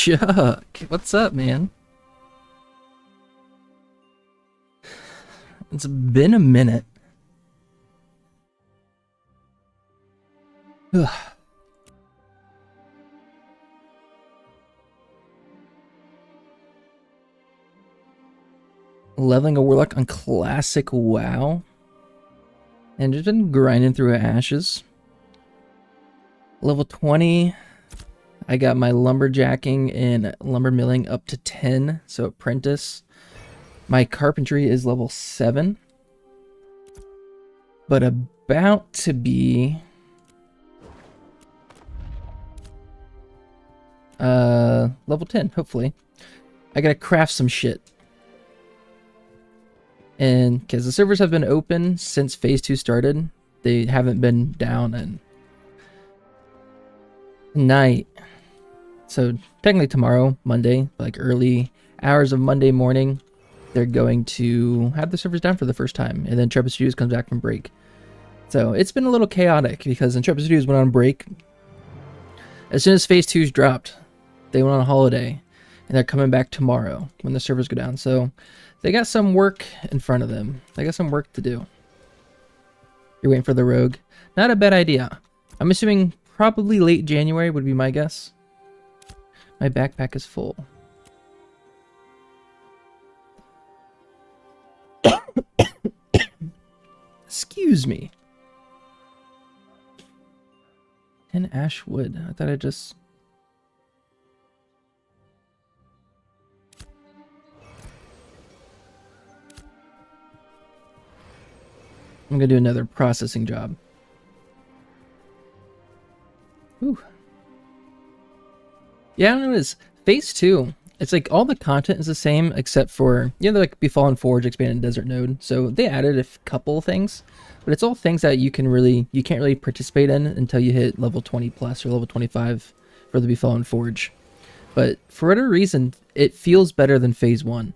Chuck, what's up, man? It's been a minute. Ugh. Leveling a warlock on classic WoW. And just been grinding through ashes. Level 20. I got my lumberjacking and lumber milling up to 10, so apprentice. My carpentry is level 7. But about to be level 10, hopefully. I gotta craft some shit. And because the servers have been open since phase 2 started, they haven't been down in night. So technically tomorrow, Monday, like early hours of Monday morning, they're going to have the servers down for the first time. And then Intrepid Studios comes back from break. So it's been a little chaotic because Intrepid Studios went on break. As soon as phase 2's dropped, they went on holiday. And they're coming back tomorrow when the servers go down. So they got some work in front of them. They got some work to do. You're waiting for the rogue. Not a bad idea. I'm assuming probably late January would be my guess. My backpack is full. Excuse me. 10 ash wood. I thought I just... I'm gonna do another processing job. Ooh. Yeah, I don't know what it is. Phase 2, it's like all the content is the same except for, you know, like Befallen Forge, Expanded Desert Node. So they added a couple things, but it's all things that you can't really participate in until you hit level 20 plus or level 25 for the Befallen Forge. But for whatever reason, it feels better than phase 1,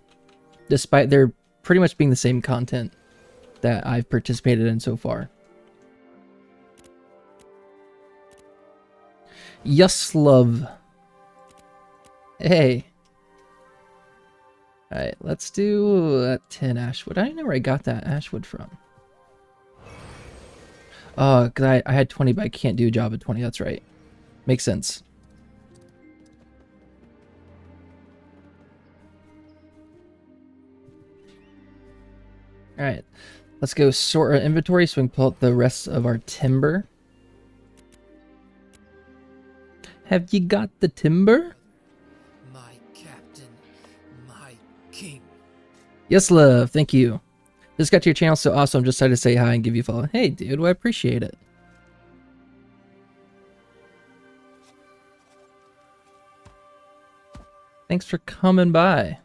despite there pretty much being the same content that I've participated in so far. Yes, love. Hey. Alright, let's do 10 ashwood. I don't know where I got that ashwood from. Oh, because I had 20, but I can't do a job at 20. That's right. Makes sense. Alright. Let's go sort our inventory so we can pull out the rest of our timber. Have you got the timber? My captain, my king. Yes, love. Thank you. Just got to your channel, so awesome. Just decided to say hi and give you a follow. Hey, dude. Well, I appreciate it. Thanks for coming by.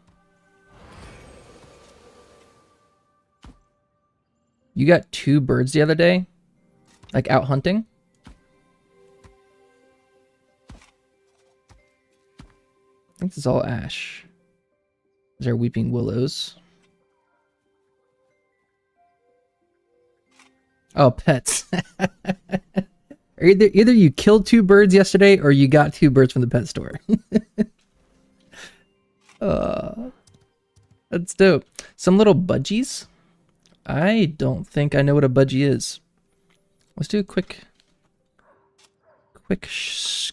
You got 2 birds the other day? Like out hunting? I think this is all ash. These are weeping willows. Oh, pets. either you killed 2 birds yesterday or you got 2 birds from the pet store. That's dope. Some little budgies. I don't think I know what a budgie is. Let's do a quick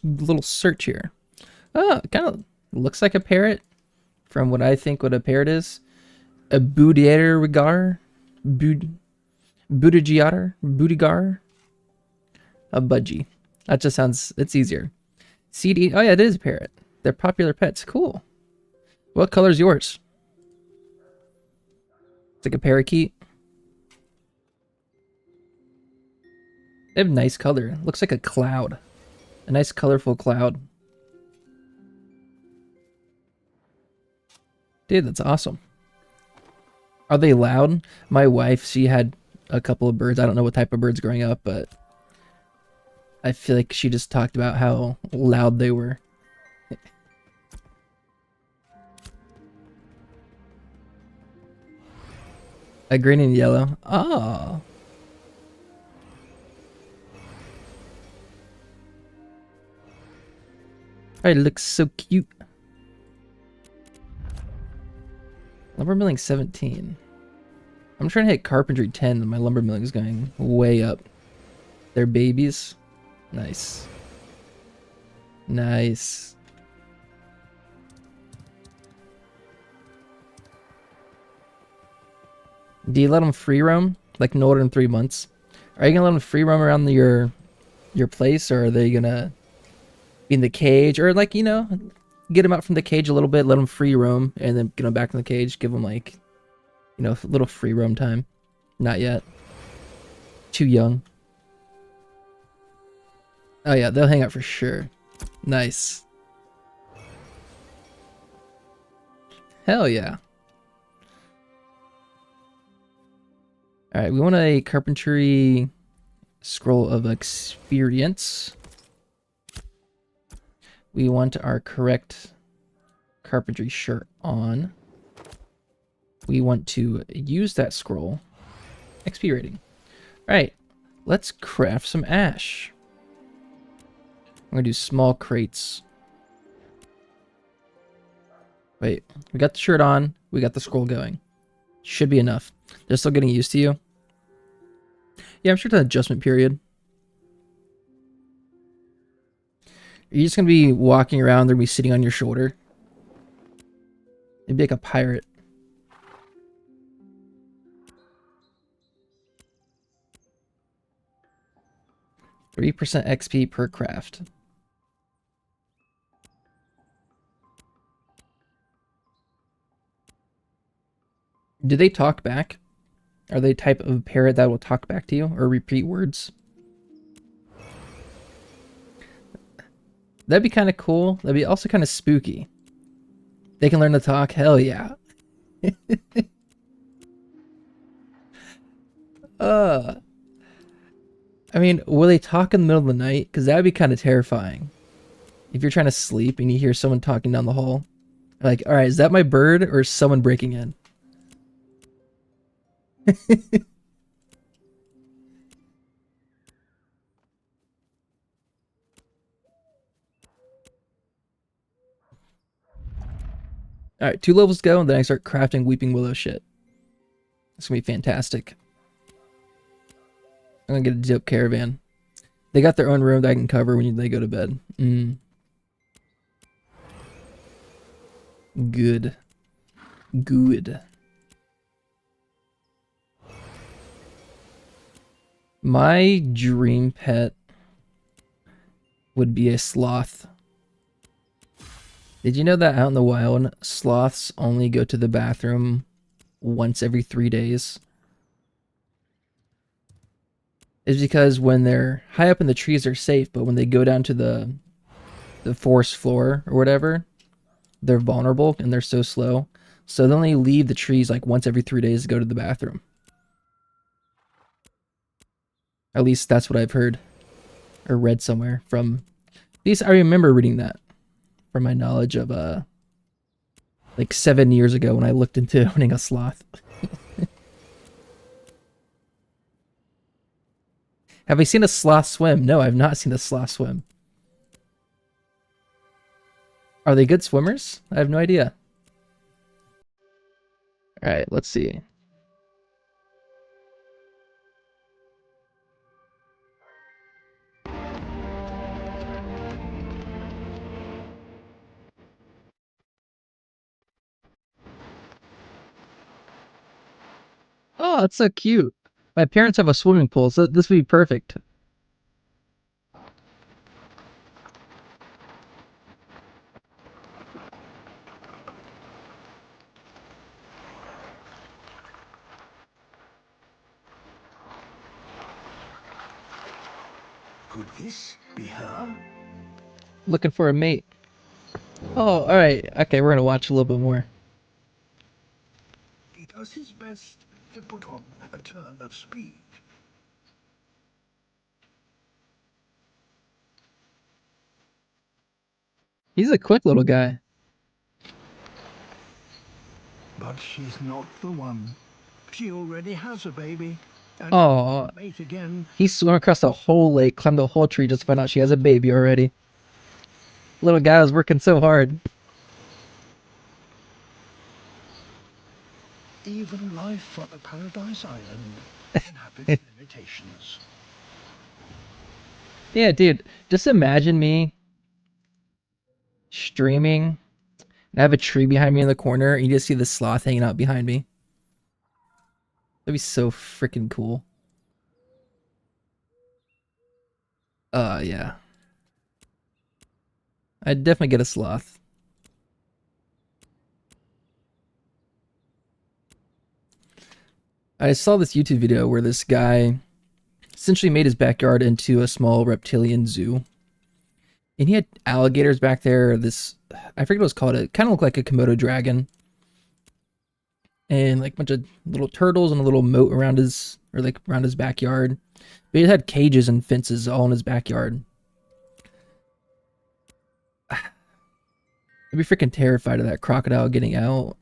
little search here. Oh, it kind of looks like a parrot from what I think what a parrot is. A Budigar, Budigar, a budgie. That just sounds, it's easier. Seed eat, oh yeah, it is a parrot. They're popular pets. Cool. What color is yours? It's like a parakeet. They have nice color. Looks like a cloud. A nice colorful cloud. Dude, that's awesome. Are they loud? My wife, she had a couple of birds. I don't know what type of birds growing up, but I feel like she just talked about how loud they were. A green and yellow. Oh. It looks so cute. Lumber milling 17. I'm trying to hit carpentry 10 and my lumber milling is going way up. They're babies. Nice. Nice. Do you let them free roam? Like no older than 3 months? Are you gonna let them free roam around your place, or are they gonna be in the cage, or like, you know, get them out from the cage a little bit, let them free roam, and then get them back in the cage, give them like, you know, a little free roam time? Not yet. Too young. Oh yeah, they'll hang out for sure. Nice. Hell yeah. Alright, we want a carpentry scroll of experience. We want our correct carpentry shirt on. We want to use that scroll. XP rating. Alright, let's craft some ash. I'm gonna do small crates. Wait, we got the shirt on, we got the scroll going. Should be enough. They're still getting used to you. Yeah, I'm sure it's an adjustment period. Are you just gonna be walking around, they're gonna be sitting on your shoulder? Maybe like a pirate. %3 XP per craft. Do they talk back? Are they type of parrot that will talk back to you or repeat words? That'd be kind of cool. That'd be also kind of spooky. They can learn to talk. Hell yeah. I mean, will they talk in the middle of the night? Because that'd be kind of terrifying. If you're trying to sleep and you hear someone talking down the hall. Like, alright, is that my bird or is someone breaking in? Alright, 2 levels go, and then I start crafting Weeping Willow shit. It's gonna be fantastic. I'm gonna get a dope caravan. They got their own room that I can cover when they go to bed. Good. Good. My dream pet would be a sloth. Did you know that out in the wild, sloths only go to the bathroom once every 3 days? It's because when they're high up in the trees, they're safe, but when they go down to the forest floor or whatever, they're vulnerable and they're so slow. So they only leave the trees like once every 3 days to go to the bathroom. At least that's what I've heard or read somewhere from. At least I remember reading that from my knowledge of like 7 years ago when I looked into owning a sloth. Have I seen a sloth swim? No, I've not seen a sloth swim. Are they good swimmers? I have no idea. Alright, let's see. Oh, that's so cute. My parents have a swimming pool, so this would be perfect. Could this be her? Looking for a mate. Oh, alright. Okay, we're gonna watch a little bit more. He does his best to put on a turn of speed. He's a quick little guy. But she's not the one. She already has a baby. And Oh, mate again. he swam across the whole lake, climbed the whole tree just to find out she has a baby already. Little guy was working so hard. Even life on a paradise island inhabits limitations. Yeah, dude, just imagine me streaming. I have a tree behind me in the corner, and you just see the sloth hanging out behind me. That'd be so freaking cool. Yeah. I'd definitely get a sloth. I saw this YouTube video where this guy essentially made his backyard into a small reptilian zoo. And he had alligators back there, this, I forget what it was called, it kind of looked like a Komodo dragon. And like a bunch of little turtles and a little moat around his, or like around his backyard. But he had cages and fences all in his backyard. I'd be freaking terrified of that crocodile getting out.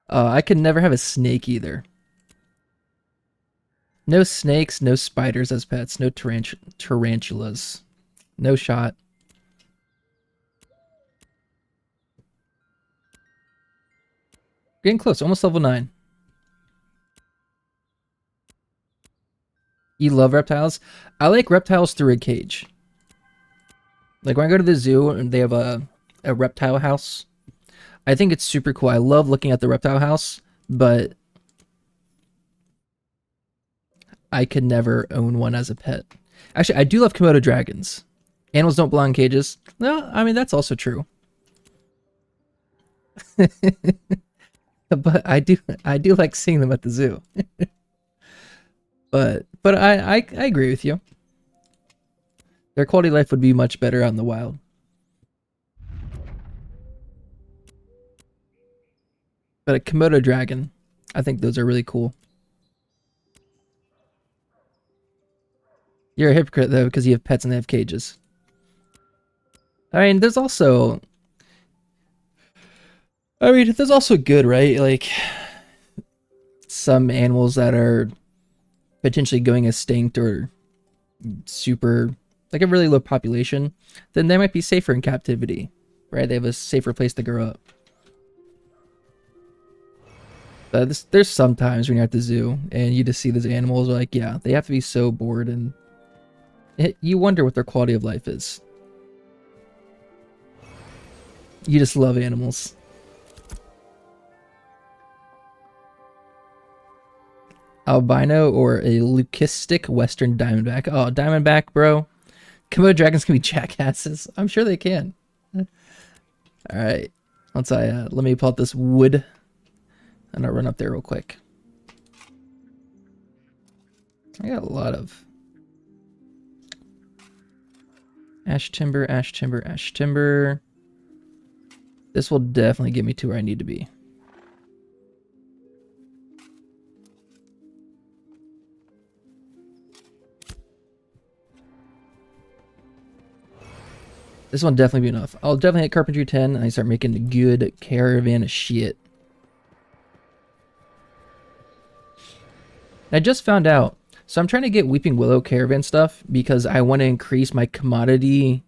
I could never have a snake either. No snakes, no spiders as pets, no tarantulas. No shot. Getting close, almost level 9. You love reptiles? I like reptiles through a cage. Like when I go to the zoo and they have a reptile house, I think it's super cool. I love looking at the reptile house, but I could never own one as a pet. Actually, I do love Komodo dragons. Animals don't belong in cages. No, I mean, that's also true. But I do like seeing them at the zoo. but I agree with you. Their quality of life would be much better out in the wild. But a Komodo dragon, I think those are really cool. You're a hypocrite though because you have pets and they have cages. I mean, there's also good, right? Like some animals that are potentially going extinct or super, like a really low population, then they might be safer in captivity, right? They have a safer place to grow up. But there's sometimes when you're at the zoo and you just see these animals, like, yeah, they have to be so bored, and you wonder what their quality of life is. You just love animals. Albino or a leucistic western diamondback. Oh, diamondback, bro. Komodo dragons can be jackasses. I'm sure they can. All right. Let me pull out this wood and I'll run up there real quick. I got a lot of ash timber, ash timber, ash timber. This will definitely get me to where I need to be. This one definitely be enough. I'll definitely hit carpentry 10 and I start making good caravan shit. I just found out. So I'm trying to get Weeping Willow caravan stuff because I want to increase my commodity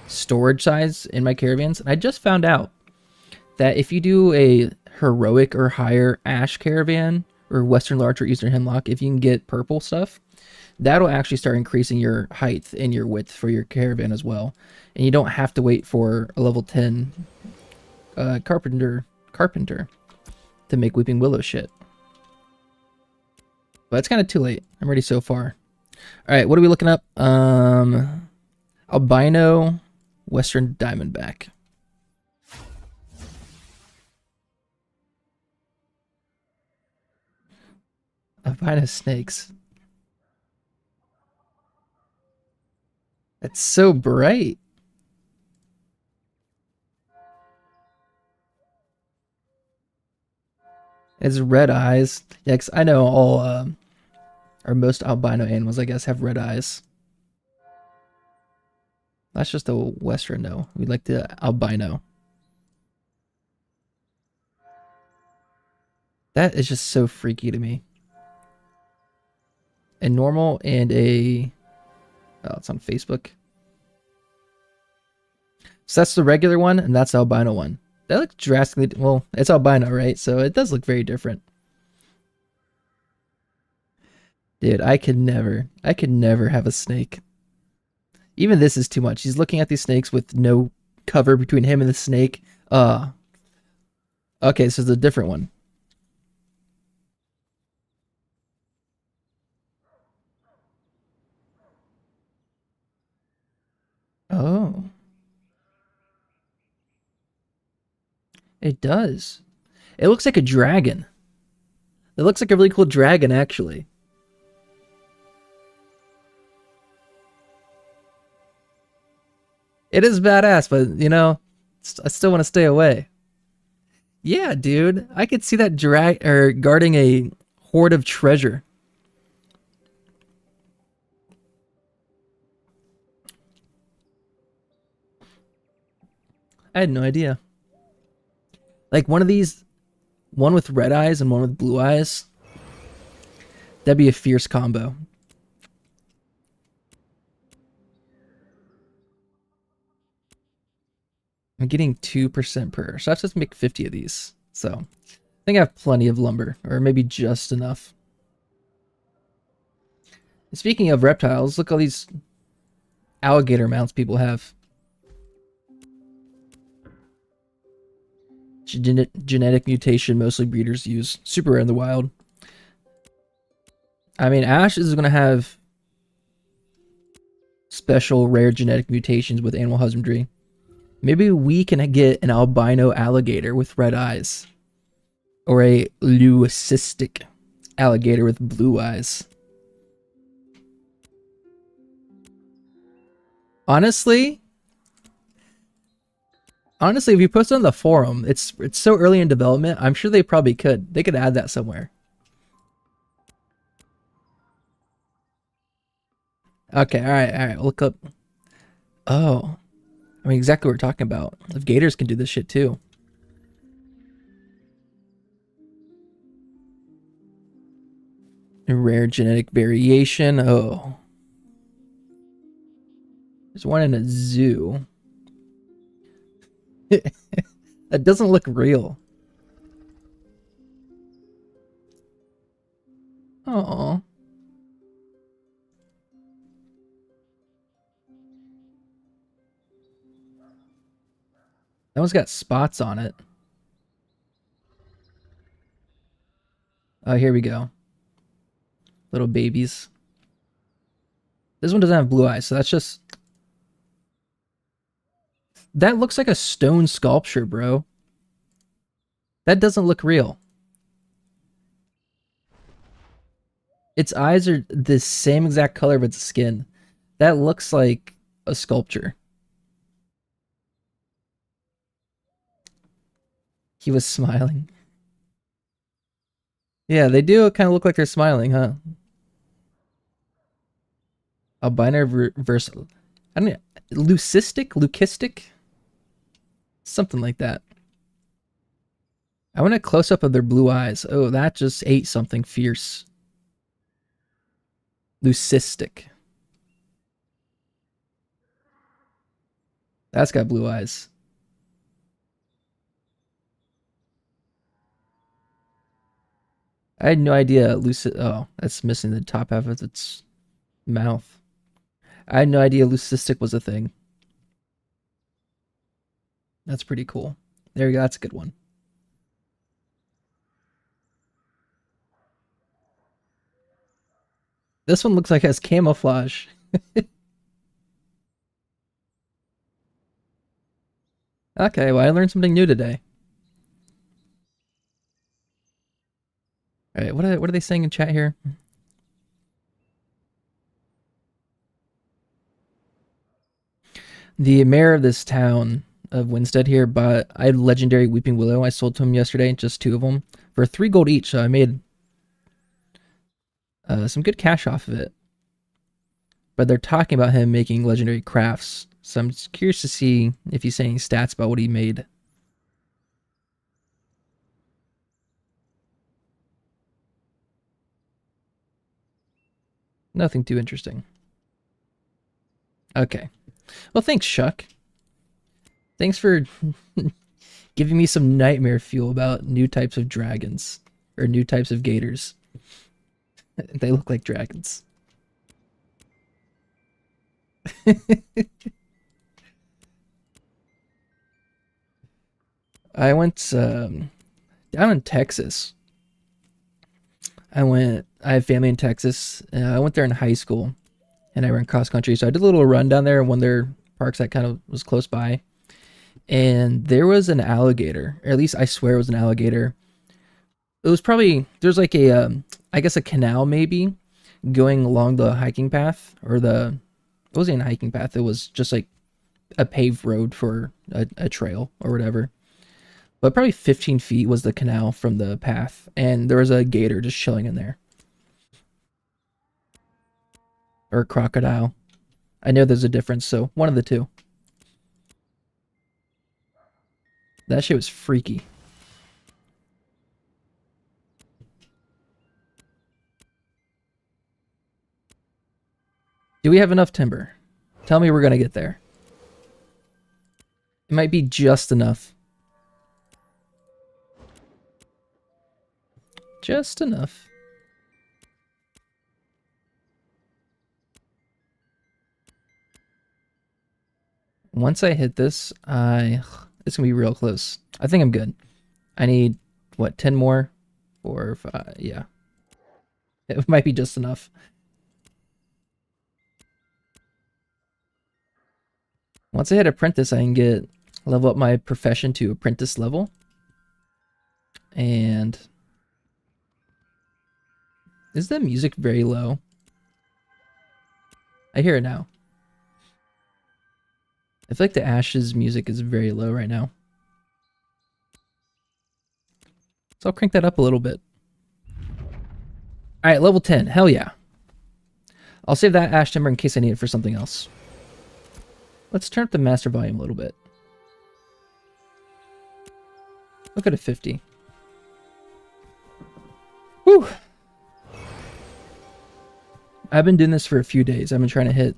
storage size in my caravans. And I just found out that if you do a heroic or higher ash caravan or western larch or eastern hemlock, if you can get purple stuff, that'll actually start increasing your height and your width for your caravan as well. And you don't have to wait for a level 10 carpenter to make Weeping Willow shit. But it's kind of too late. I'm ready so far. All right, what are we looking up? Albino western diamondback. Albino snakes. It's so bright. It's red eyes. Yeah, 'cause I know all, or most albino animals, I guess, have red eyes. That's just a western, though. We like the albino. That is just so freaky to me. A normal and a... Oh, it's on Facebook. So that's the regular one, and that's the albino one. That looks drastically, well, it's albino, right? So it does look very different. Dude, I could never have a snake. Even this is too much. He's looking at these snakes with no cover between him and the snake. Okay, so it's a different one. Oh, it does. It looks like a dragon. It looks like a really cool dragon, actually. It is badass, but you know, I still want to stay away. Yeah, dude, I could see that drag or guarding a hoard of treasure. I had no idea. Like one of these, one with red eyes and one with blue eyes. That'd be a fierce combo. I'm getting 2% per, so I have to make 50 of these. So I think I have plenty of lumber, or maybe just enough. Speaking of reptiles, look at all these alligator mounts people have. Genetic mutation mostly breeders use. Super rare in the wild. I mean, Ash is going to have special rare genetic mutations with animal husbandry. Maybe we can get an albino alligator with red eyes. Or a leucistic alligator with blue eyes. Honestly, if you post it on the forum, it's so early in development, I'm sure they probably could. They could add that somewhere. Okay, alright, look up. Oh. I mean, exactly what we're talking about. If gators can do this shit too. A rare genetic variation. Oh. There's one in a zoo. That doesn't look real. Oh. That one's got spots on it. Oh, here we go. Little babies. This one doesn't have blue eyes, so that's just... That looks like a stone sculpture, bro. That doesn't look real. Its eyes are the same exact color of its skin. That looks like a sculpture. He was smiling. Yeah, they do kind of look like they're smiling, huh? Albino verse... I don't know. Leucistic? Something like that. I want a close-up of their blue eyes. Oh, that just ate something fierce. Leucistic. That's got blue eyes. I had no idea lucid. Oh, that's missing the top half of its mouth. I had no idea leucistic was a thing. That's pretty cool. There you go. That's a good one. This one looks like it has camouflage. Okay, well, I learned something new today. All right, what are they saying in chat here? The mayor of this town of Winstead here bought. I had legendary Weeping Willow. I sold to him yesterday, just 2 of them for 3 gold each. So I made some good cash off of it. But they're talking about him making legendary crafts. So I'm just curious to see if he's saying stats about what he made. Nothing too interesting. Okay. Well, thanks, Shuck. Thanks for giving me some nightmare fuel about new types of dragons or new types of gators. They look like dragons. I went down in Texas. I have family in Texas. I went there in high school and I ran cross country. So I did a little run down there in one of their parks that kind of was close by. And there was an alligator, or at least I swear it was an alligator. It was probably, there's like I guess a canal maybe going along the hiking path, or it wasn't a hiking path. It was just like a paved road for a trail or whatever. But probably 15 feet was the canal from the path, and there was a gator just chilling in there. Or a crocodile. I know there's a difference, so one of the two. That shit was freaky. Do we have enough timber? Tell me we're gonna get there. It might be just enough. Just enough. Once I hit this, it's gonna be real close. I think I'm good. I need, what, 10 more? Or, yeah. It might be just enough. Once I hit apprentice, I can level up my profession to apprentice level. And is the music very low? I hear it now. I feel like the Ash's music is very low right now. So I'll crank that up a little bit. Alright, level 10. Hell yeah. I'll save that ash timber in case I need it for something else. Let's turn up the master volume a little bit. Look at a 50. Whew. I've been doing this for a few days. I've been trying to hit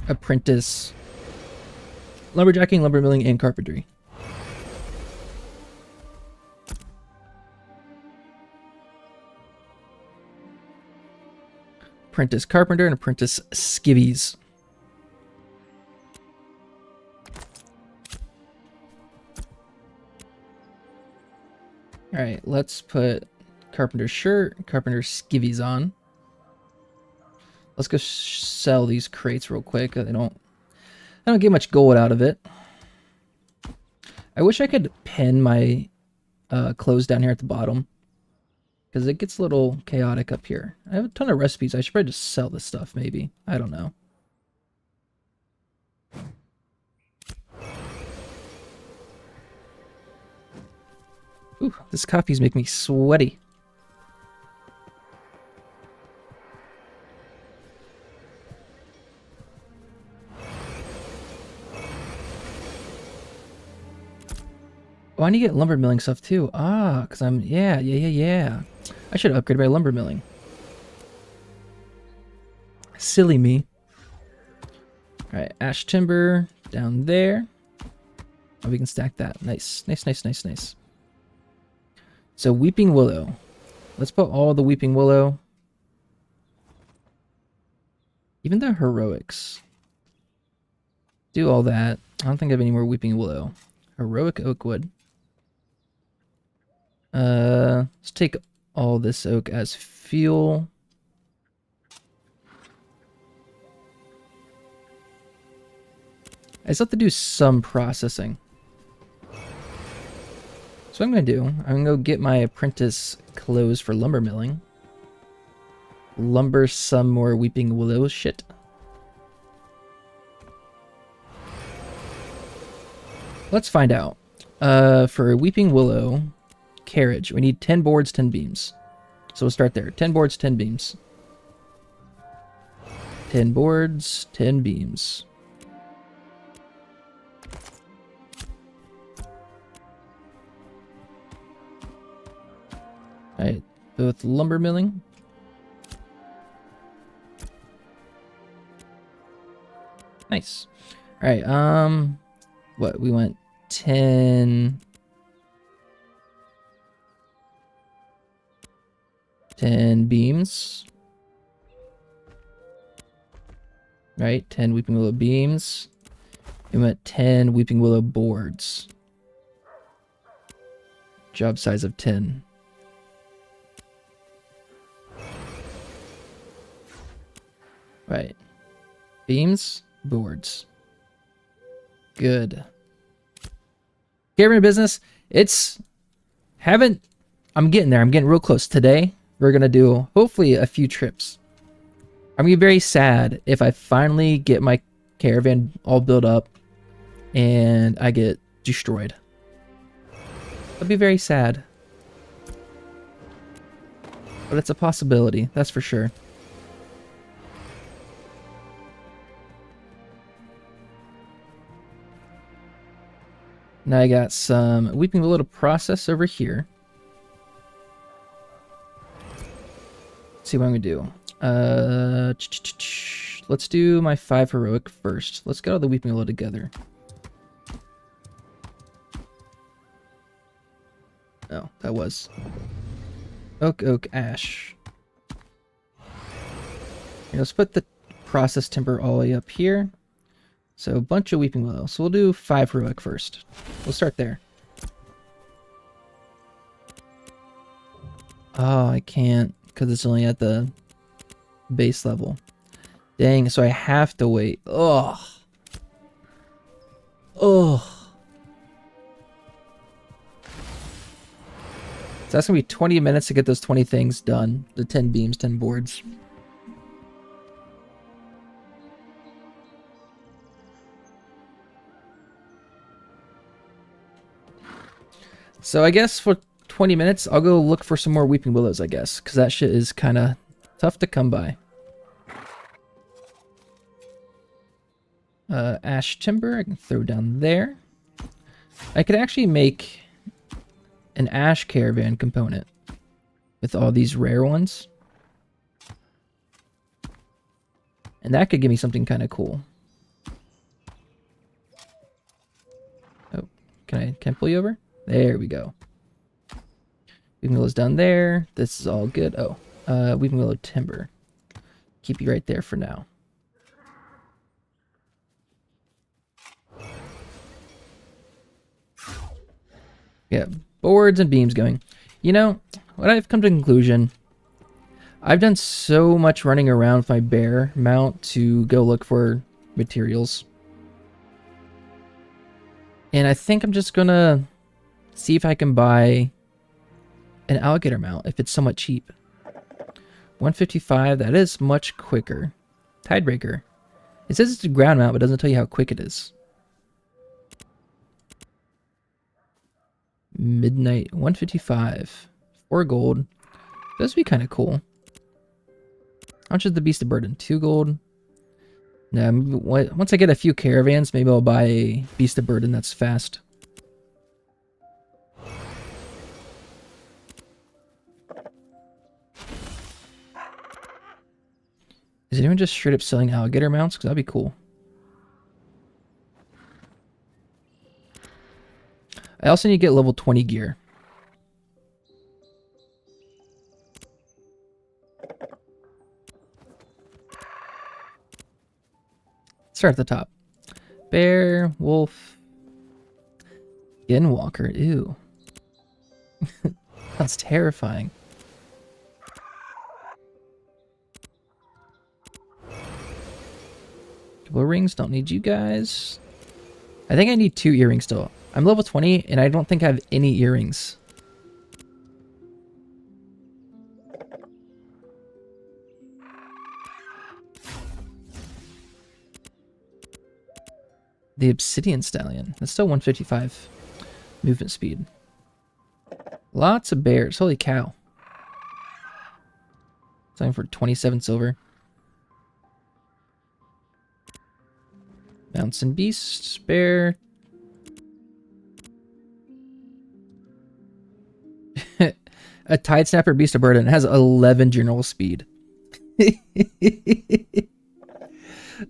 apprentice lumberjacking, lumber milling, and carpentry. Apprentice carpenter and apprentice skivvies. Alright, let's put carpenter shirt, carpenter skivvies on. Let's go sell these crates real quick. I don't get much gold out of it. I wish I could pin my clothes down here at the bottom, because it gets a little chaotic up here. I have a ton of recipes. I should probably just sell this stuff, maybe. I don't know. Ooh, this coffee's making me sweaty. Oh, I need to get lumber milling stuff too. Ah, because I'm, yeah. I should upgrade my lumber milling. Silly me. Alright, ash timber down there. Oh, we can stack that. Nice. So, weeping willow. Let's put all the weeping willow. Even the heroics. Do all that. I don't think I have any more weeping willow. Heroic oak wood. Let's take all this oak as fuel. I just have to do some processing. So what I'm going to do, I'm going to go get my apprentice clothes for lumber milling. Lumber some more weeping willow shit. Let's find out. For weeping willow carriage, we need 10 boards, 10 beams. So we'll start there. 10 boards, 10 beams. 10 boards, 10 beams. Alright, both lumber milling. Nice. Nice. All right. What we went 10 beams. Right? 10 Weeping Willow beams. We went 10 Weeping Willow boards. Job size of 10. Right. Beams, boards. Good. Caravan business. I'm getting there. I'm getting real close. Today, we're going to do, hopefully, a few trips. I'm going to be very sad if I finally get my caravan all built up and I get destroyed. I'll be very sad. But it's a possibility, that's for sure. Now I got some Weeping Willow to process over here. Let's see what I'm gonna do. Let's do my 5 heroic first. Let's get all the Weeping Willow together. Oh, that was oak, ash. Here, let's put the process timber all the way up here. So a bunch of Weeping Willow. So we'll do 5 heroic first. We'll start there. Oh, I can't because it's only at the base level. Dang, so I have to wait. Ugh. Ugh. So that's going to be 20 minutes to get those 20 things done. The 10 beams, 10 boards. So I guess for 20 minutes, I'll go look for some more Weeping Willows, I guess. Because that shit is kind of tough to come by. Ash timber, I can throw down there. I could actually make an ash caravan component with all these rare ones. And that could give me something kind of cool. Oh, can I pull you over? There we go. Weeping Willow's down there. This is all good. Oh, Weeping Willow timber. Keep you right there for now. Yeah, boards and beams going. You know, what I've come to the conclusion, I've done so much running around with my bear mount to go look for materials. And I think I'm just gonna see if I can buy an alligator mount if it's somewhat cheap. 155, that is much quicker. Tidebreaker. It says it's a ground mount, but it doesn't tell you how quick it is. Midnight, 155. 4 gold. Those would be kind of cool. How much is the Beast of Burden? 2 gold. Now, once I get a few caravans, maybe I'll buy a Beast of Burden that's fast. Is anyone just straight up selling alligator mounts? Because that'd be cool. I also need to get level 20 gear. Start at the top. Bear, wolf, skinwalker. Ew. That's terrifying. Couple of rings, don't need you guys. I think I need 2 earrings still. I'm level 20 and I don't think I have any earrings. The Obsidian Stallion. That's still 155 movement speed. Lots of bears. Holy cow. Selling for 27 silver. Mounts and beasts. Bear. A Tide Snapper Beast of Burden has 11 general speed.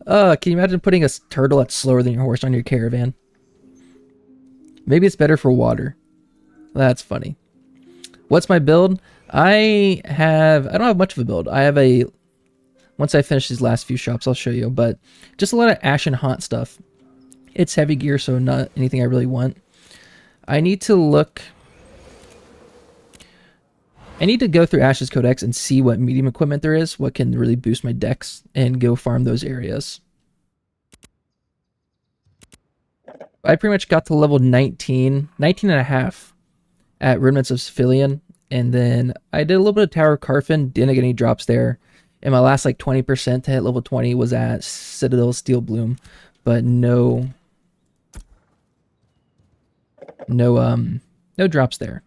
Can you imagine putting a turtle that's slower than your horse on your caravan? Maybe it's better for water. That's funny. What's my build? I don't have much of a build. I have a, once I finish these last few shops, I'll show you, but just a lot of Ashen Haunt stuff. It's heavy gear, so not anything I really want. I need to go through Ash's Codex and see what medium equipment there is, what can really boost my decks, and go farm those areas. I pretty much got to level 19 and a half at Remnants of Cephalion, and then I did a little bit of Tower of Carfin, didn't get any drops there, and my last like 20% to hit level 20 was at Citadel Steel Bloom, but no drops there.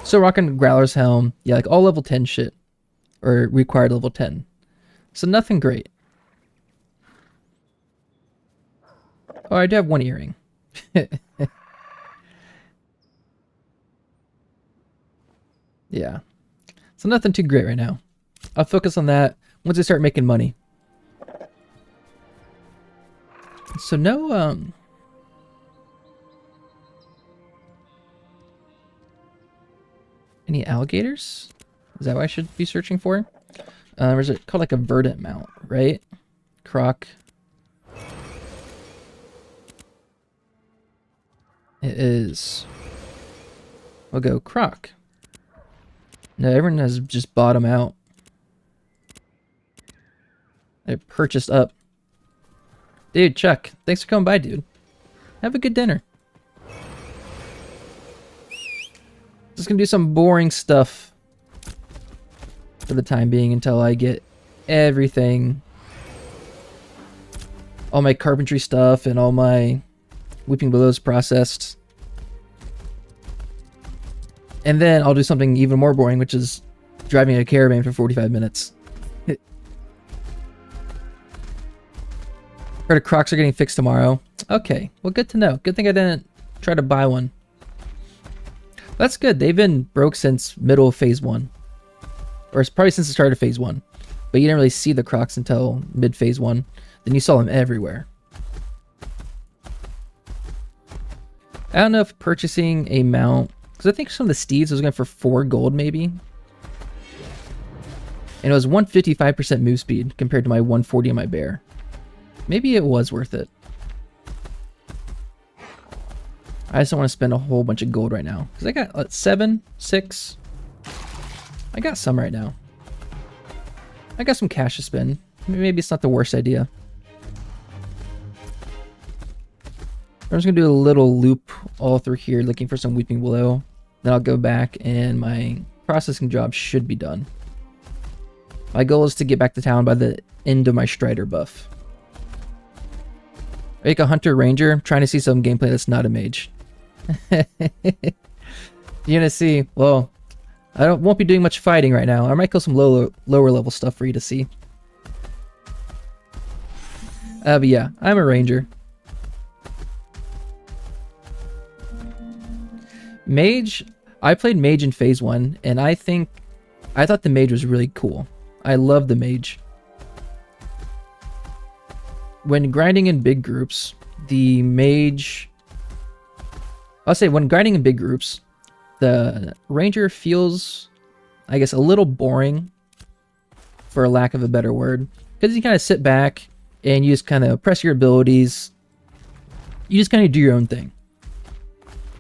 So rocking Growler's Helm, yeah, like all level 10 shit, or required level 10. So nothing great. Oh, I do have one earring. Yeah. So nothing too great right now. I'll focus on that once I start making money. So no, any alligators? Is that what I should be searching for? Or is it called like a verdant mount, right? Croc. It is. We'll go croc. No, everyone has just bottom out. I purchased up. Dude, Chuck, thanks for coming by, dude. Have a good dinner. Just gonna do some boring stuff for the time being until I get everything. All my carpentry stuff and all my Weeping Willows processed. And then I'll do something even more boring, which is driving a caravan for 45 minutes. Heard of Crocs are getting fixed tomorrow. Okay, well, good to know. Good thing I didn't try to buy one. That's good. They've been broke since middle of phase 1. Or it's probably since the start of phase 1. But you didn't really see the Crocs until mid phase 1. Then you saw them everywhere. I don't know if purchasing a mount, because I think some of the steeds was going for 4 gold maybe. And it was 155% move speed compared to my 140 on my bear. Maybe it was worth it. I just don't want to spend a whole bunch of gold right now. Because I got 7, 6. I got some right now. I got some cash to spend. Maybe it's not the worst idea. I'm just going to do a little loop all through here looking for some Weeping Willow. Then I'll go back and my processing job should be done. My goal is to get back to town by the end of my Strider buff. Make a Hunter Ranger, trying to see some gameplay that's not a mage. You're gonna see, well, won't be doing much fighting right now. I might kill some lower level stuff for you to see. But yeah, I'm a Ranger. Mage, I played Mage in phase 1, and I thought the Mage was really cool. I love the Mage. When grinding in big groups, the Mage... when grinding in big groups, the Ranger feels, I guess, a little boring, for a lack of a better word. Because you kind of sit back, and you just kind of press your abilities. You just kind of do your own thing.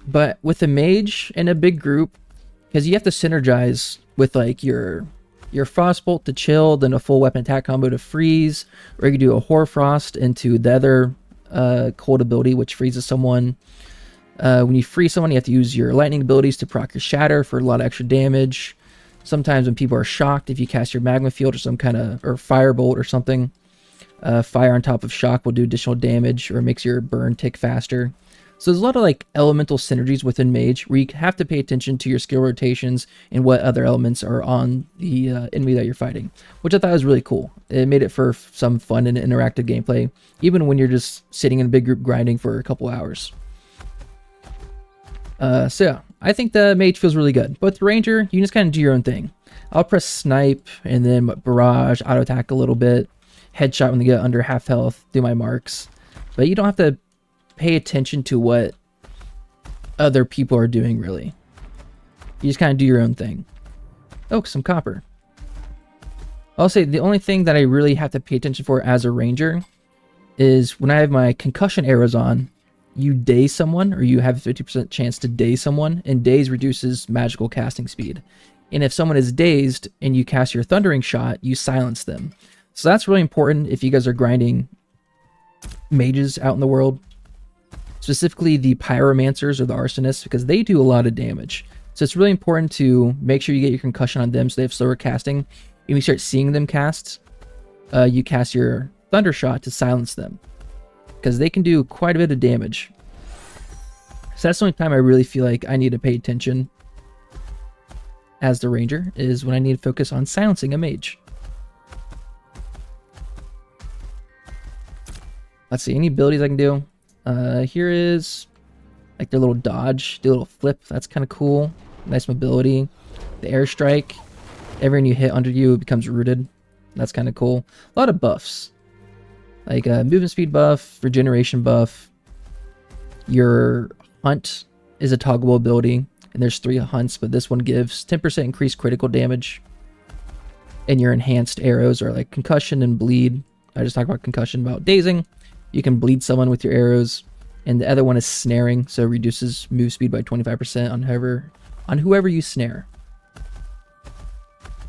But with a Mage in a big group, because you have to synergize with like your Frostbolt to chill, then a full weapon attack combo to freeze, or you can do a Hoarfrost into the other cold ability, which freezes someone. When you freeze someone, you have to use your lightning abilities to proc your shatter for a lot of extra damage. Sometimes when people are shocked, if you cast your magma field or some kind of, or firebolt or something, fire on top of shock will do additional damage or makes your burn tick faster. So there's a lot of like elemental synergies within Mage where you have to pay attention to your skill rotations and what other elements are on the enemy that you're fighting, which I thought was really cool. It made it for some fun and interactive gameplay, even when you're just sitting in a big group grinding for a couple hours. So yeah, I think the Mage feels really good. But the Ranger, you can just kind of do your own thing. I'll press Snipe and then Barrage, auto attack a little bit, headshot when they get under half health, do my marks. But you don't have to pay attention to what other people are doing, really. You just kind of do your own thing. Oh, some copper. I'll say the only thing that I really have to pay attention for as a ranger is when I have my concussion arrows on, you daze someone, or you have a 50% chance to daze someone, and daze reduces magical casting speed. And if someone is dazed and you cast your thundering shot, you silence them. So that's really important if you guys are grinding mages out in the world, specifically the pyromancers or the arsonists, because they do a lot of damage. So it's really important to make sure you get your concussion on them so they have slower casting. And when you start seeing them cast, you cast your thunder shot to silence them, because they can do quite a bit of damage. So that's the only time I really feel like I need to pay attention as the ranger, is when I need to focus on silencing a mage. Let's see, any abilities I can do. Here is like their little dodge, do a little flip. That's kind of cool. Nice mobility. The airstrike. Everyone you hit under you becomes rooted. That's kind of cool. A lot of buffs. Like movement speed buff, regeneration buff. Your hunt is a toggleable ability. And there's 3 hunts, but this one gives 10% increased critical damage. And your enhanced arrows are like concussion and bleed. I just talked about concussion, about dazing. You can bleed someone with your arrows. And the other one is snaring, so it reduces move speed by 25% on whoever you snare.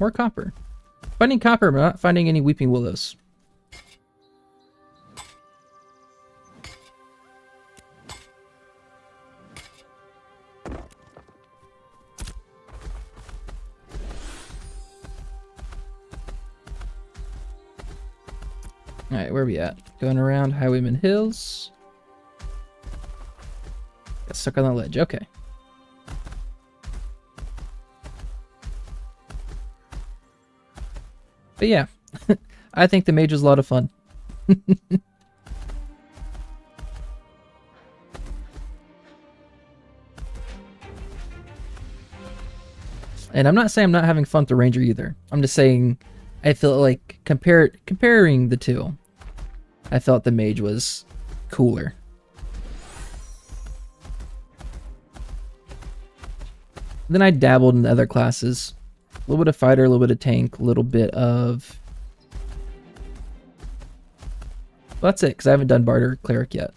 More copper. Finding copper, but not finding any weeping willows. Alright, where are we at? Going around Highwayman Hills. Got stuck on the ledge. Okay. But yeah, I think the mage was a lot of fun. And I'm not saying I'm not having fun with the ranger either. I'm just saying I feel like comparing the two, I felt the mage was cooler. Then I dabbled in the other classes. A little bit of fighter, a little bit of tank, a little bit of... Well, that's it, because I haven't done bard or cleric yet.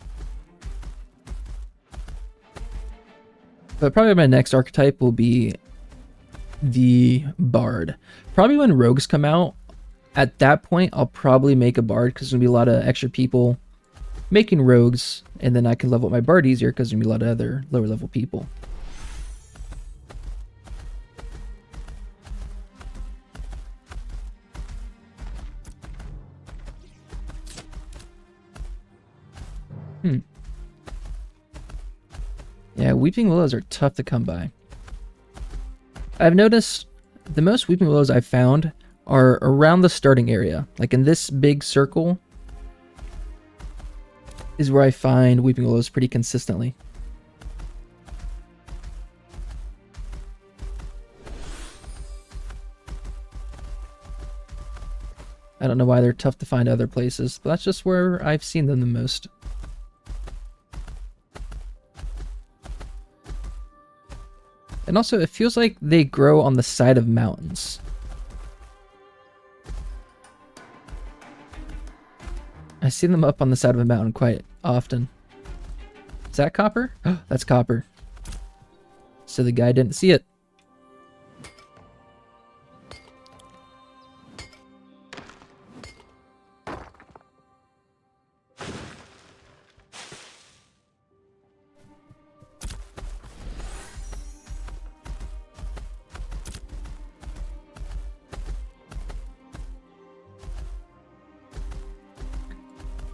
But probably my next archetype will be the bard. Probably when rogues come out, at that point, I'll probably make a bard, because there's going to be a lot of extra people making rogues, and then I can level up my bard easier, because there's going to be a lot of other lower level people. Yeah, weeping willows are tough to come by. I've noticed the most weeping willows I've found are around the starting area. Like in this big circle is where I find weeping willows pretty consistently. I don't know why they're tough to find other places, but that's just where I've seen them the most. And also, it feels like they grow on the side of mountains. I see them up on the side of a mountain quite often. Is that copper? That's copper. So the guy didn't see it.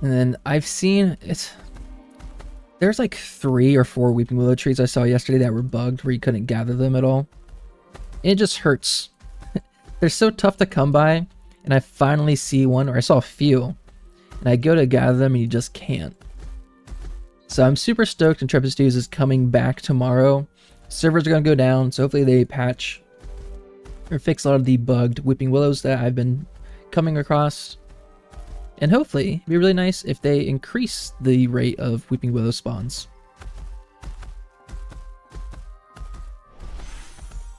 And then I've seen there's like 3 or 4 weeping willow trees I saw yesterday that were bugged where you couldn't gather them at all. It just hurts. They're so tough to come by, and I finally see one, or I saw a few, and I go to gather them and you just can't. So I'm super stoked Intrepid Studios is coming back tomorrow. Servers are going to go down, so hopefully they patch or fix a lot of the bugged weeping willows that I've been coming across. And hopefully, it'd be really nice if they increase the rate of Weeping Willow spawns.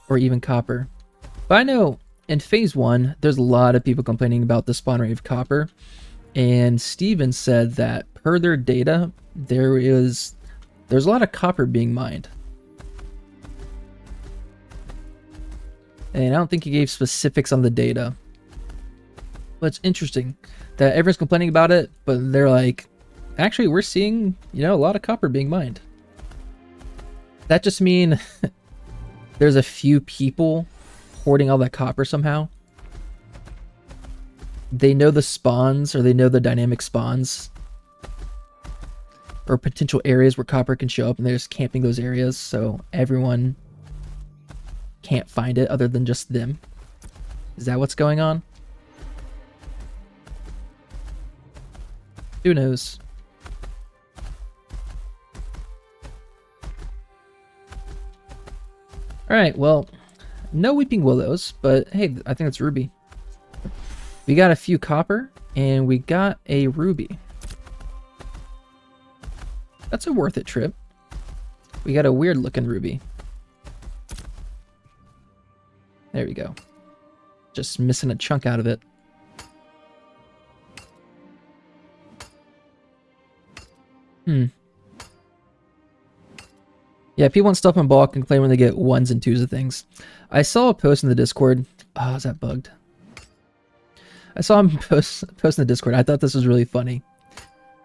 Or even copper. But I know in Phase 1, there's a lot of people complaining about the spawn rate of copper. And Steven said that per their data, there's a lot of copper being mined. And I don't think he gave specifics on the data. But it's interesting that everyone's complaining about it, but they're like, actually, we're seeing, a lot of copper being mined. That just mean there's a few people hoarding all that copper somehow. They know the spawns, or they know the dynamic spawns, or potential areas where copper can show up, and they're just camping those areas so everyone can't find it other than just them. Is that what's going on? Who knows? Alright, well, no Weeping Willows, but hey, I think it's Ruby. We got a few copper, and we got a ruby. That's a worth it trip. We got a weird looking ruby. There we go. Just missing a chunk out of it. Yeah, people want stuff in bulk and claim when they get 1s and 2s of things. I saw a post in the Discord. Oh, is that bugged? I saw him post in the Discord. I thought this was really funny.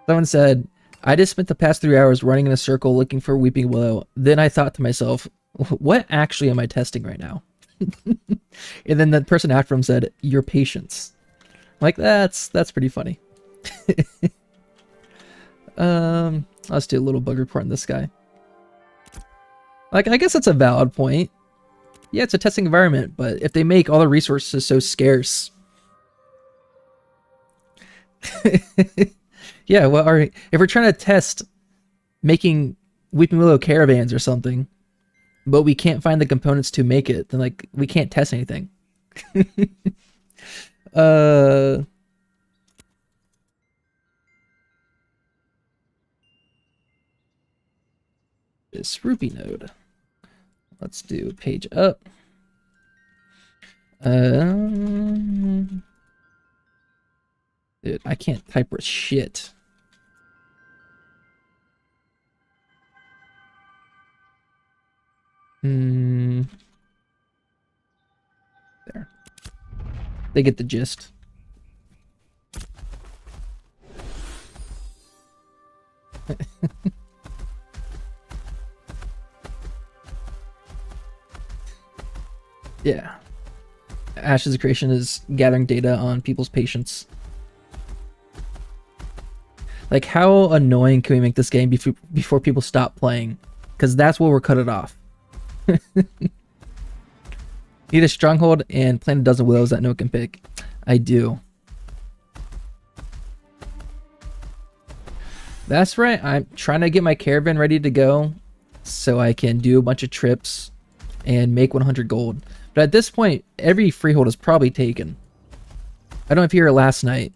Someone said, I just spent the past 3 hours running in a circle looking for Weeping Willow. Then I thought to myself, what actually am I testing right now? And then the person after him said, your patience. Like, that's pretty funny. Let's do a little bug report on this guy. Like, I guess that's a valid point. Yeah, it's a testing environment, but if they make all the resources so scarce... Yeah, well, if we're trying to test making Weeping Willow caravans or something, but we can't find the components to make it, then, like, we can't test anything. This Ruby node. Let's do page up. Dude, I can't type with shit. There. They get the gist. Yeah. Ashes of Creation is gathering data on people's patience. Like, how annoying can we make this game before people stop playing? Because that's where we're cut it off. Need a stronghold and plant a dozen willows that no one can pick. I do. That's right. I'm trying to get my caravan ready to go so I can do a bunch of trips and make 100 gold. But at this point, every freehold is probably taken. I don't know if you were here last night,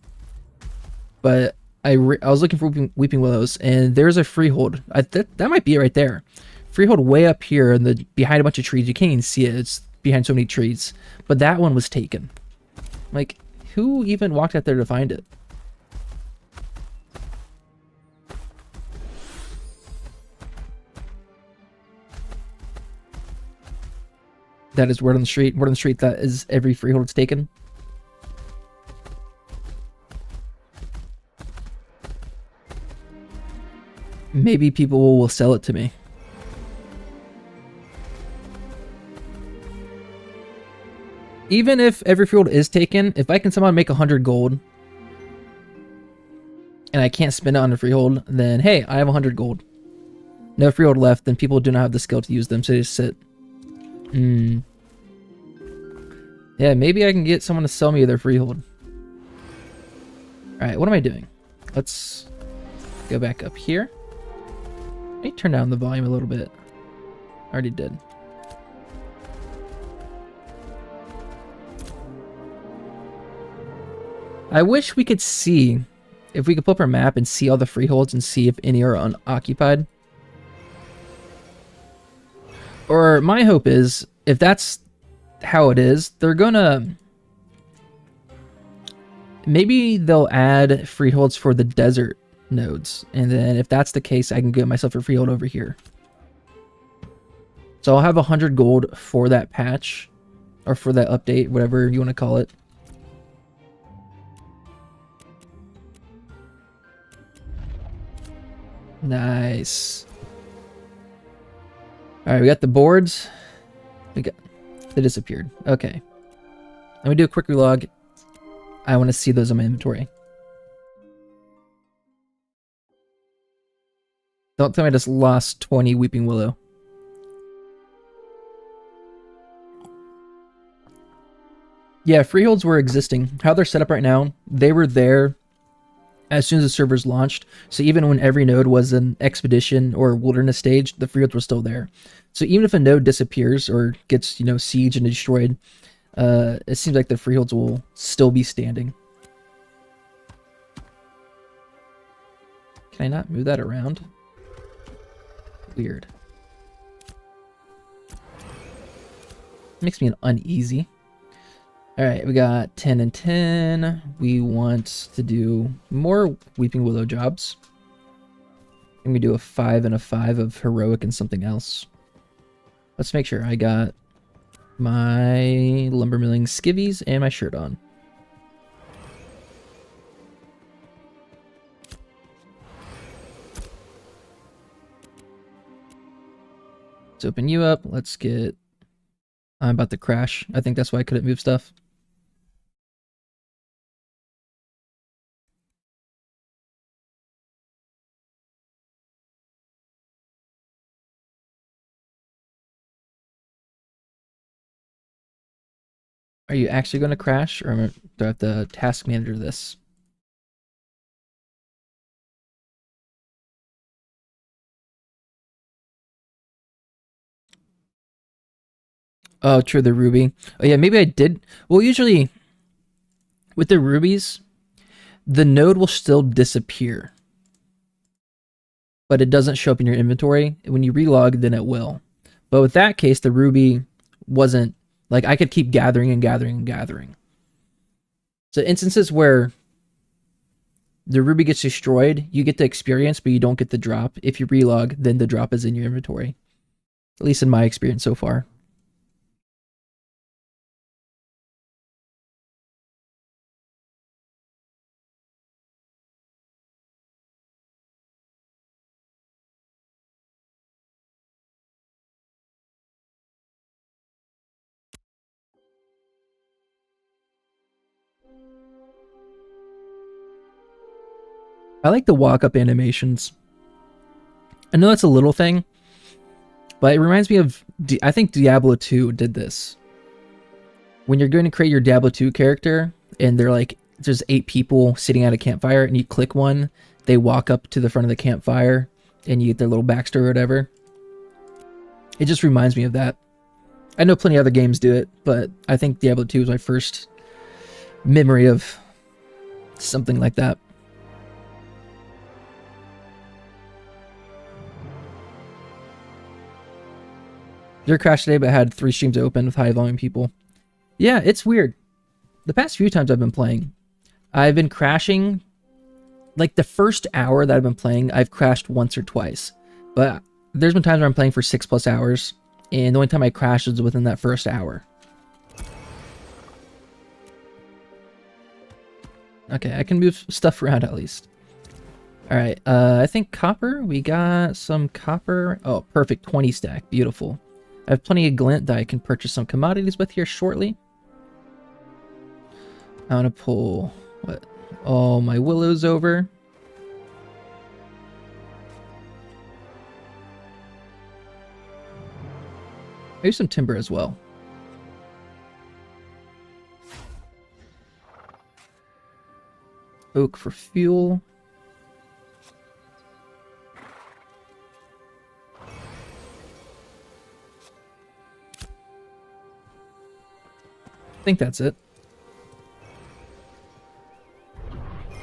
but I was looking for Weeping Willows, and there's a freehold. That might be it right there. Freehold way up here and behind a bunch of trees. You can't even see it. It's behind so many trees. But that one was taken. Like, who even walked out there to find it? That is word on the street. Word on the street that is every freehold is taken. Maybe people will sell it to me. Even if every freehold is taken, if I can somehow make 100 gold and I can't spend it on a freehold, then hey, I have 100 gold. No freehold left, then people do not have the skill to use them, so they just sit. Yeah, maybe I can get someone to sell me their freehold. Alright, what am I doing? Let's go back up here. Let me turn down the volume a little bit. Already did. I wish we could see if we could pull up our map and see all the freeholds and see if any are unoccupied. Or my hope is, if that's how it is, they're gonna... Maybe they'll add freeholds for the desert nodes. And then if that's the case, I can get myself a freehold over here. So I'll have 100 gold for that patch. Or for that update, whatever you want to call it. Nice. Alright, we got the boards. They disappeared. Okay. Let me do a quick relog. I want to see those in my inventory. Don't tell me I just lost 20 Weeping Willow. Yeah, freeholds were existing. How they're set up right now, they were there as soon as the servers launched. So even when every node was an expedition or wilderness stage, the freeholds were still there. So even if a node disappears or gets, you know, sieged and destroyed, it seems like the freeholds will still be standing. Can I not move that around? Weird. Makes me uneasy. Alright, we got 10 and 10. We want to do more Weeping Willow jobs. And we do a 5 and a 5 of heroic and something else. Let's make sure I got my lumber milling skivvies and my shirt on. Let's open you up. Let's get... I'm about to crash. I think that's why I couldn't move stuff. Are you actually going to crash, or do I have to task manager this? Oh, true, the ruby. Oh yeah, maybe I did. Well, usually with the rubies, the node will still disappear, but it doesn't show up in your inventory. When you relog, then it will. But with that case, the ruby wasn't... Like, I could keep gathering and gathering and gathering. So instances where the ruby gets destroyed, you get the experience, but you don't get the drop. If you relog, then the drop is in your inventory. At least in my experience so far. I like the walk-up animations. I know that's a little thing, but it reminds me of... I think Diablo 2 did this. When you're going to create your Diablo 2 character, and they're like, there's 8 people sitting at a campfire, and you click one, they walk up to the front of the campfire, and you get their little backstory or whatever. It just reminds me of that. I know plenty of other games do it, but I think Diablo 2 was my first memory of something like that. Your crash today, but had 3 streams open with high volume people. Yeah, it's weird. The past few times I've been playing, I've been crashing. Like the first hour that I've been playing, I've crashed once or twice. But there's been times where I'm playing for 6+ hours, and the only time I crashed is within that first hour. Okay, I can move stuff around at least. Alright, I think copper. We got some copper. Oh, perfect. 20 stack. Beautiful. I have plenty of glint that I can purchase some commodities with here shortly. I want to pull all my willows over. Maybe some timber as well. Oak for fuel. I think that's it.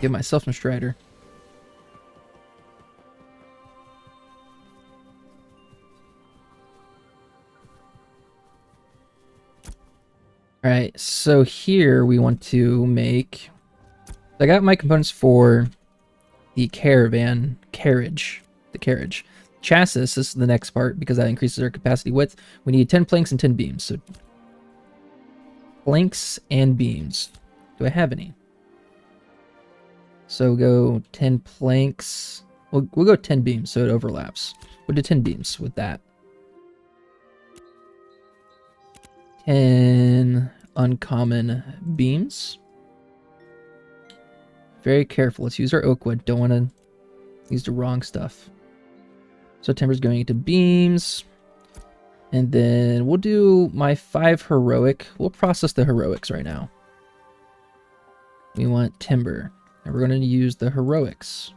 Give myself some Strider. Alright, so here we want to make... I got my components for the caravan carriage. The carriage. Chassis, this is the next part because that increases our capacity width. We need 10 planks and 10 beams. So planks and beams. Do I have any? So go 10 planks. We'll go 10 beams so it overlaps. We'll do 10 beams with that. 10 uncommon beams. Very careful. Let's use our oak wood. Don't want to use the wrong stuff. So timber's going into beams. And then we'll do my 5 heroic. We'll process the heroics right now. We want timber. And we're going to use the heroics.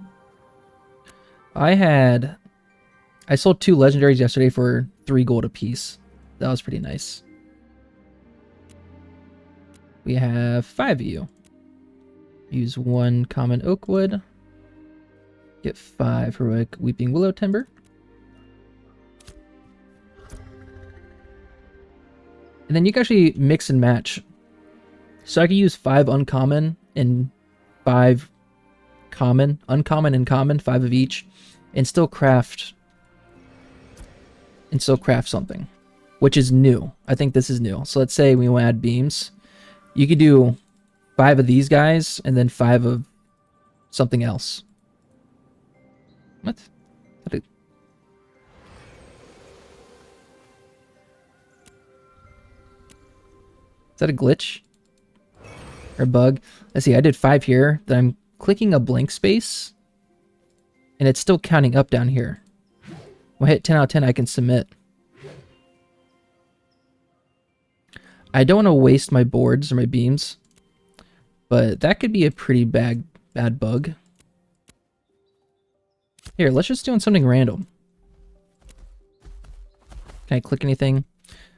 I sold 2 legendaries yesterday for 3 gold apiece. That was pretty nice. We have 5 of you. Use 1 common oak wood. Get 5 heroic weeping willow timber. And then you can actually mix and match. So I can use 5 uncommon and 5 common, uncommon and common, 5 of each, and still craft something, which is new. I think this is new. So let's say we want to add beams. You could do 5 of these guys and then 5 of something else. What? Is that a glitch? Or a bug? Let's see, I did 5 here. Then I'm clicking a blank space. And it's still counting up down here. When I hit 10 out of 10, I can submit. I don't want to waste my boards or my beams. But that could be a pretty bad bug. Here, let's just do something random. Can I click anything?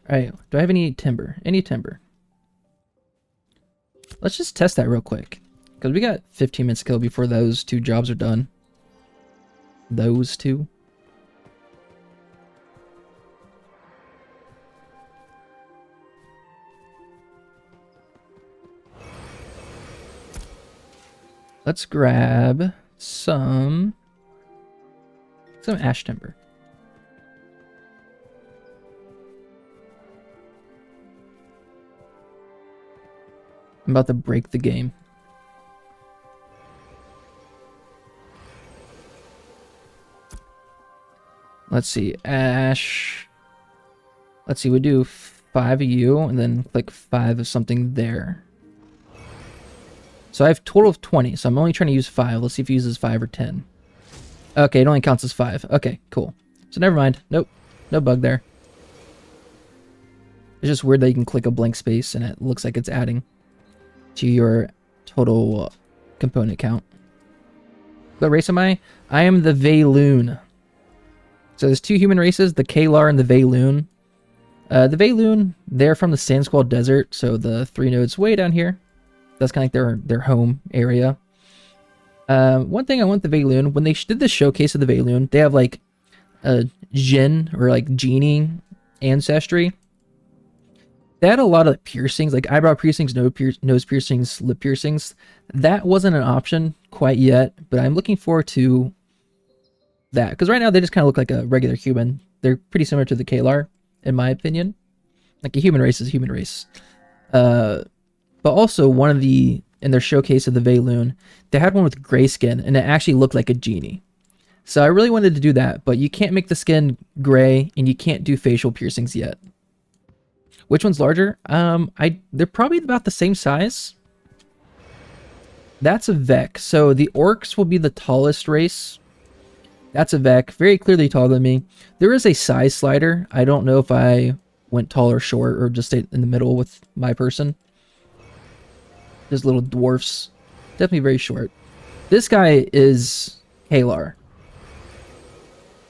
Alright, do I have any timber? Any timber? Let's just test that real quick. Because we got 15 minutes to kill before those 2 jobs are done. Those 2. Let's grab some ash timber. I'm about to break the game. Let's see, ash. Let's see, we do 5 of you and then click 5 of something there. So I have a total of 20, so I'm only trying to use 5. Let's see if he uses 5 or 10. Okay, it only counts as 5. Okay, cool. So never mind. Nope. No bug there. It's just weird that you can click a blank space and it looks like it's adding to your total component count. What race am I? I am the Vayloon. So there's 2 human races, the Kalar and the Vayloon. The Vayloon, they're from the Sand Squall Desert, so the 3 nodes way down here. That's kind of like their home area. One thing I want the Vayloon, when they did the showcase of the Vayloon, they have like a Jinn or like genie ancestry. They had a lot of piercings, like eyebrow piercings, nose piercings, lip piercings. That wasn't an option quite yet, but I'm looking forward to that. Because right now they just kind of look like a regular human. They're pretty similar to the Kalar, in my opinion. Like a human race is a human race. But also in their showcase of the Vayloon, they had one with gray skin, and it actually looked like a genie. So I really wanted to do that, but you can't make the skin gray, and you can't do facial piercings yet. Which one's larger? They're probably about the same size. That's a Vec. So the orcs will be the tallest race. That's a Vec, very clearly taller than me. There is a size slider. I don't know if I went tall or short, or just stayed in the middle with my person. There's little dwarfs. Definitely very short. This guy is Kalar.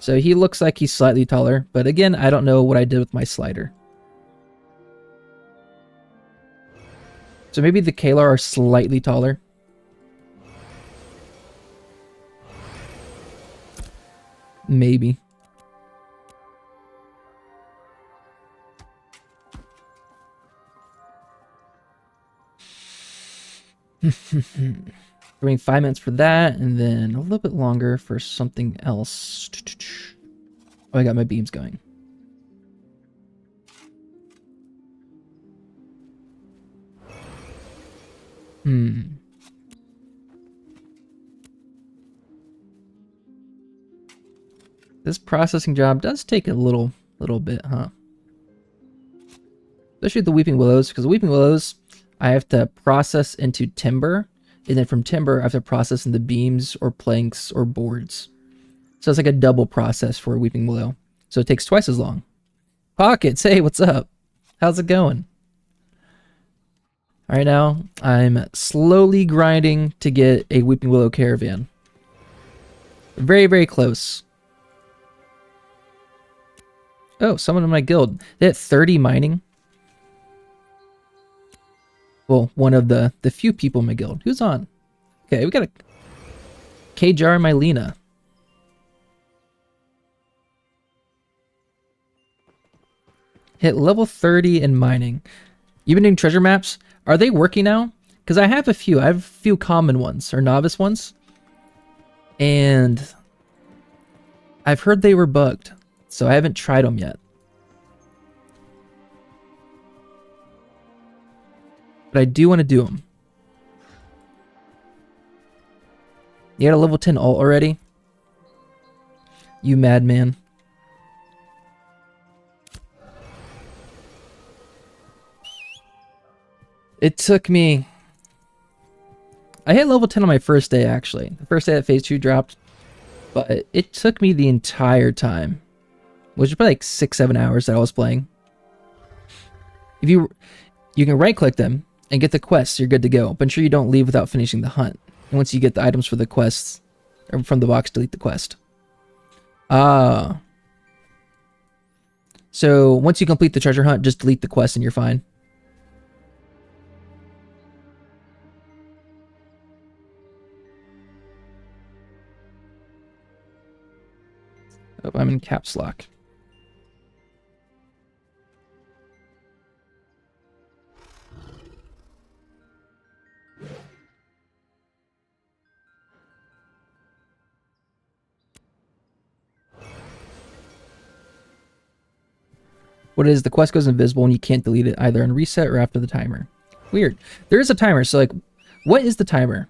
So he looks like he's slightly taller. But again, I don't know what I did with my slider. So maybe the Kalar are slightly taller. Maybe. Doing 5 minutes for that, and then a little bit longer for something else. Oh, I got my beams going. This processing job does take a little bit, huh? Especially the Weeping Willows, because the Weeping Willows, I have to process into timber, and then from timber, I have to process into beams or planks or boards. So it's like a double process for a Weeping Willow. So it takes twice as long. Pockets, hey, what's up? How's it going? All right, now I'm slowly grinding to get a Weeping Willow caravan. Very, very close. Oh, someone in my guild. They had 30 mining. Well, one of the few people in my guild. Who's on? Okay, we got a K-Jar and Mylena. Hit level 30 in mining. You've been doing treasure maps? Are they working now? Because I have a few. I have a few common ones, or novice ones. And I've heard they were bugged. So I haven't tried them yet. But I do want to do them. You got a level 10 ult already? You madman. It took me... I hit level 10 on my first day, actually. The first day that phase 2 dropped. But it took me the entire time. Which is probably like 6-7 hours that I was playing. If you can right click them and get the quests, you're good to go. But ensure you don't leave without finishing the hunt. And once you get the items for the quests, or from the box, delete the quest. Ah. So once you complete the treasure hunt, just delete the quest and you're fine. Oh, I'm in caps lock. What is the quest goes invisible and you can't delete it either on reset or after the timer. Weird. There is a timer. So like, what is the timer?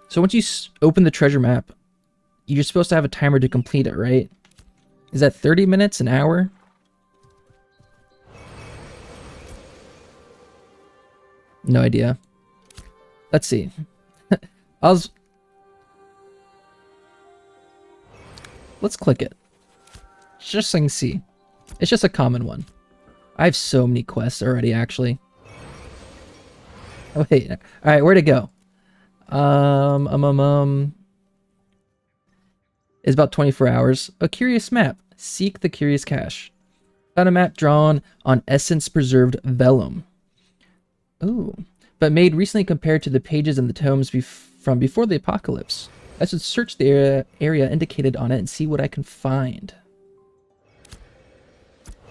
So once you open the treasure map, you're supposed to have a timer to complete it, right? Is that 30 minutes, an hour? No idea. Let's see. Let's click it. Just so I can see. It's just a common one. I have so many quests already, actually. Oh, wait. Alright, where'd it go? It's about 24 hours. A curious map. Seek the curious cache. Found a map drawn on essence preserved vellum. Ooh. But made recently compared to the pages in the tomes from before the apocalypse. I should search the area indicated on it and see what I can find.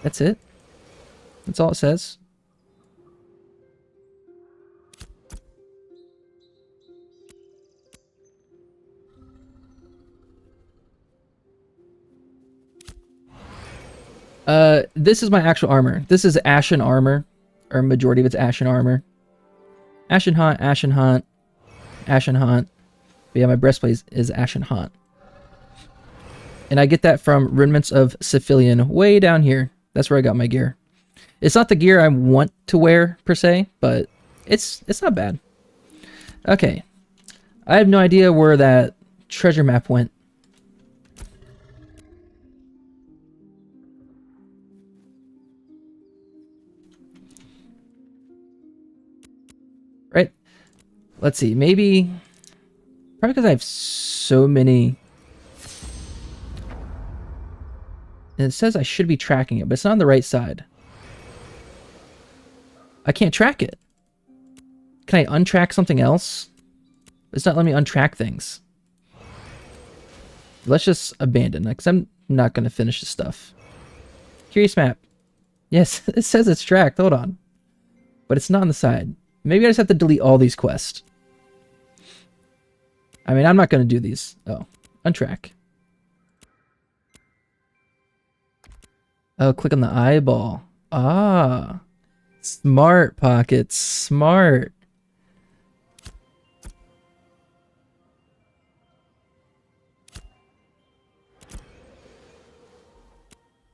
That's it. That's all it says. This is my actual armor. This is ashen armor, or majority of it's ashen armor. Ashen haunt, ashen haunt, ashen haunt. But yeah, my breastplate is ashen haunt. And I get that from Rudiments of Cephalion, way down here. That's where I got my gear. It's not the gear I want to wear, per se, but it's not bad. Okay. I have no idea where that treasure map went. Right? Let's see. Maybe... Probably because I have so many... And it says I should be tracking it, but it's not on the right side. I can't track it. Can I untrack something else? It's not letting me untrack things. Let's just abandon, because I'm not going to finish the stuff. Curious map. Yes, it says it's tracked. Hold on. But it's not on the side. Maybe I just have to delete all these quests. I mean, I'm not going to do these. Oh, untrack. Oh, click on the eyeball. Ah. Smart, Pocket. Smart.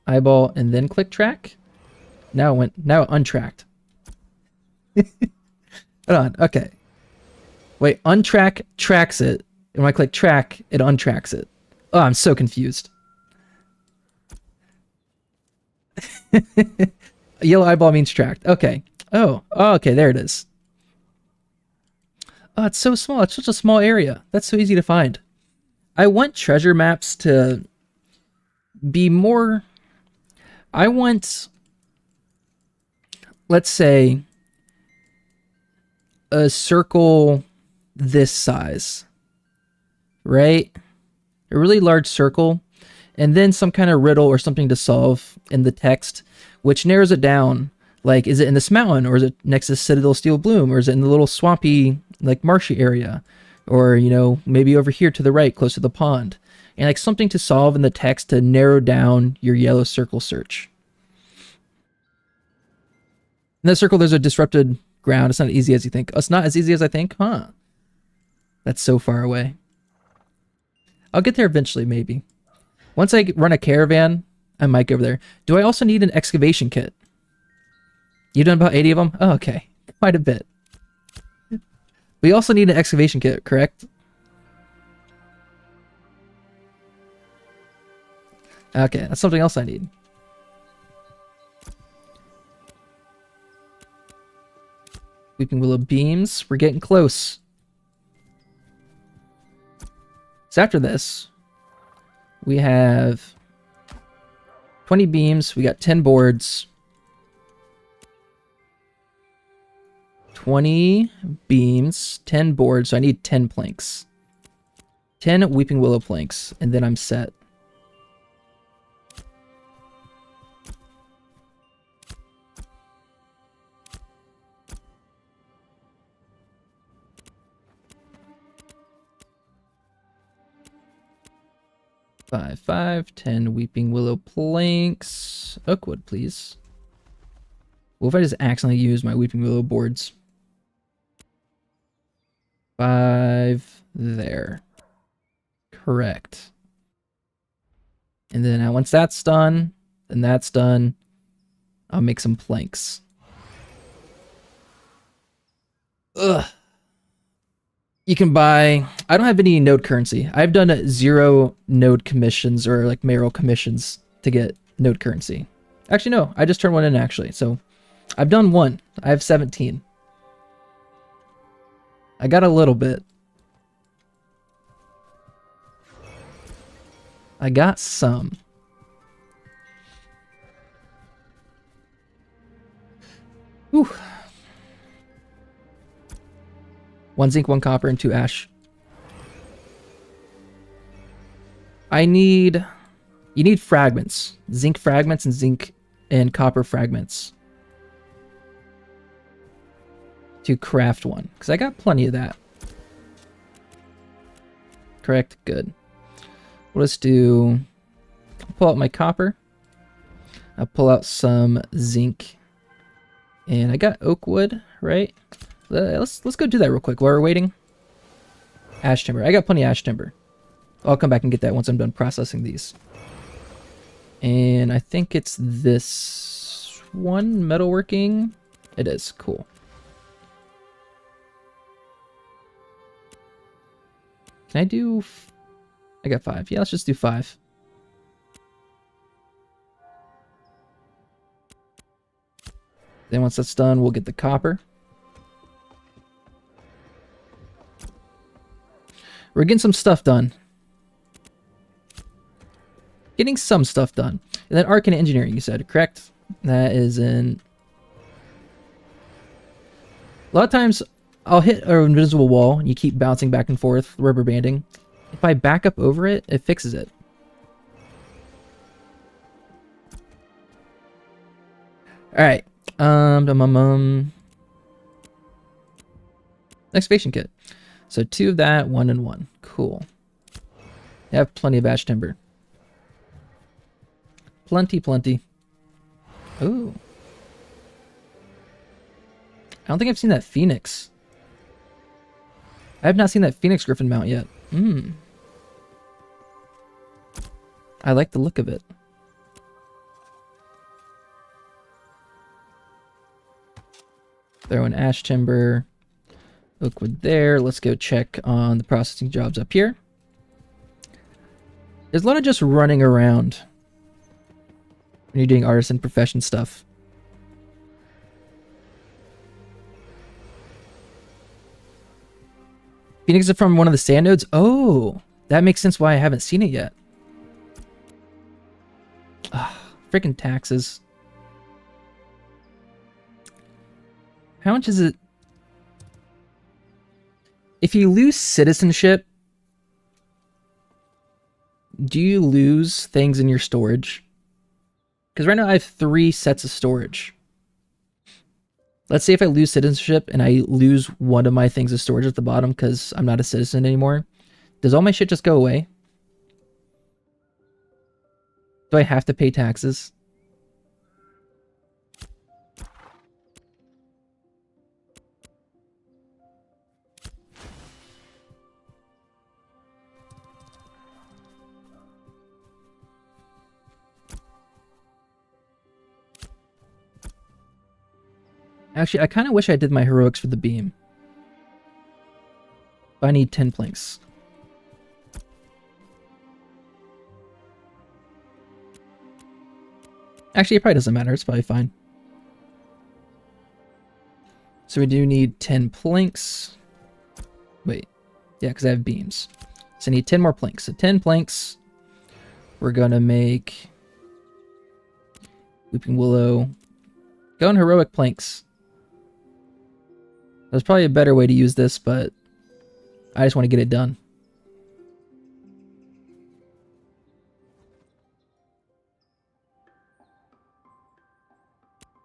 Eyeball and then click track. Now it untracked. Hold on. Okay. Wait, untrack tracks it. And when I click track, it untracks it. Oh, I'm so confused. Yellow eyeball means tracked. Okay. Oh, okay, there it is. Oh, it's so small. It's such a small area. That's so easy to find. I want treasure maps to be more... I want, let's say, a circle this size, right? A really large circle, and then some kind of riddle or something to solve in the text, which narrows it down. Like, is it in this mountain, or is it next to Citadel Steel Bloom, or is it in the little swampy, like, marshy area? Or, you know, maybe over here to the right, close to the pond. And, like, something to solve in the text to narrow down your yellow circle search. In that circle, there's a disrupted ground. It's not as easy as you think. Oh, it's not as easy as I think? Huh. That's so far away. I'll get there eventually, maybe. Once I run a caravan, I might go over there. Do I also need an excavation kit? You've done about 80 of them? Oh, okay. Quite a bit. We also need an excavation kit, correct? Okay, that's something else I need. Weeping Willow beams. We're getting close. So after this, we have 20 beams. We got 10 boards. 20 beams, 10 boards. So I need 10 planks. 10 Weeping Willow planks, and then I'm set. Five, 10 Weeping Willow planks. Oakwood, please. What if I just accidentally use my Weeping Willow boards? 5 there. Correct. And then now once that's done, and that's done, I'll make some planks. Ugh. You can buy... I don't have any node currency. I've done 0 node commissions or like mayoral commissions to get node currency. Actually, no. I just turned one in, actually. So I've done 1. I have 17. I got a little bit. I got some. Whew. 1 zinc, 1 copper, and 2 ash. You need fragments. Zinc fragments and zinc and copper fragments. To craft one. Because I got plenty of that. Correct? Good. We'll just do... I'll pull out my copper. I'll pull out some zinc. And I got oak wood, right? Let's go do that real quick while we're waiting. Ash timber. I got plenty of ash timber. I'll come back and get that once I'm done processing these. And I think it's this one metalworking. It is. Cool. Can I do... I got 5. Yeah, let's just do 5. Then once that's done, we'll get the copper. We're getting some stuff done. Getting some stuff done. And then Arcane Engineering, you said, correct? That is in... A lot of times, I'll hit an invisible wall, and you keep bouncing back and forth, rubber banding. If I back up over it, it fixes it. Alright. Excavation kit. So 2 of that, 1 and 1. Cool. I have plenty of ash timber. Plenty, plenty. Ooh. I don't think I've seen that Phoenix. I have not seen that Phoenix Griffin mount yet. I like the look of it. Throw in ash timber. Oak wood there. Let's go check on the processing jobs up here. There's a lot of just running around when you're doing artisan profession stuff. Phoenix is from one of the sand nodes? Oh, that makes sense why I haven't seen it yet. Ah, freaking taxes. How much is it? If you lose citizenship, do you lose things in your storage? Because right now I have 3 sets of storage. Let's say if I lose citizenship and I lose one of my things of storage at the bottom because I'm not a citizen anymore, does all my shit just go away? Do I have to pay taxes? Actually, I kind of wish I did my heroics for the beam. I need 10 planks. Actually, it probably doesn't matter. It's probably fine. So we do need 10 planks. Wait. Yeah, because I have beams. So I need 10 more planks. So 10 planks. We're going to make Weeping Willow. Go on heroic planks. There's probably a better way to use this, but I just want to get it done.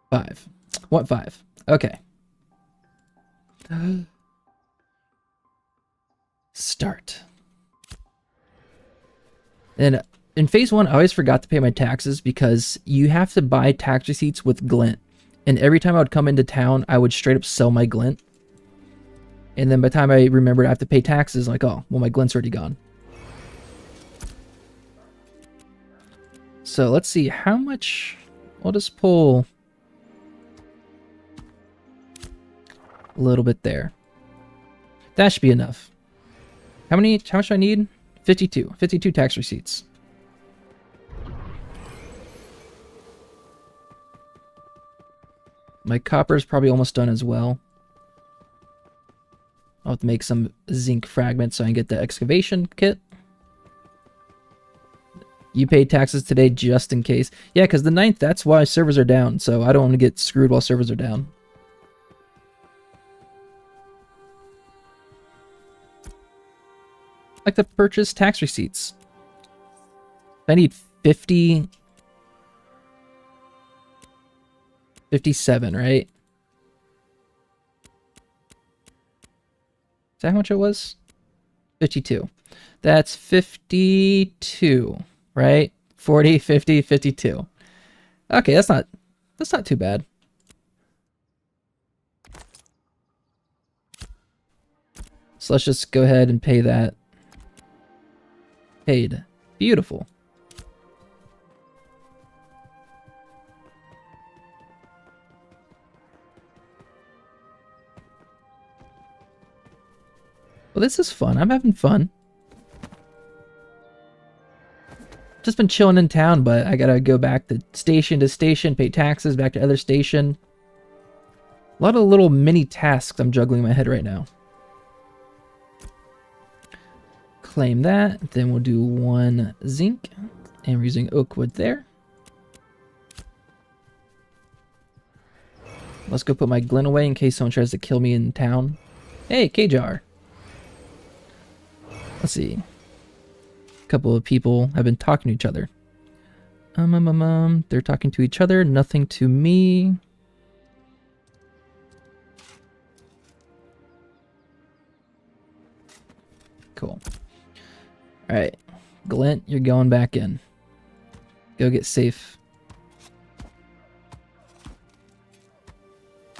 Five. What 5? Okay. Start. And in phase 1, I always forgot to pay my taxes because you have to buy tax receipts with glint. And every time I would come into town, I would straight up sell my glint. And then by the time I remembered I have to pay taxes, I'm like, oh, well, my glint's already gone. So let's see how much. I'll just pull a little bit there. That should be enough. How much do I need? 52. 52 tax receipts. My copper is probably almost done as well. I'll have to make some zinc fragments so I can get the excavation kit. You paid taxes today just in case. Yeah, because the 9th, that's why servers are down. So I don't want to get screwed while servers are down. I like to purchase tax receipts. I need 50... 57, right? Is that how much it was? 52. That's 52, right? 40, 50, 52. Okay, that's not too bad. So let's just go ahead and pay that. Paid. Beautiful. Well, this is fun. I'm having fun. Just been chilling in town, but I gotta go back to station, pay taxes, back to other station. A lot of little mini tasks I'm juggling in my head right now. Claim that. Then we'll do 1 zinc. And we're using oak wood there. Let's go put my glint away in case someone tries to kill me in town. Hey, K-Jar. Let's see. couple of people have been talking to each other. They're talking to each other, nothing to me. Cool. Alright. Glint, you're going back in. Go get safe.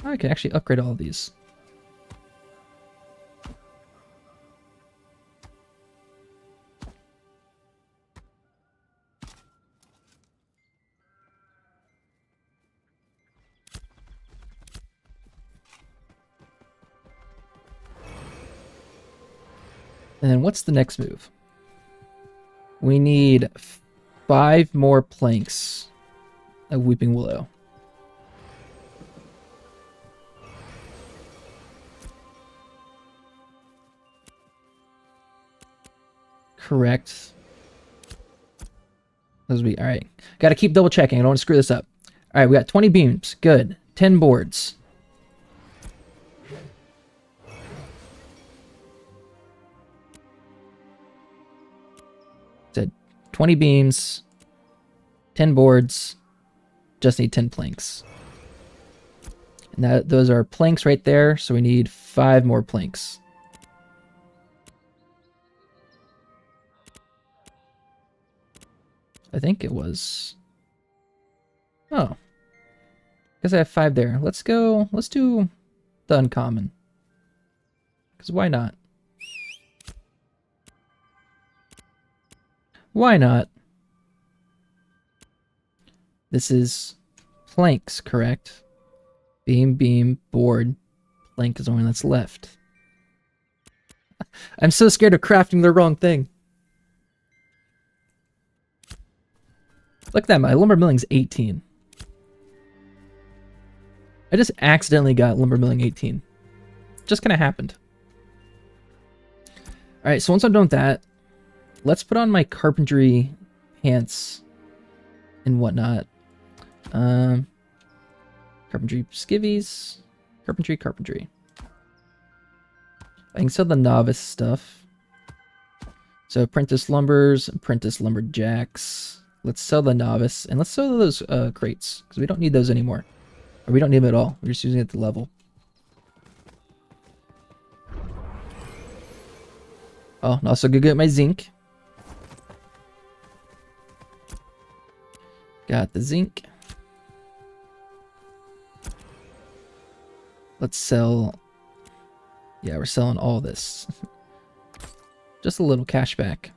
Oh, I can actually upgrade all of these. And then what's the next move? We need 5 more planks of Weeping Willow. Correct. Those be all right. Got to keep double checking. I don't want to screw this up. All right, we got 20 beams. Good. 10 boards. Said 20 beams, 10 boards. Just need 10 planks. And those are planks right there. So we need 5 more planks. I think it was. Oh. Guess I have 5 there. Let's go. Let's do the uncommon. Because why not? Why not? This is planks, correct? Beam, beam, board. Plank is the only that's left. I'm so scared of crafting the wrong thing. Look at that, my lumber milling's 18. I just accidentally got lumber milling 18. Just kind of happened. Alright, so once I'm done with that, let's put on my carpentry pants and whatnot. Carpentry skivvies. Carpentry. I can sell the novice stuff. So apprentice lumbers, apprentice lumberjacks. Let's sell the novice, and let's sell those crates, because we don't need those anymore. Or we don't need them at all. We're just using it at the level. Oh, and also go get my zinc. Got the zinc. Let's sell... Yeah, we're selling all this. Just a little cash back.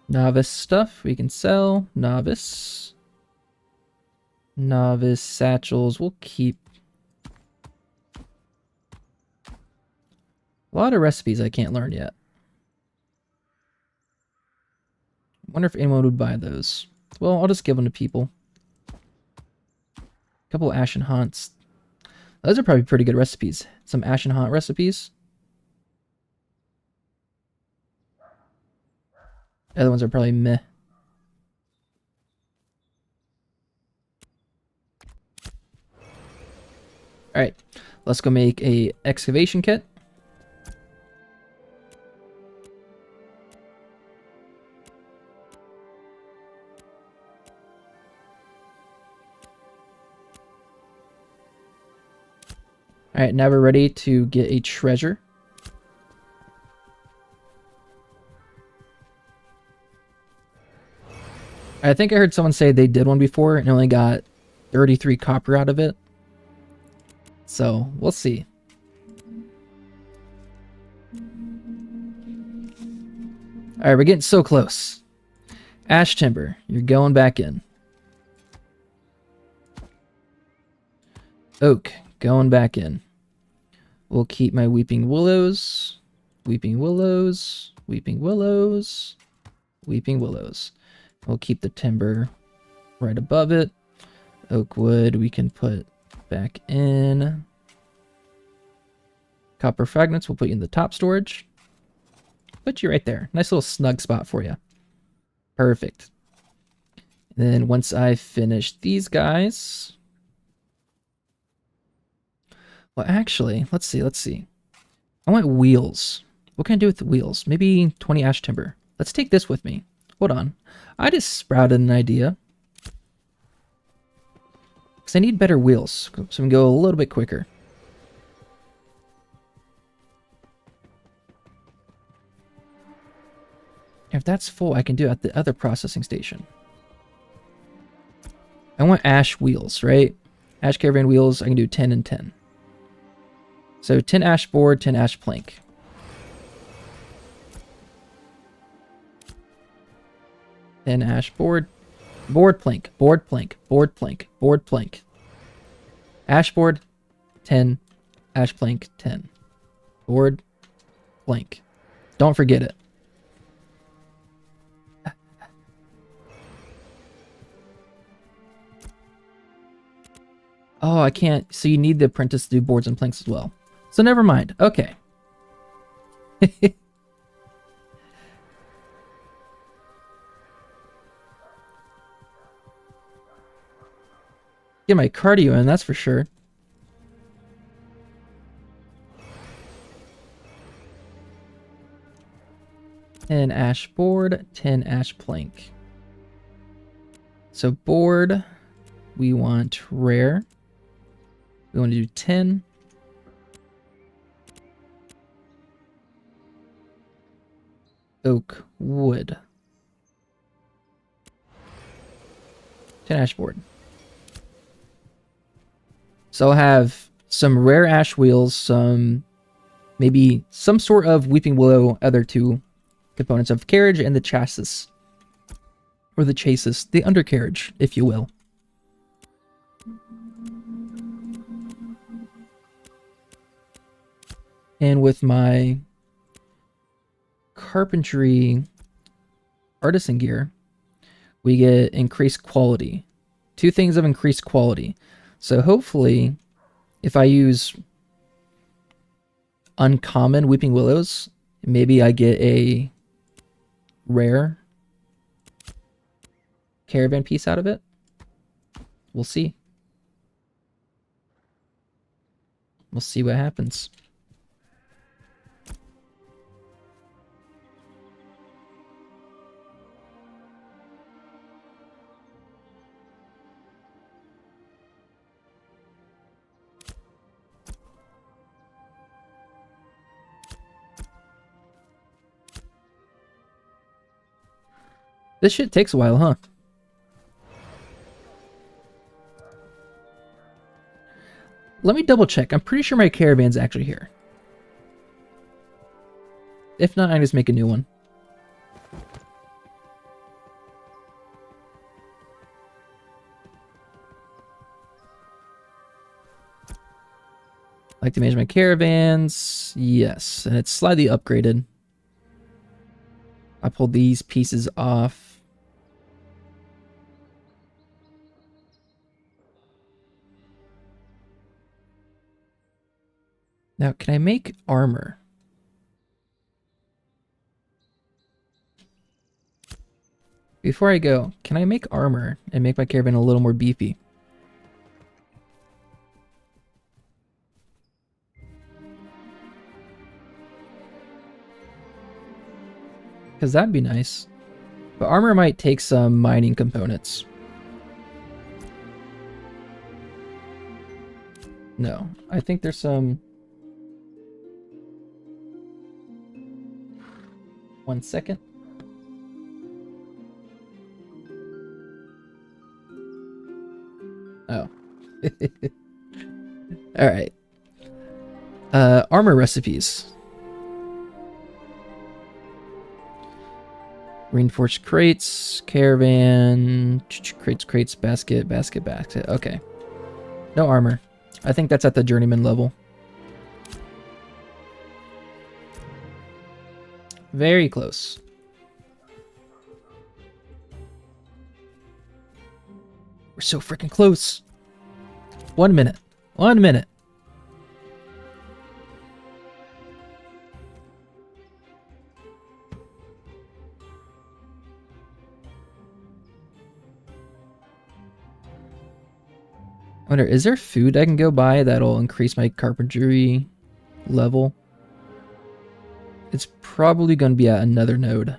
Novice stuff we can sell. Novice satchels we'll keep. A lot of recipes I can't learn yet. Wonder if anyone would buy those. Well, I'll just give them to people. A couple of Ashen Haunts. Those are probably pretty good recipes. Some Ashen Haunt recipes. The other ones are probably meh. Alright, let's go make a excavation kit. Alright, now we're ready to get a treasure. I think I heard someone say they did one before and only got 33 copper out of it. So, we'll see. Alright, we're getting so close. Ash timber, you're going back in. Oak, going back in. We'll keep my weeping willows. Weeping willows. Weeping willows. Weeping willows. We'll keep the timber right above it. Oak wood we can put back in. Copper fragments we'll put you in the top storage. Put you right there. Nice little snug spot for you. Perfect. And then once I finish these guys... Well, actually, let's see. I want wheels. What can I do with the wheels? Maybe 20 ash timber. let's take this with me. Hold on. I just sprouted an idea. Because I need better wheels, so we can go a little bit quicker. If that's full, I can do it at the other processing station. I want ash wheels, right? Ash caravan wheels, I can do 10 and 10. So 10 ash board, 10 ash plank. Then ash board, board plank, board plank, board plank, board plank. Ash board, 10, ash plank, 10. Board, plank. Don't forget it. Oh, I can't. So you need the apprentice to do boards and planks as well. So never mind. Okay. Get my cardio in, that's for sure. Ten ash board, 10 ash plank. So board, we want rare. We want to do 10. Oak wood. 10 ash board. So I'll have some rare ash wheels, some maybe some sort of weeping willow, other two components of carriage, and the chassis. Or the chassis, the undercarriage, if you will. And with my carpentry artisan gear, we get increased quality. Two things of increased quality. So hopefully, if I use uncommon weeping willows, maybe I get a rare caravan piece out of it. We'll see. We'll see what happens. This shit takes a while, huh? Let me double check. I'm pretty sure my caravan's actually here. If not, I just make a new one. I like to manage my caravans. Yes, and it's slightly upgraded. I pulled these pieces off. Now, can I make armor? Before I go, can I make armor and make my caravan a little more beefy? Because that'd be nice. But armor might take some mining components. No, I think there's some... 1 second. Oh. Alright. Armor recipes. Reinforced crates, caravan, crates, basket. Okay. No armor. I think that's at the journeyman level. Very close. We're so freaking close. 1 minute. 1 minute. I wonder, is there food I can go buy that'll increase my carpentry level? It's probably going to be at another node.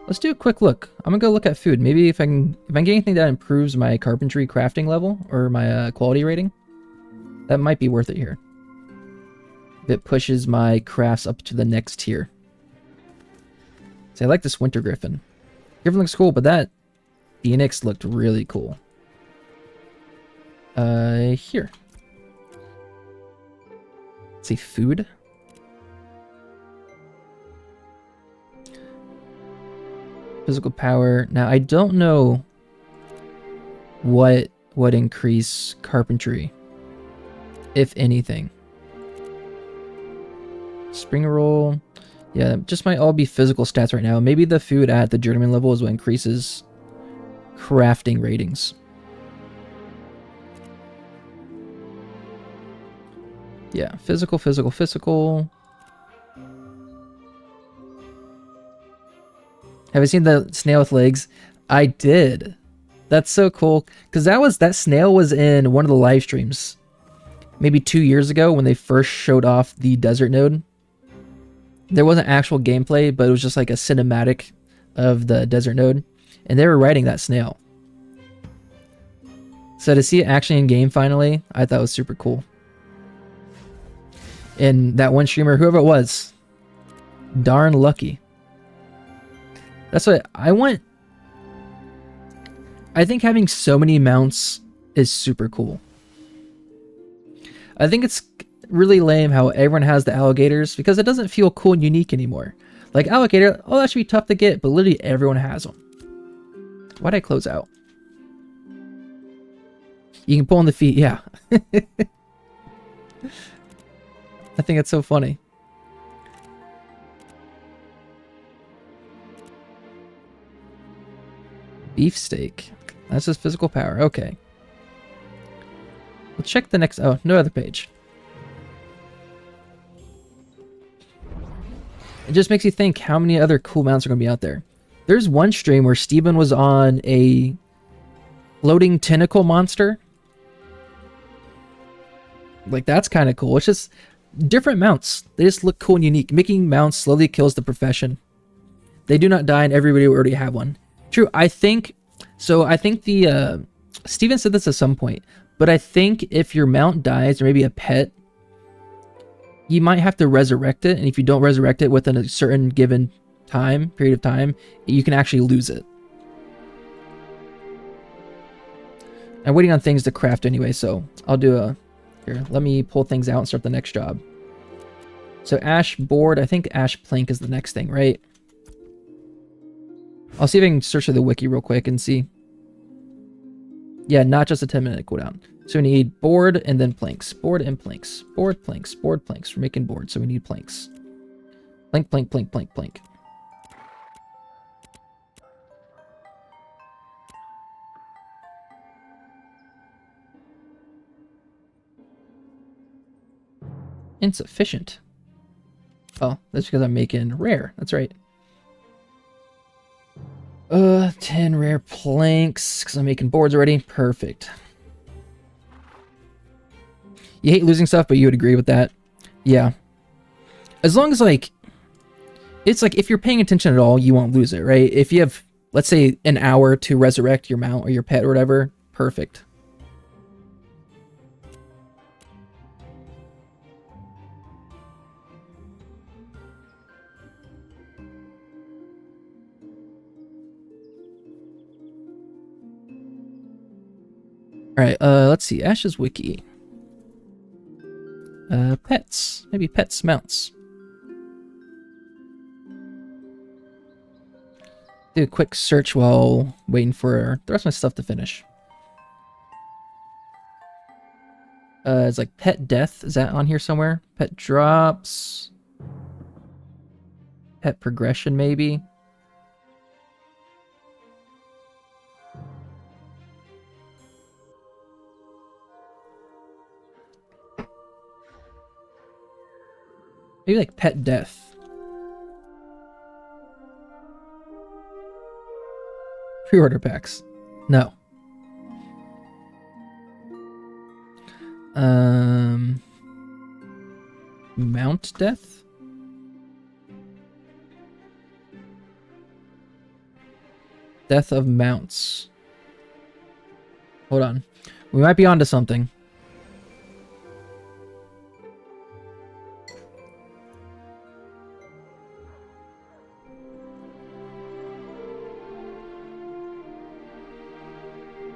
Let's do a quick look. I'm gonna go look at food. Maybe if I can get anything that improves my carpentry crafting level or my quality rating, that might be worth it here. If it pushes my crafts up to the next tier. So I like this winter griffin. Griffin looks cool, but that phoenix looked really cool. Here. Let's see, food. Physical power. Now, I don't know what would increase carpentry, if anything. Spring roll. Yeah, just might all be physical stats right now. Maybe the food at the journeyman level is what increases crafting ratings. Yeah, physical, physical, physical. Have you seen the snail with legs? I did. That's so cool. Because that snail was in one of the live streams. Maybe 2 years ago when they first showed off the desert node. There wasn't actual gameplay, but it was just like a cinematic of the desert node. And they were riding that snail. So to see it actually in game finally, I thought was super cool. And that one streamer, whoever it was, darn lucky. That's what I want. I think having so many mounts is super cool. I think it's really lame how everyone has the alligators because it doesn't feel cool and unique anymore. Like alligator, oh, that should be tough to get, but literally everyone has them. Why'd I close out? You can pull on the feet, yeah. I think it's so funny. Beefsteak. That's his physical power. Okay. Let's check the next. Oh, no other page. It just makes you think how many other cool mounts are going to be out there. There's one stream where Steven was on a floating tentacle monster. Like, that's kind of cool. It's just different mounts. They just look cool and unique. Making mounts slowly kills the profession. They do not die and everybody will already have one. True, I think... So, I think the... Steven said this at some point. But I think if your mount dies, or maybe a pet, you might have to resurrect it. And if you don't resurrect it within a certain given period of time, you can actually lose it. I'm waiting on things to craft anyway, so I'll do a... Here, let me pull things out and start the next job. So ash board, I think ash plank is the next thing, right? I'll see if I can search through the wiki real quick and see. Yeah, not just a 10-minute cooldown. So we need board and then planks. Board and planks. Board, planks, board, planks. We're making board, so we need planks. Plank, plank, plank, plank, plank. Insufficient. Oh, that's because I'm making rare. That's right. 10 rare planks because I'm making boards already. Perfect. You hate losing stuff, but you would agree with that. Yeah. As long as, like, it's like if you're paying attention at all, you won't lose it, right? If you have, let's say, an hour to resurrect your mount or your pet or whatever, perfect. Alright, let's see. Ash's wiki. Pets. Maybe pets, mounts. Do a quick search while waiting for the rest of my stuff to finish. It's like pet death. Is that on here somewhere? Pet drops. Pet progression, maybe. Maybe like pet death. Pre-order packs. No. Mount death? Death of mounts. Hold on. We might be onto something.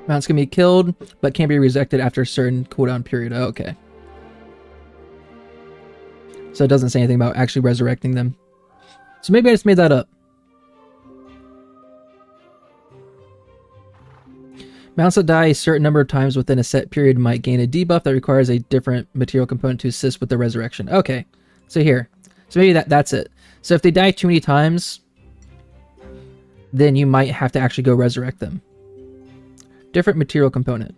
Mounts can be killed, but can be resurrected after a certain cooldown period. Oh, okay. So it doesn't say anything about actually resurrecting them. So maybe I just made that up. Mounts that die a certain number of times within a set period might gain a debuff that requires a different material component to assist with the resurrection. Okay. So here. So maybe that's it. So if they die too many times, then you might have to actually go resurrect them. Different material component.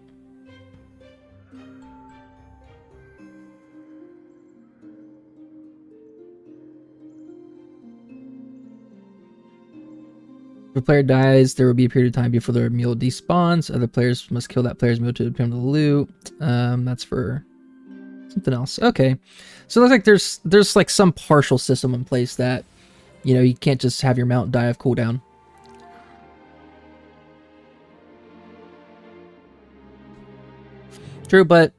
If a player dies, there will be a period of time before their mule despawns. Other players must kill that player's mule to obtain the loot. That's for something else. Okay. So it looks like there's like some partial system in place that, you know, you can't just have your mount die of cooldown. True, but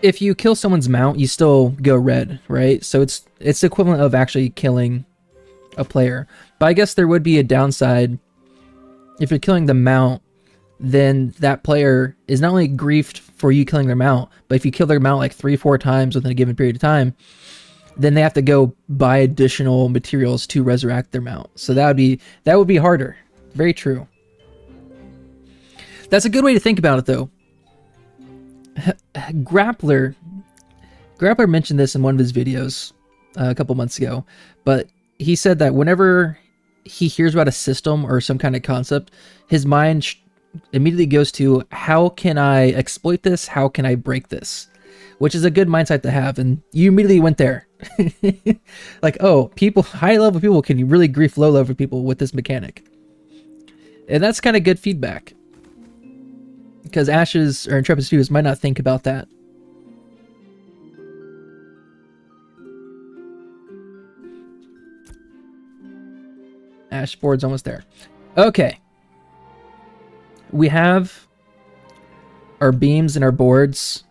if you kill someone's mount, you still go red, right? So it's the equivalent of actually killing a player. But I guess there would be a downside. If you're killing the mount, then that player is not only griefed for you killing their mount, but if you kill their mount like 3-4 times within a given period of time, then they have to go buy additional materials to resurrect their mount. So that would be harder. Very true. That's a good way to think about it, though. Grappler mentioned this in one of his videos a couple months ago, but he said that whenever he hears about a system or some kind of concept, his mind immediately goes to, how can I exploit this? How can I break this? Which is a good mindset to have, and you immediately went there. Like, oh, high-level people can really grief low-level people with this mechanic. And that's kind of good feedback. Because Ashes or Intrepid Studios might not think about that. Ash board's almost there. Okay. We have our beams and our boards.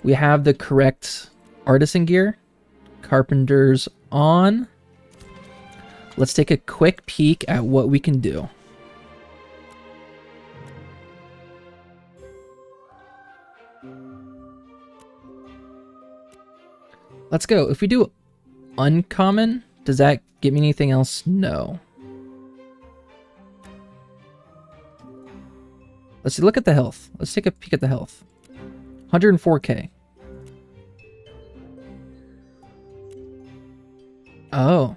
We have the correct artisan gear. Carpenter's on. Let's take a quick peek at what we can do. Let's go. If we do uncommon, does that give me anything else? No. Let's look at the health. Let's take a peek at the health. 104k. Oh.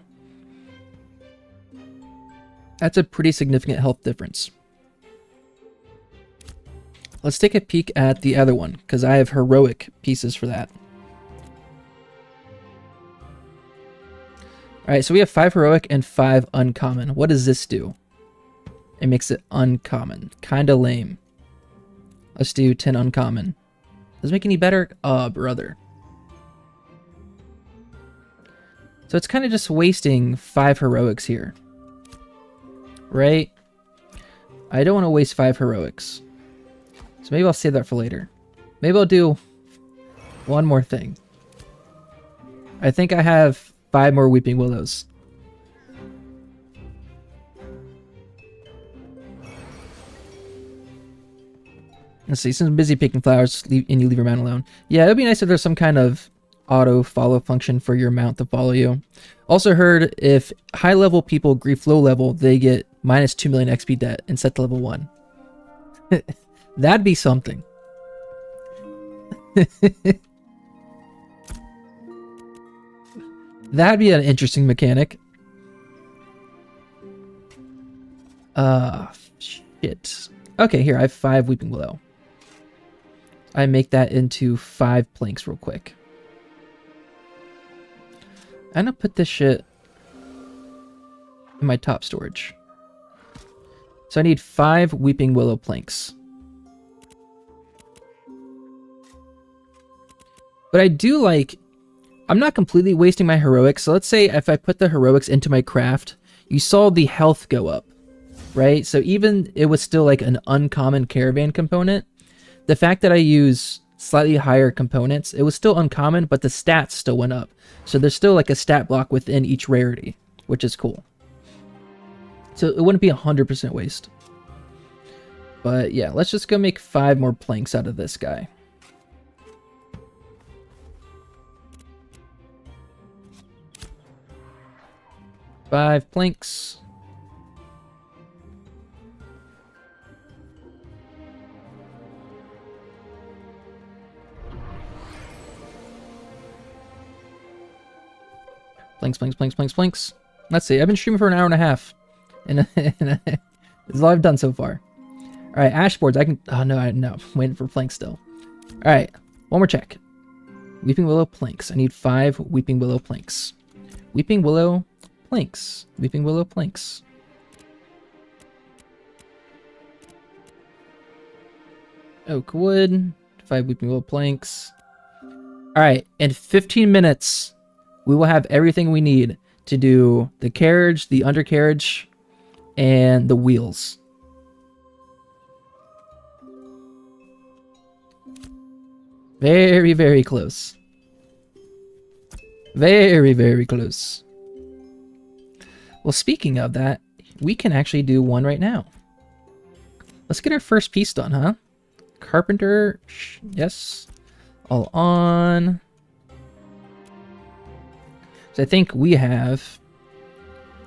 That's a pretty significant health difference. Let's take a peek at the other one, because I have heroic pieces for that. Alright, so we have 5 heroic and 5 uncommon. What does this do? It makes it uncommon. Kinda lame. Let's do 10 uncommon. Does it make any better? Brother. So it's kind of just wasting 5 heroics here. Right? I don't want to waste 5 heroics. So maybe I'll save that for later. Maybe I'll do one more thing. I think I have 5 more Weeping Willows. Let's see, some busy picking flowers and you leave your mount alone. Yeah, it would be nice if there's some kind of auto follow function for your mount to follow you. Also heard if high level people grief low level, they get minus 2 million XP debt and set to level 1. That'd be something. That'd be an interesting mechanic. Shit. Okay, here, I have 5 Weeping Willow. I make that into 5 planks real quick. I'm gonna put this shit in my top storage. So I need 5 Weeping Willow planks. But I do like... I'm not completely wasting my heroics. So let's say if I put the heroics into my craft, you saw the health go up, right? So even it was still like an uncommon caravan component. The fact that I use slightly higher components, it was still uncommon, but the stats still went up. So there's still like a stat block within each rarity, which is cool. So it wouldn't be 100% waste. But yeah, let's just go make 5 more planks out of this guy. Five planks. Planks. Let's see. I've been streaming for an hour and a half. And this is all I've done so far. Alright, ash boards. I can... Oh, no. I'm waiting for planks still. Alright. One more check. Weeping willow planks. I need 5 weeping willow planks. Weeping willow planks. Weeping willow planks. Oak wood. 5 weeping willow planks. Alright. In 15 minutes... we will have everything we need to do the carriage, the undercarriage, and the wheels. Very, very close. Very, very close. Well, speaking of that, we can actually do one right now. Let's get our first piece done, huh? Carpenter, yes. All on. So I think we have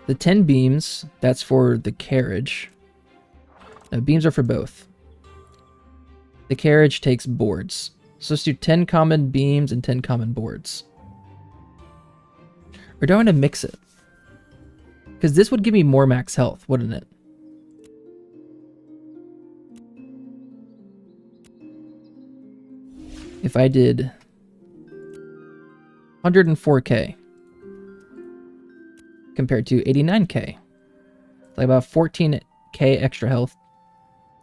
the 10 beams. That's for the carriage. No, beams are for both. The carriage takes boards. So let's do 10 common beams and 10 common boards. Or do I want to mix it? Because this would give me more max health, wouldn't it? If I did 104k compared to 89k, like about 14k extra health.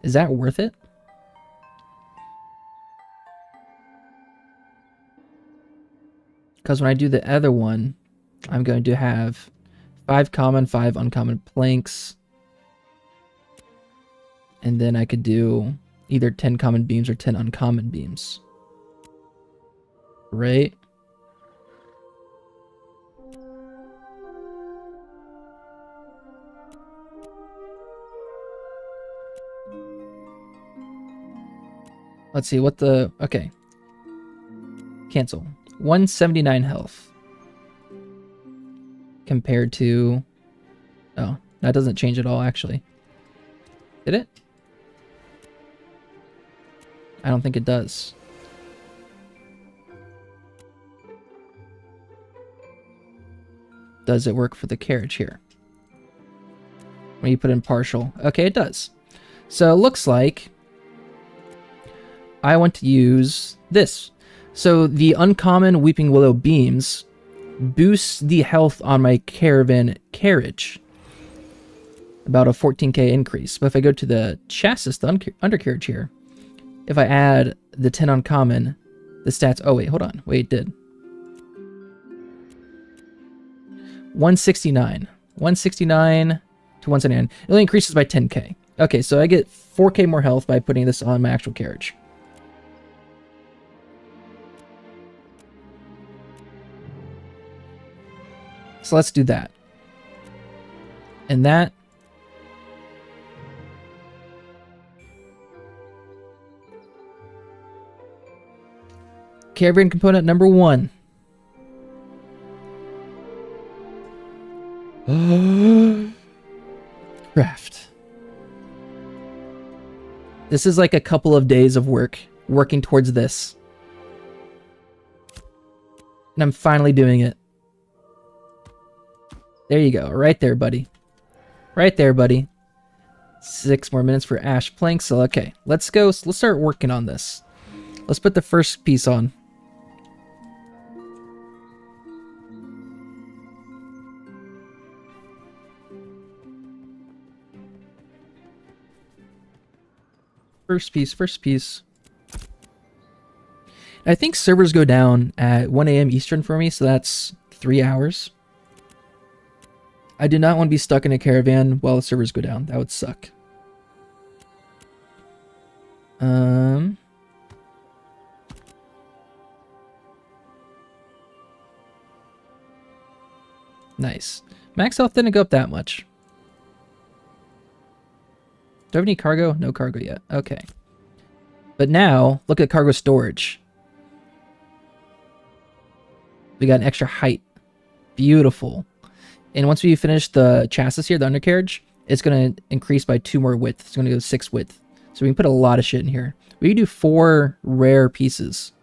Is that worth it? Because when I do the other one, I'm going to have 5 common, 5 uncommon planks. And then I could do either 10 common beams or 10 uncommon beams. Right? Let's see what the... Okay. Cancel. 179 health. Compared to... Oh, that doesn't change at all, actually. Did it? I don't think it does. Does it work for the carriage here? When you put in partial. Okay, it does. So it looks like I want to use this. So the uncommon Weeping Willow beams boost the health on my caravan carriage. About a 14k increase. But if I go to the chassis, the undercarriage here, if I add the 10 uncommon, the stats... Oh, wait, hold on. Wait, it did. 169. 169 to 179. It only increases by 10k. Okay, so I get 4k more health by putting this on my actual carriage. So let's do that. And that... Caravan component number 1. Craft. This is like a couple of days of working towards this. And I'm finally doing it. There you go. Right there, buddy. Right there, buddy. 6 more minutes for ash planks. So, okay. Let's go. Let's start working on this. Let's put the first piece on. First piece. I think servers go down at 1 a.m. Eastern for me, so that's 3 hours. I do not want to be stuck in a caravan while the servers go down. That would suck. Nice. Max health didn't go up that much. Do I have any cargo? No cargo yet. Okay. But now, look at cargo storage. We got an extra height. Beautiful. And once we finish the chassis here, the undercarriage, it's going to increase by 2 more width. It's going to go 6 width. So we can put a lot of shit in here. We can do 4 rare pieces.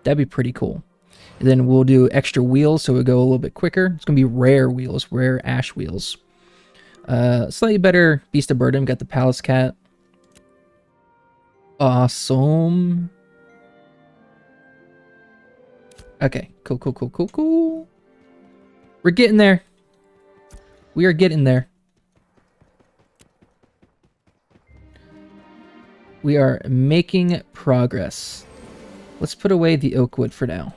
That'd be pretty cool. And then we'll do extra wheels so it'll go a little bit quicker. It's going to be rare wheels, rare ash wheels. Slightly better beast of burden. Got the palace cat. Awesome. Okay, cool. We're getting there. We are getting there. We are making progress. Let's put away the oak wood for now.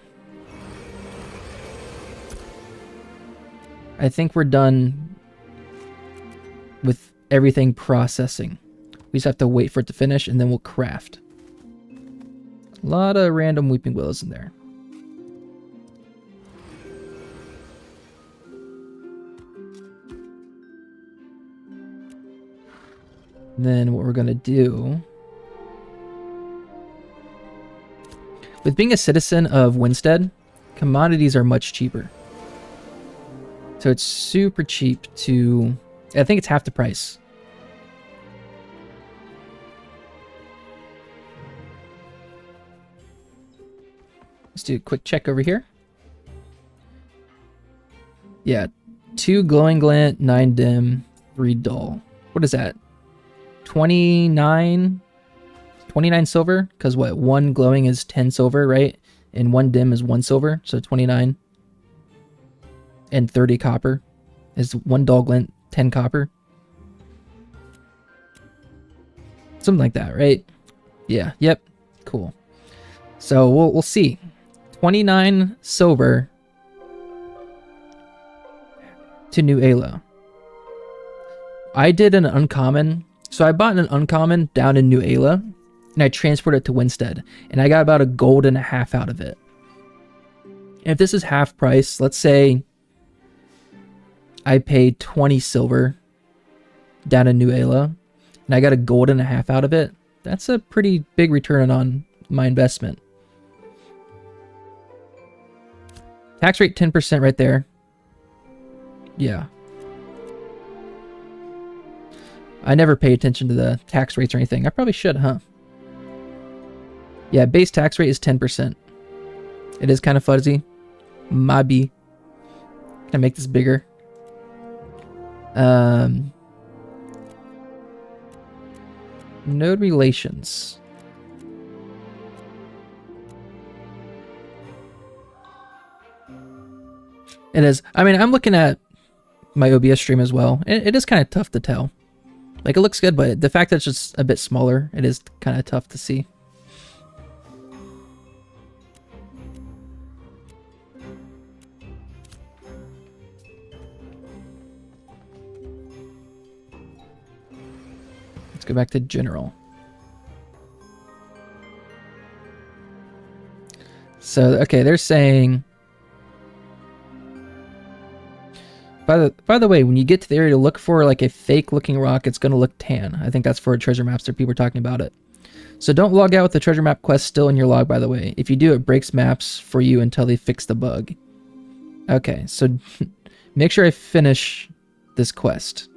I think we're done with everything processing. We just have to wait for it to finish and then we'll craft. A lot of random weeping willows in there. Then what we're going to do, with being a citizen of Winstead, commodities are much cheaper. So it's super cheap to, I think it's half the price. Let's do a quick check over here. Yeah, 2 glowing glint, 9 dim, 3 dull. What is that? 29 silver? Because what, 1 glowing is 10 silver, right? And 1 dim is 1 silver, so 29. And 30 copper is 1 dull glint, 10 copper. Something like that, right? Yeah, yep, cool. So we'll see. 29 silver to New Ayla. I did an uncommon. So I bought an uncommon down in New Ayla, and I transported it to Winstead, and I got about 1.5 gold out of it. And if this is half price, let's say I paid 20 silver down in New Ayla, and I got 1.5 gold out of it, that's a pretty big return on my investment. Tax rate 10% right there. Yeah. I never pay attention to the tax rates or anything. I probably should, huh? Yeah, base tax rate is 10%. It is kind of fuzzy. Maybe. Can I make this bigger? Node relations. It is. I mean, I'm looking at my OBS stream as well. It is kind of tough to tell. Like, it looks good, but the fact that it's just a bit smaller, it is kind of tough to see. Let's go back to general. So, okay, they're saying... By the way, when you get to the area to look for like a fake looking rock, it's going to look tan. I think that's for treasure maps that people are talking about it. So don't log out with the treasure map quest still in your log, by the way. If you do, it breaks maps for you until they fix the bug. Okay, so make sure I finish this quest.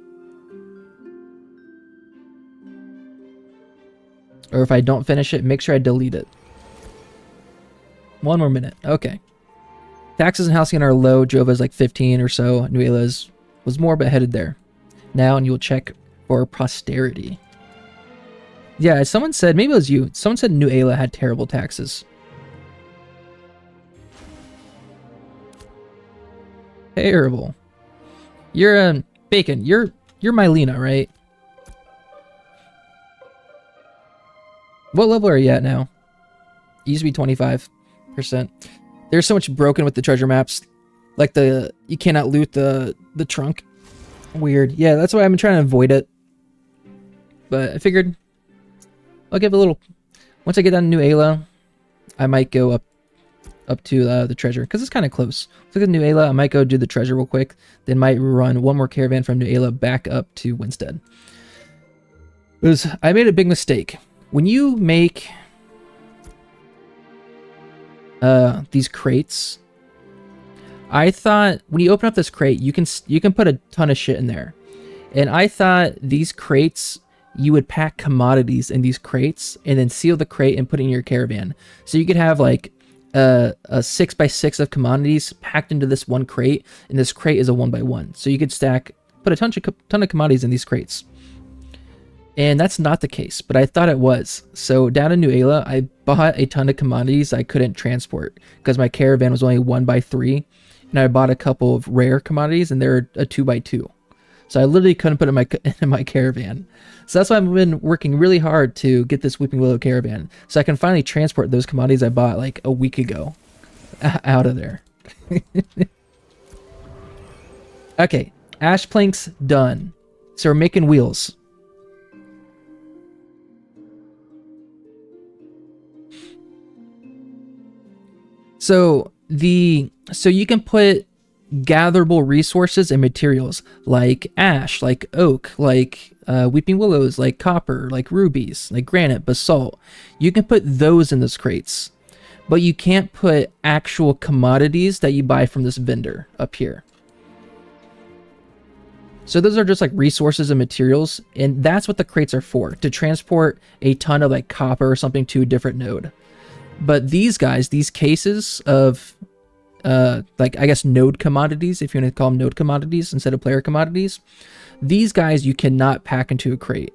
Or if I don't finish it, make sure I delete it. 1 more minute. Okay. Taxes and housing are low. Jova is like 15 or so. New Ayla's was more, but headed there. Now, and you'll check for prosperity. Yeah, someone said, maybe it was you. Someone said New Ayla had terrible taxes. Terrible. You're Bacon. You're Mylena, right? What level are you at now? It used to be 25%. There's so much broken with the treasure maps. Like you cannot loot the trunk. Weird. Yeah, that's why I've been trying to avoid it. But I figured I'll give it a little. Once I get down to New Ayla, I might go up to the treasure because it's kind of close. Look at New Ayla. I might go do the treasure real quick. Then might run one more caravan from New Ayla back up to Winstead. I made a big mistake. When you make these crates, I thought when you open up this crate, you can put a ton of shit in there, and I thought these crates, you would pack commodities in these crates and then seal the crate and put it in your caravan, so you could have like a 6x6 of commodities packed into this one crate, and this crate is a 1x1, so you could put a ton of commodities in these crates. And that's not the case, but I thought it was. So down in New Ayla, I bought a ton of commodities I couldn't transport because my caravan was only 1x3, and I bought a couple of rare commodities, and they're a 2x2. So I literally couldn't put it in my caravan. So that's why I've been working really hard to get this Weeping Willow caravan, so I can finally transport those commodities I bought like a week ago out of there. Okay, ash planks done. So we're making wheels. So you can put gatherable resources and materials like ash, like oak, like weeping willows, like copper, like rubies, like granite, basalt. You can put those in those crates, but you can't put actual commodities that you buy from this vendor up here. So those are just like resources and materials, and that's what the crates are for, to transport a ton of like copper or something to a different node. But these guys, these cases of like, I guess, node commodities, if you want to call them node commodities instead of player commodities, these guys you cannot pack into a crate,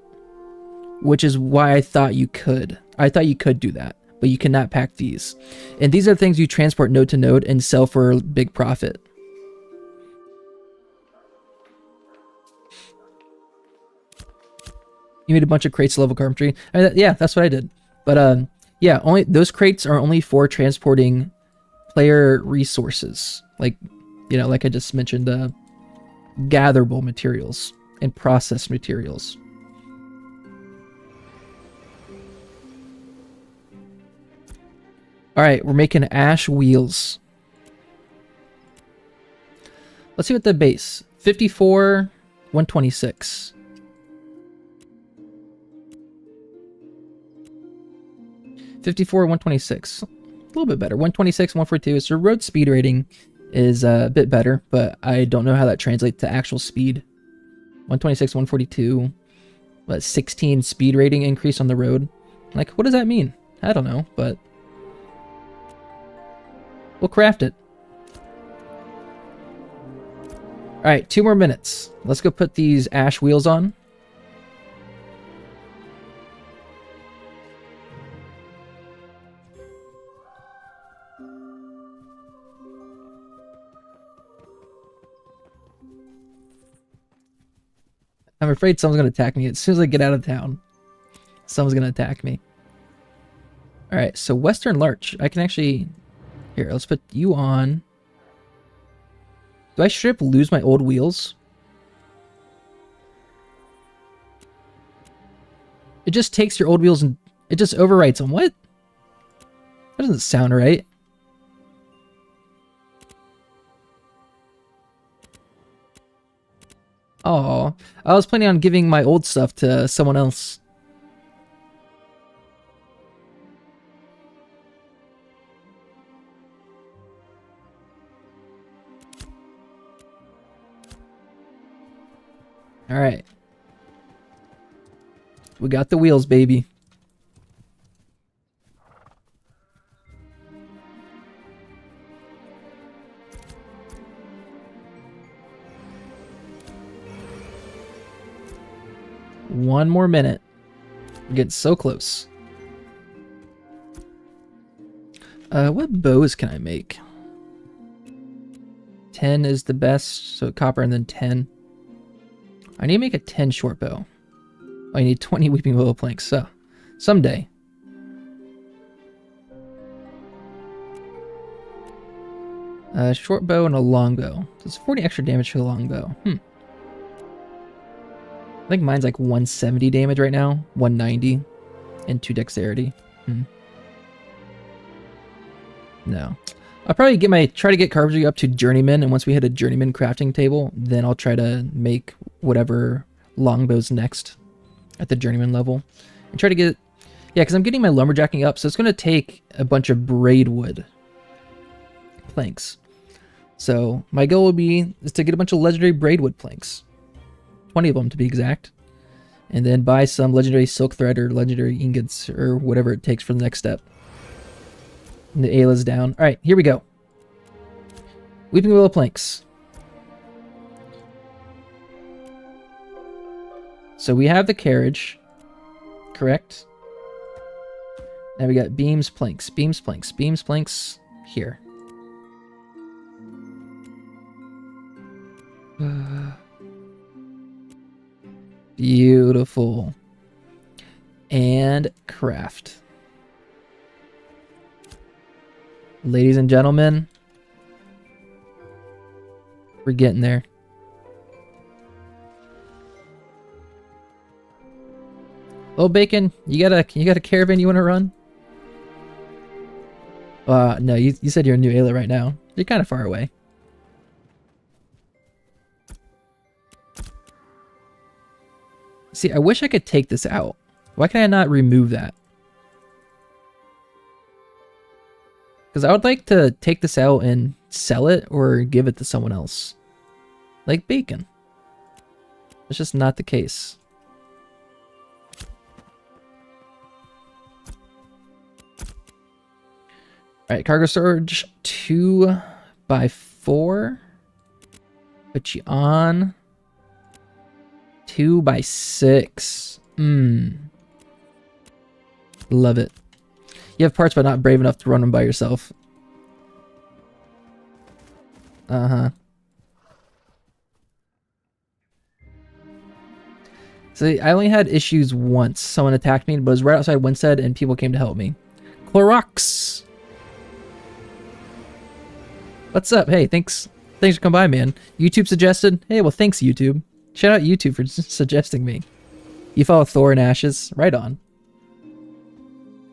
which is why I thought you could. I thought you could do that, but you cannot pack these. And these are things you transport node to node and sell for a big profit. You made a bunch of crates to level carpentry. I mean, yeah, that's what I did. But yeah, only those crates are only for transporting player resources, like, you know, like I just mentioned, gatherable materials and processed materials. All right, we're making ash wheels. Let's see what the base 54, 126. 54, 126. A little bit better. 126, 142. So road speed rating is a bit better, but I don't know how that translates to actual speed. 126, 142. What, 16 speed rating increase on the road? Like, what does that mean? I don't know, but we'll craft it. All right, 2 more minutes. Let's go put these ash wheels on. I'm afraid someone's going to attack me as soon as I get out of town. Someone's going to attack me. All right, so Western Larch. I can actually... Here, let's put you on. Do I strip lose my old wheels? It just takes your old wheels and it just overwrites them. What? That doesn't sound right. Oh, I was planning on giving my old stuff to someone else. All right. We got the wheels, baby. One more minute. We're getting so close. What bows can I make? 10 is the best, so copper and then 10. I need to make a 10 short bow. I need 20 weeping willow planks, so someday. A short bow and a long bow. So it's 40 extra damage for the long bow. I think mine's like 170 damage right now, 190, and 2 dexterity. No. I'll probably try to get carpentry up to journeyman, and once we hit a journeyman crafting table, then I'll try to make whatever longbows next at the journeyman level. And try to get, yeah, because I'm getting my lumberjacking up, so it's going to take a bunch of braidwood planks. So my goal will be is to get a bunch of legendary braidwood planks. 20 of them to be exact. And then buy some legendary silk thread or legendary ingots or whatever it takes for the next step. And the Ayla's down. Alright, here we go. Weeping Willow planks. So we have the carriage. Correct? Now we got beams, planks, beams, planks, beams, planks here. Beautiful. And craft. Ladies and gentlemen, we're getting there. Oh, Bacon, you got a caravan you want to run? No, you said you're in New Ayla right now. You're kind of far away. See, I wish I could take this out. Why can I not remove that? Because I would like to take this out and sell it or give it to someone else. Like Bacon. It's just not the case. Alright, cargo storage 2x4. Put you on 2x6. Love it. You have parts but not brave enough to run them by yourself. See, I only had issues once. Someone attacked me, but it was right outside Winstead and people came to help me. Clorox! What's up? Hey, thanks for coming by, man. YouTube suggested? Hey, well, thanks, YouTube. Shout out YouTube for suggesting me. You follow Thor and Ashes? Right on.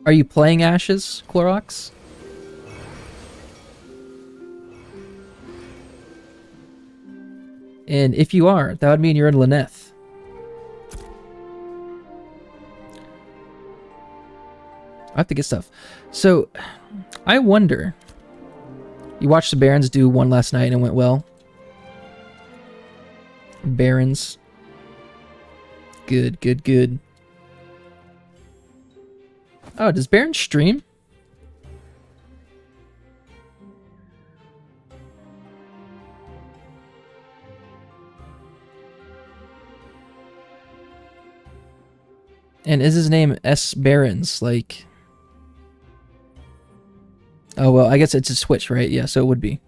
Are you playing Ashes, Clorox? And if you are, that would mean you're in Lyneth. I have to get stuff. So, I wonder... You watched the Barons do one last night and it went well. Barons. Good, good, good. Oh, does Baron stream? And is his name S. Barons? Like... Oh, well, I guess it's a Switch, right? Yeah, so it would be.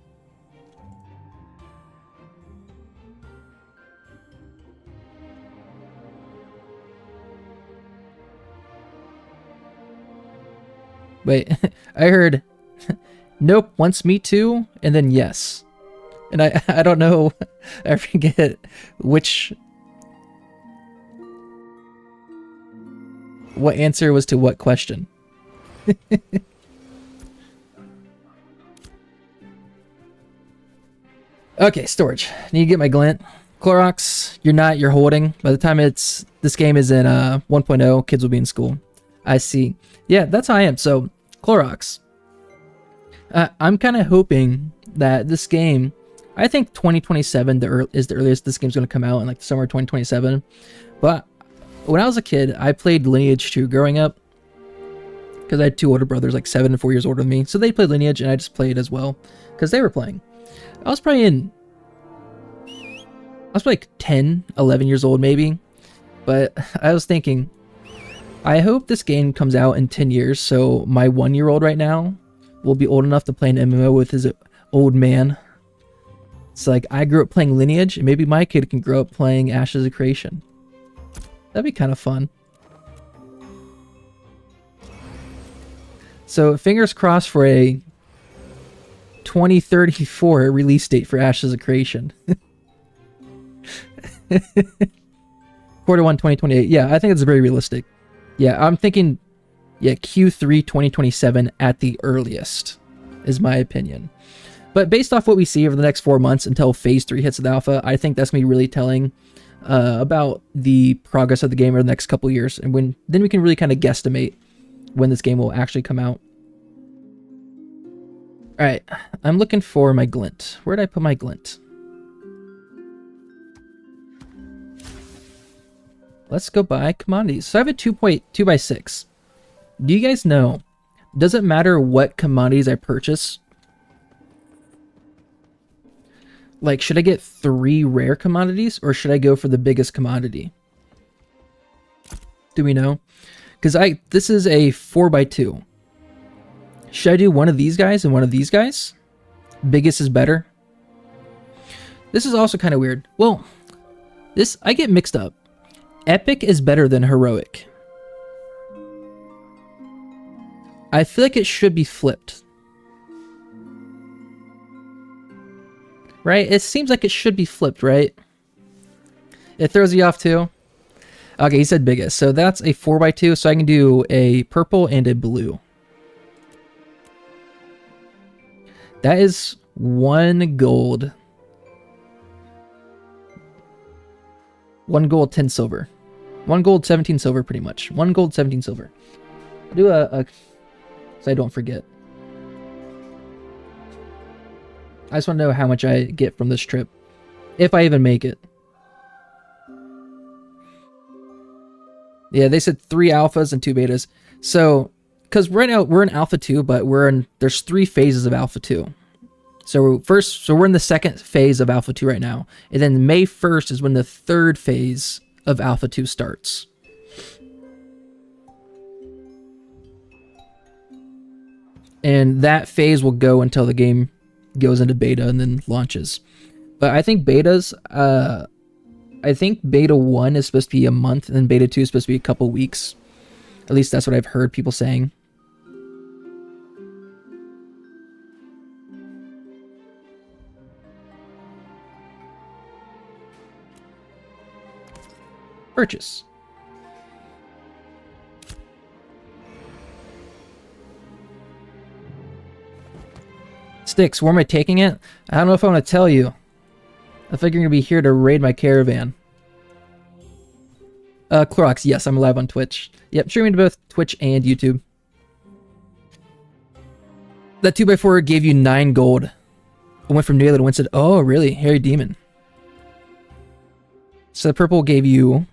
Wait, I heard, nope, wants me to, and then yes. And I don't know, I forget what answer was to what question. Okay, storage. Need to get my glint. Clorox, you're holding. By the time this game is in 1.0, kids will be in school. I see. Yeah, that's how I am. So, Clorox. I'm kind of hoping that this game, I think 2027 is the earliest this game's going to come out, in like the summer of 2027. But when I was a kid, I played Lineage 2 growing up. Because I had two older brothers, like 7 and 4 years older than me. So they played Lineage, and I just played as well. Because they were playing. I was probably like 10, 11 years old maybe. But I was thinking, I hope this game comes out in 10 years, so my 1-year-old right now will be old enough to play an MMO with his old man. It's like, I grew up playing Lineage, and maybe my kid can grow up playing Ashes of Creation. That'd be kind of fun. So, fingers crossed for a 2034 release date for Ashes of Creation. Quarter 1, 2028. Yeah, I think it's very realistic. Yeah, I'm thinking, yeah, Q3 2027 at the earliest, is my opinion. But based off what we see over the next 4 months until Phase 3 hits the alpha, I think that's going to be really telling about the progress of the game over the next couple years. And then we can really kind of guesstimate when this game will actually come out. Alright, I'm looking for my glint. Where did I put my glint? Let's go buy commodities. So I have a 2.2x6. Do you guys know, doesn't matter what commodities I purchase. Like, should I get 3 rare commodities or should I go for the biggest commodity? Do we know? Because this is a 4x2. Should I do one of these guys and one of these guys? Biggest is better. This is also kind of weird. Well, I get mixed up. Epic is better than heroic. I feel like it should be flipped. Right? It seems like it should be flipped, right? It throws you off too. Okay, he said biggest. So that's a 4x2. So I can do a purple and a blue. That is 1 gold. 1 gold, 10 silver. 1 gold, 17 silver, pretty much. 1 gold, 17 silver. I'll do so I don't forget. I just want to know how much I get from this trip. If I even make it. Yeah, they said 3 alphas and 2 betas. So, because right now we're in alpha 2, but there's 3 phases of alpha 2. So we're in the second phase of alpha 2 right now. And then May 1st is when the 3rd phase of alpha 2 starts. And that phase will go until the game goes into beta and then launches. But I think betas, I think beta 1 is supposed to be a month and then beta 2 is supposed to be a couple weeks. At least that's what I've heard people saying. Purchase. Sticks, where am I taking it? I don't know if I want to tell you. I figure you're going to be here to raid my caravan. Clorox, yes, I'm live on Twitch. Yep, streaming to both Twitch and YouTube. That 2x4 gave you 9 gold. I went from Nailer to Winston. Oh, really? Hairy Demon. So the purple gave you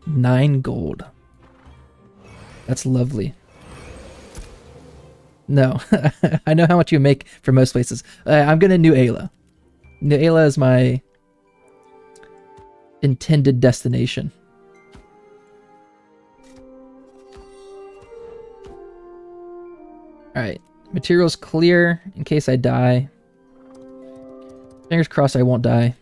9 gold. That's lovely. No, I know how much you make for most places. I'm gonna New Ayla. New Ayla is my intended destination. Alright, materials clear in case I die. Fingers crossed I won't die.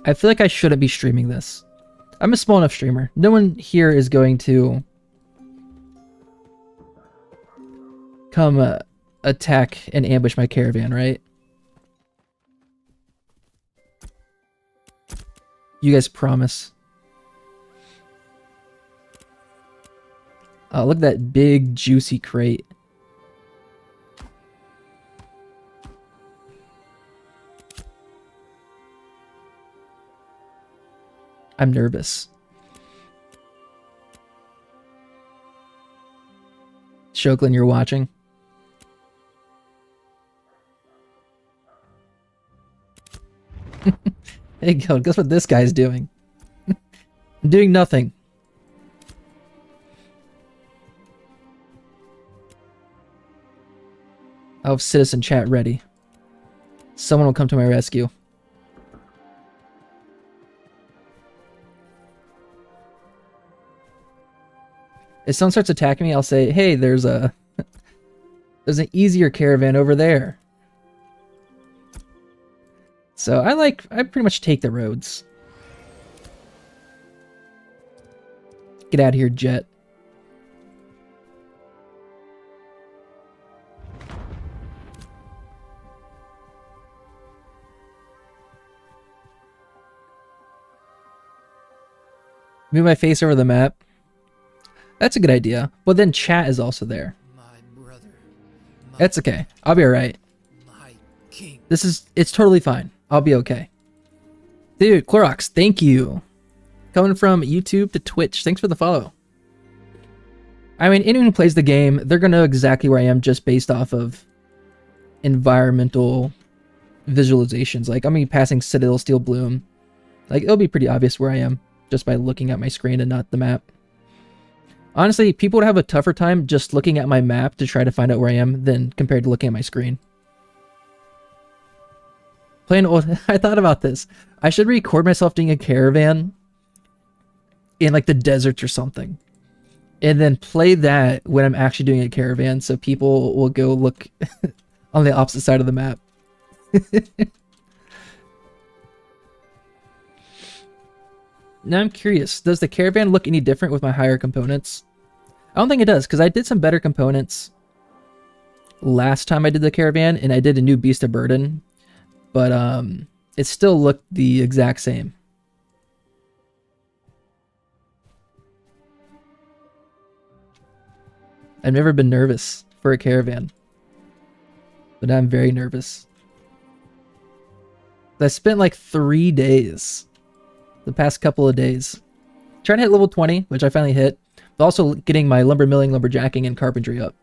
I feel like I shouldn't be streaming this. I'm a small enough streamer. No one here is going to come attack and ambush my caravan, right? You guys promise. Oh, look at that big, juicy crate. I'm nervous. Shoklin, you're watching? Hey, guess what this guy's doing? Doing nothing. I'll have citizen chat ready. Someone will come to my rescue. If someone starts attacking me, I'll say, hey, there's an easier caravan over there. So I pretty much take the roads. Get out of here, Jet. Move my face over the map. That's a good idea. But then chat is also there. My brother. My, That's okay. I'll be alright. my king. It's totally fine. I'll be okay. Dude, Clorox, thank you. Coming from YouTube to Twitch. Thanks for the follow. I mean, anyone who plays the game, they're going to know exactly where I am just based off of environmental visualizations. Like, I'm going to be passing Citadel Steel Bloom. Like, it'll be pretty obvious where I am just by looking at my screen and not the map. Honestly, people would have a tougher time just looking at my map to try to find out where I am than compared to looking at my screen. I thought about this. I should record myself doing a caravan in like the desert or something. And then play that when I'm actually doing a caravan so people will go look on the opposite side of the map. Now I'm curious, does the caravan look any different with my higher components? I don't think it does, because I did some better components last time I did the caravan, and I did a new Beast of Burden, but it still looked the exact same. I've never been nervous for a caravan, but I'm very nervous. I spent like 3 days, the past couple of days, trying to hit level 20, which I finally hit, but also getting my lumber milling, lumberjacking, and carpentry up.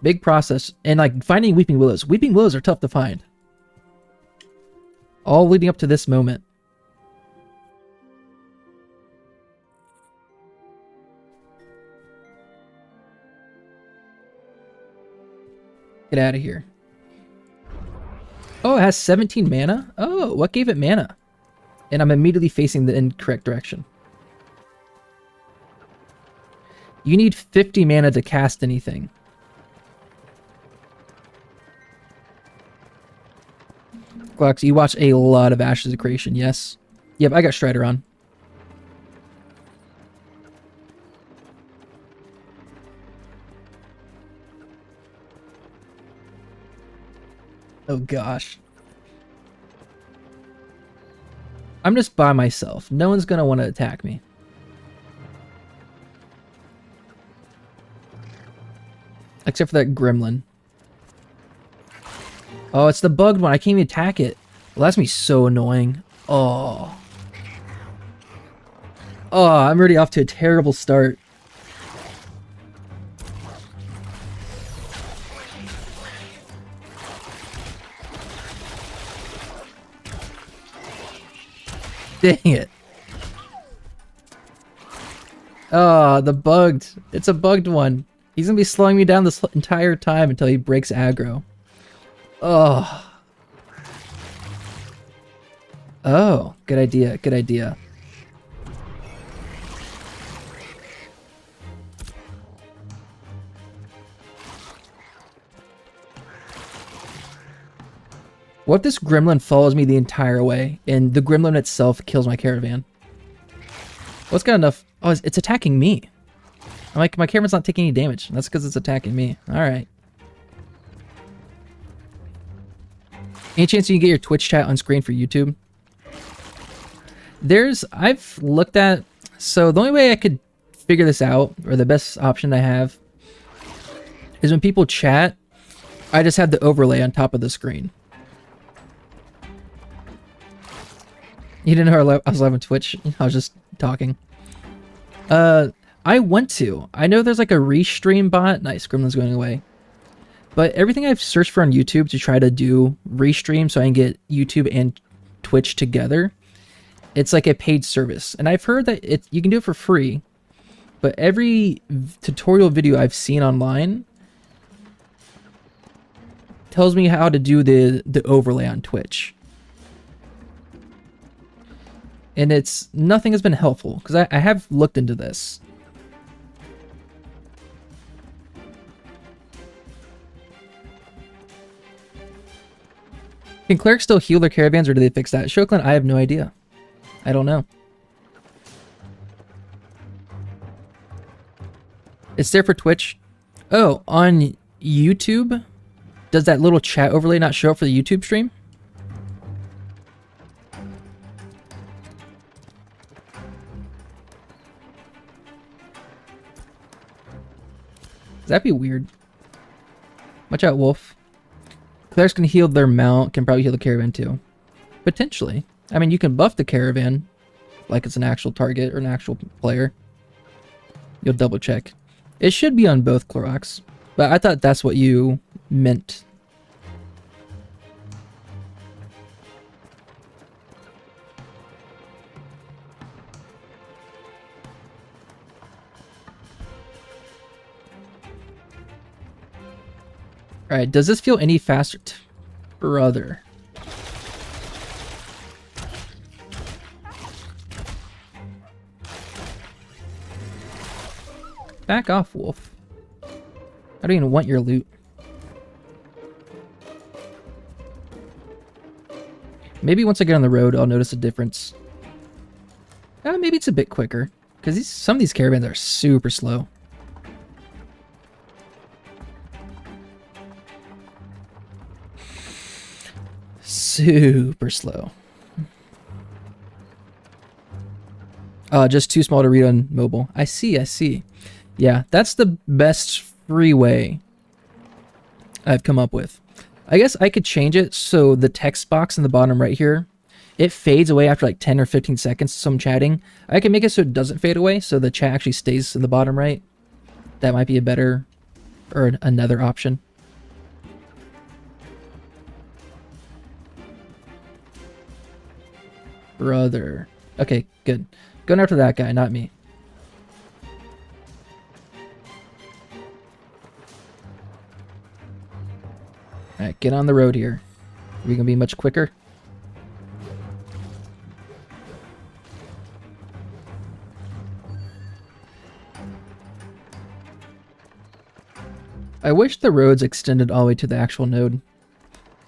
Big process, and like finding weeping willows. Weeping willows are tough to find. All leading up to this moment. Get out of here. Oh, it has 17 mana? Oh, what gave it mana? And I'm immediately facing the incorrect direction. You need 50 mana to cast anything. Glox, you watch a lot of Ashes of Creation, yes? Yep, I got Strider on. Oh gosh. I'm just by myself. No one's gonna want to attack me. Except for that gremlin. Oh, it's the bugged one. I can't even attack it. Well, that's me so annoying. Oh. Oh, I'm already off to a terrible start. Dang it. Oh, the bugged. It's a bugged one. He's gonna be slowing me down this entire time until he breaks aggro. Oh. Oh, good idea, good idea. What if this gremlin follows me the entire way, and the gremlin itself kills my caravan? Well, it's got enough... Oh, it's attacking me. I'm like, my caravan's not taking any damage. That's because it's attacking me. Alright. Any chance you can get your Twitch chat on screen for YouTube? I've looked at... So the only way I could figure this out, or the best option I have, is when people chat, I just have the overlay on top of the screen. You didn't know I was live on Twitch? I was just talking. I want to. I know there's like a restream bot. Nice, Gremlin's going away. But everything I've searched for on YouTube to try to do restream so I can get YouTube and Twitch together, it's like a paid service. And I've heard that you can do it for free, but every tutorial video I've seen online tells me how to do the overlay on Twitch. And nothing has been helpful, because I have looked into this. Can clerics still heal their caravans, or do they fix that? Shoklin, I have no idea. I don't know. It's there for Twitch. Oh, on YouTube? Does that little chat overlay not show up for the YouTube stream? That'd be weird. Watch out, Wolf. Clerics can heal their mount, can probably heal the caravan too. Potentially. I mean, you can buff the caravan like it's an actual target or an actual player. You'll double check. It should be on both Clorox, but I thought that's what you meant. Alright, does this feel any faster? Brother. Back off, Wolf. I don't even want your loot. Maybe once I get on the road, I'll notice a difference. Maybe it's a bit quicker. Because some of these caravans are super slow. Super slow. Just too small to read on mobile. I see, I see. Yeah, that's the best free way I've come up with. I guess I could change it so the text box in the bottom right here, it fades away after like 10 or 15 seconds so I'm chatting. I can make it so it doesn't fade away, so the chat actually stays in the bottom right. That might be a better, or another option. Brother. Okay, good. Going after that guy, not me. Alright, get on the road here. Are we gonna be much quicker? I wish the roads extended all the way to the actual node.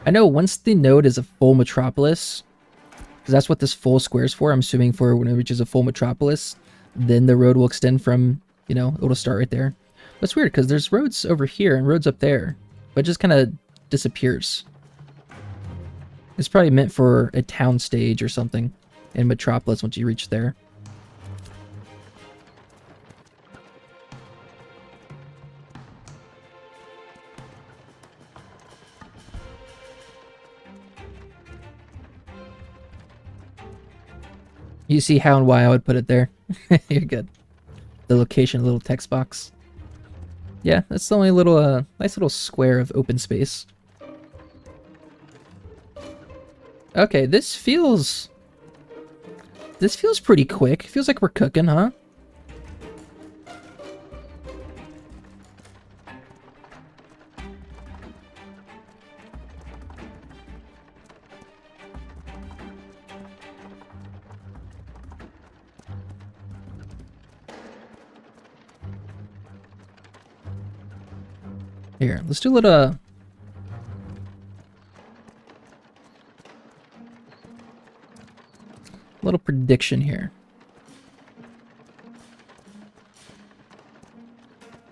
I know once the node is a full metropolis, because that's what this full square is for, I'm assuming for when it reaches a full metropolis, then the road will extend from, you know, it'll start right there. That's weird, because there's roads over here and roads up there, but it just kind of disappears. It's probably meant for a town stage or something in metropolis once you reach there. You see how and why I would put it there. You're good. The location, a little text box. Yeah, that's the only little, nice little square of open space. Okay, this feels pretty quick. Feels like we're cooking, huh? Here, let's do a little prediction here.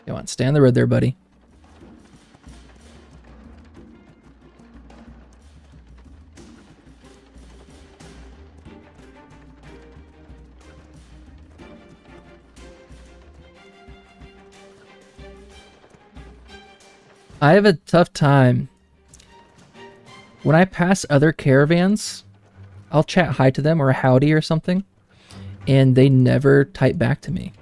Come on, stay on the road there, buddy. I have a tough time. When I pass other caravans, I'll chat hi to them or howdy or something, and they never type back to me.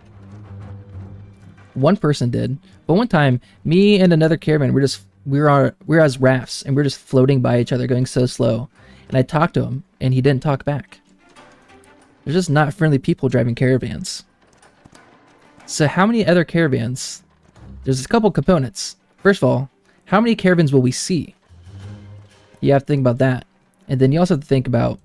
One person did, but one time, me and another caravan, we were as rafts, and we were just floating by each other, going so slow. And I talked to him, and he didn't talk back. There's just not friendly people driving caravans. So how many other caravans? There's a couple components. First of all, how many caravans will we see? You have to think about that. And then you also have to think about,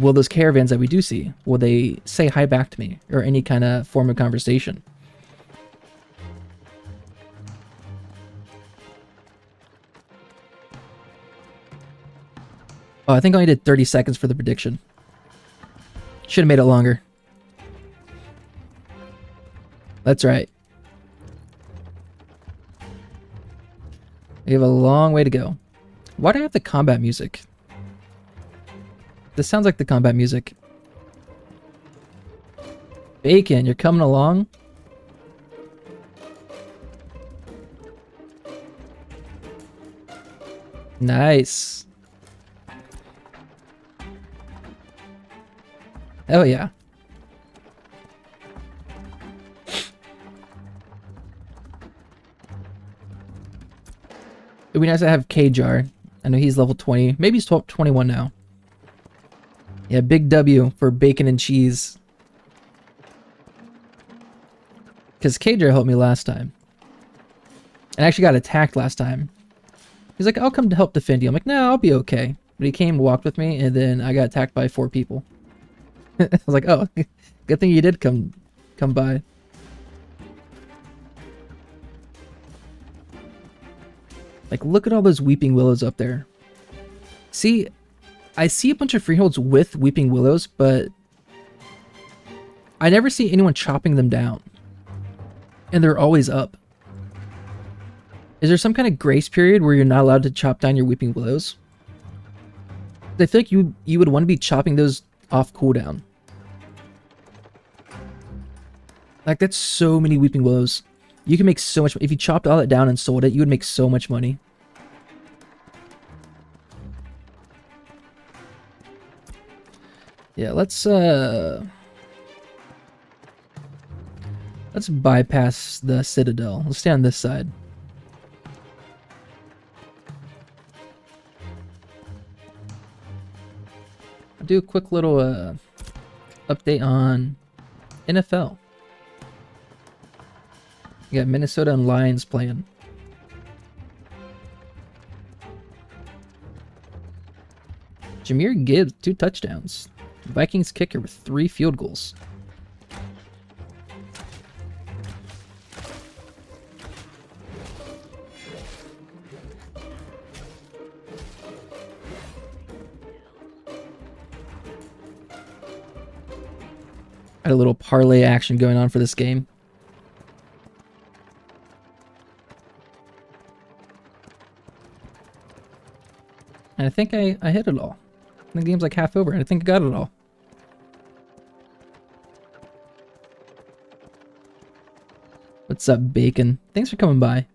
will those caravans that we do see, will they say hi back to me or any kind of form of conversation? Oh, I think I only did 30 seconds for the prediction. Should have made it longer. That's right. We have a long way to go. Why do I have the combat music? This sounds like the combat music. Bacon, you're coming along? Nice. Oh yeah. It'd be nice to have K-Jar. I know he's level 20. Maybe he's 21 now. Yeah, big W for bacon and cheese. Because K-Jar helped me last time. And I actually got attacked last time. He's like, I'll come to help defend you. I'm like, no, I'll be okay. But he came, walked with me, and then I got attacked by 4 people. I was like, oh, good thing you did come by. Like, look at all those Weeping Willows up there. See, I see a bunch of freeholds with Weeping Willows, but I never see anyone chopping them down. And they're always up. Is there some kind of grace period where you're not allowed to chop down your Weeping Willows? I feel like you would want to be chopping those off cooldown. Like, that's so many Weeping Willows. You can make so much. If you chopped all that down and sold it, you would make so much money. Yeah, let's bypass the Citadel. Let's stay on this side. I'll do a quick little update on NFL. We got Minnesota and Lions playing. Jahmyr Gibbs, 2 touchdowns. Vikings kicker with 3 field goals. Had a little parlay action going on for this game. And I think I hit it all. The game's like half over, and I think I got it all. What's up, Bacon? Thanks for coming by.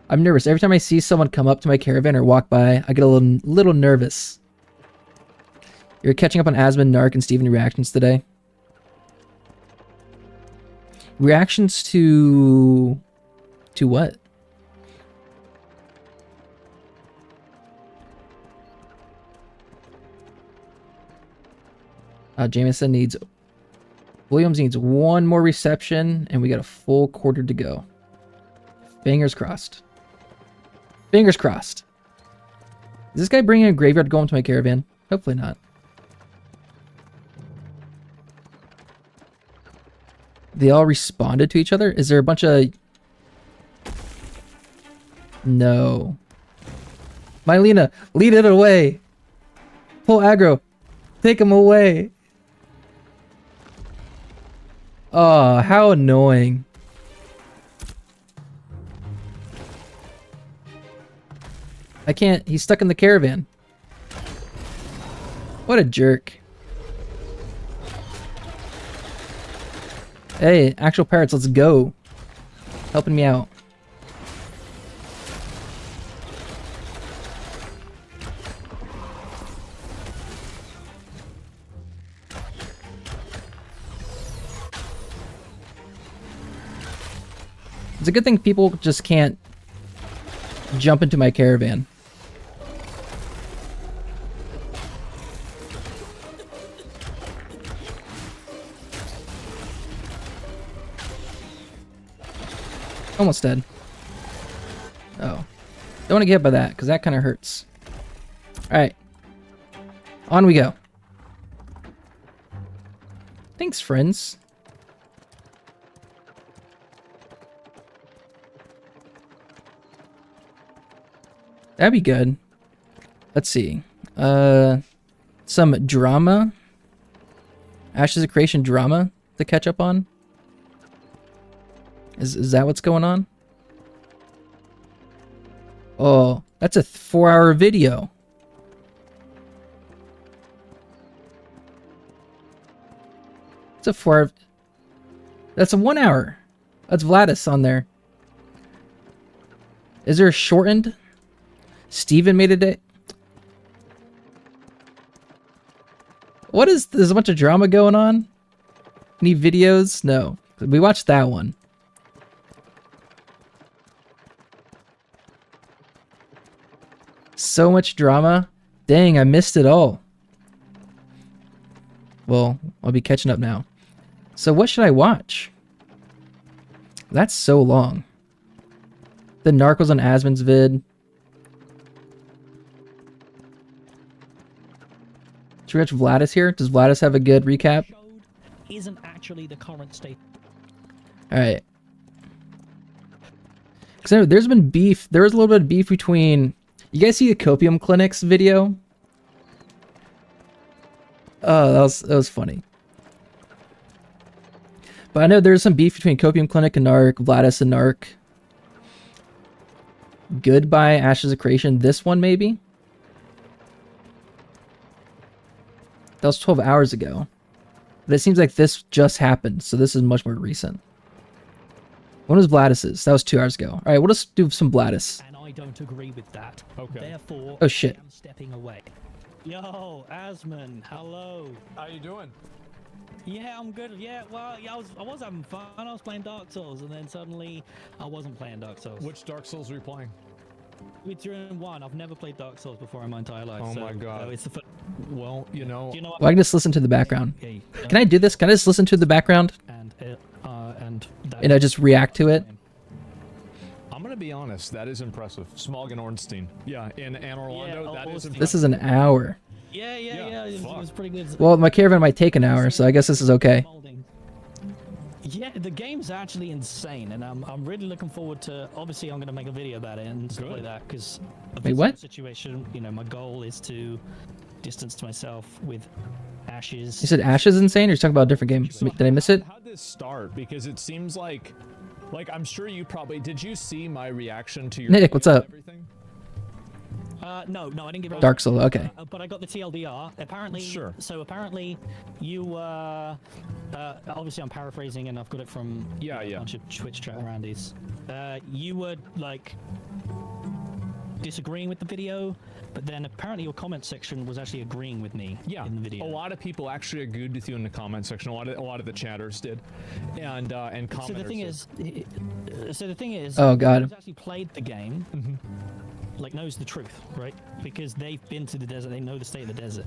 I'm nervous. Every time I see someone come up to my caravan or walk by, I get a little nervous. You're catching up on Asmund, Narc, and Steven reactions today. Reactions to... To what? Jameson needs... Williams needs 1 more reception, and we got a full quarter to go. Fingers crossed. Fingers crossed. Is this guy bringing a graveyard going to my caravan? Hopefully not. They all responded to each other? Is there a bunch of... No. Mylena, lead it away. Pull aggro. Take him away. Oh, how annoying. I can't... He's stuck in the caravan. What a jerk. Hey, actual pirates, let's go. Helping me out. It's a good thing people just can't jump into my caravan. Almost dead. Oh. Don't want to get hit by that, because that kind of hurts. Alright. On we go. Thanks, friends. That'd be good. Let's see. Some drama. Ashes of Creation drama to catch up on. Is that what's going on? Oh, that's a 4-hour video. It's a 4-hour... That's a 1 hour. That's Vladis on there. Is there a shortened? Steven made a day. What is, there's a bunch of drama going on? Any videos? No. We watched that one. So much drama. Dang, I missed it all. Well, I'll be catching up now. So what should I watch? That's so long. The Narcos on Asmon's vid. Should we watch Vladis here? Does Vladis have a good recap? Isn't actually the current state. Alright. Because there's been beef. There was a little bit of beef between... You guys see the Copium Clinic's video? Oh, that was funny. But I know there's some beef between Copium Clinic and Narc, Vladis and Narc. Goodbye, Ashes of Creation. This one, maybe? That was 12 hours ago. But it seems like this just happened, so this is much more recent. When was Vladis's? That was 2 hours ago. Alright, we'll just do some Vladis. And I don't agree with that. Okay. Therefore, Oh, shit. I'm stepping away. Yo, Asmon, hello. How you doing? Yeah, I'm good. Yeah, well, yeah, I was having fun. I was playing Dark Souls, and then suddenly I wasn't playing Dark Souls. Which Dark Souls are you playing? Within 1. I've never played Dark Souls before in my entire life. Oh so, my God. it's the first. Well, you know. Do you know what? Well, I can just listen to the background. Okay, Can I do this? Can I just listen to the background? And And I just react to it? I'm gonna be honest. That is impressive. Smog and Ornstein. Yeah, in Anne Orlando. Yeah, That is Ornstein. impressive. This is an hour. Yeah, it fuck. was pretty good. Well, my caravan might take an hour, so I guess this is okay. Molding. Yeah, the game's actually insane, and I'm really looking forward to. Obviously, I'm gonna make a video about it and stuff Good. like that because of Wait, this what? situation. You know, my goal is to distance myself with Ashes. You said Ash is insane, or you're talking about a different game? Did I miss it? How'd this start? Because it seems like I'm sure you probably did. You see my reaction to your Nick, video what's and up? everything? No, I didn't give it. Dark Soul, okay. But I got the TLDR. Apparently, Sure. So apparently, you obviously I'm paraphrasing, and I've got it from Yeah, a yeah. bunch of Twitch chat aroundies. You were like disagreeing with the video, but then apparently your comment section was actually agreeing with me. Yeah, in the video. a lot of people actually agreed with you in the comment section. A lot of the chatters did, and commenters. So the thing is, Oh, God. who's actually played the game, like knows the truth, right? Because they've been to the desert, they know the state of the desert.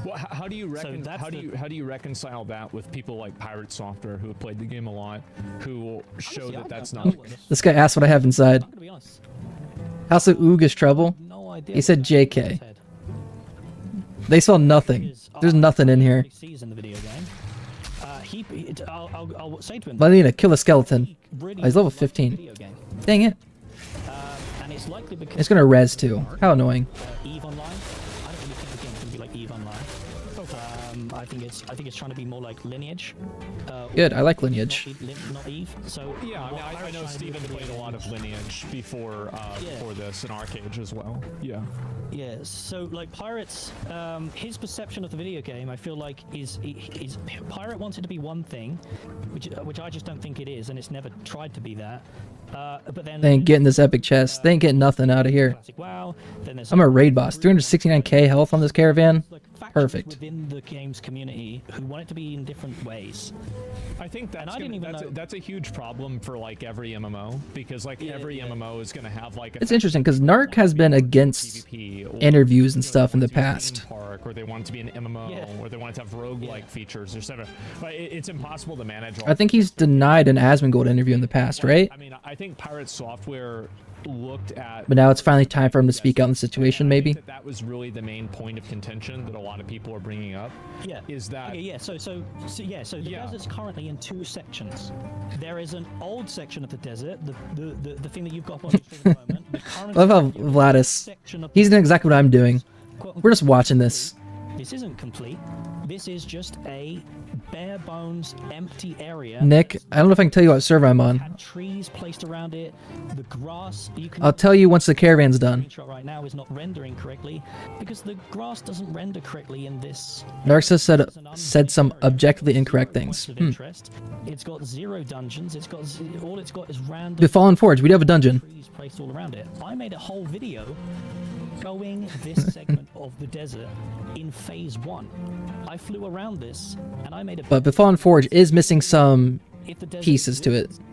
Well, how do you that's how do you reconcile that with people like Pirate Software who have played the game a lot, who will show Honestly, I that that's don't not? know what This guy asked what I have inside. I'm gonna be honest. House of Oog is trouble. No idea. He said what JK. said. They saw nothing. Because There's nothing in here. he sees in the video game. I'll say to him. But I need to kill a skeleton. he really Oh, he's level likes the 15. video game. Dang it. And it's likely because It's gonna res too. How annoying. Eve Online. I don't really think the game's gonna be like Eve Online. I think it's trying to be more like Lineage. Good, I like Lineage. Not Eve. So Yeah, I mean, I know Steven played a lot of Lineage before before this in Arcade as well. Yeah. Yeah, so like Pirates, his perception of the video game, I feel like is Pirate wants it to be one thing, which I just don't think it is, and it's never tried to be that. But then They ain't getting this epic chest. They ain't getting nothing out of here. classic WoW. Then there's I'm a raid boss. 369k health on this caravan. like factions Perfect. within the game's community who want it to be in different ways. I think that's I didn't even know- that's a huge problem for like every MMO because like every MMO is gonna have like a It's interesting because Narc has been against PvP or, interviews and you know, stuff in they the want it to be past. theme park, or they want it to be an MMO, Yeah. or they want it to have roguelike features, etc. But it's impossible to manage all. I think he's denied an Asmongold interview in the past, right? I mean, I think Pirate Software looked at. But now it's finally time for him to speak out in the situation, I think maybe. that was really the main point of contention that a lot of people are bringing up. Yeah. Is that Okay, yeah. So the Yeah. desert's currently in 2 sections. There is an old section of the desert, the thing that you've got up on your screen at the moment. The current I love how Vladis, section of he's doing exactly what I'm doing. quote, We're just watching this. This isn't complete. This is just a bare bones, empty area. Nick, I don't know if I can tell you what server I'm on. Had trees placed around it. The grass. You can. I'll tell you once the caravan's done. Screenshot right now is not rendering correctly because the grass doesn't render correctly in this. Narcissa said some objectively incorrect things. Points of interest. It's got 0 dungeons. It's got all it's got is random Befallen Forge, we do have a dungeon. trees placed all around it. I made a whole video going this segment of the desert in phase 1. I flew around this and I made a. But Befallen Forge is missing some If the desert pieces to it. exists,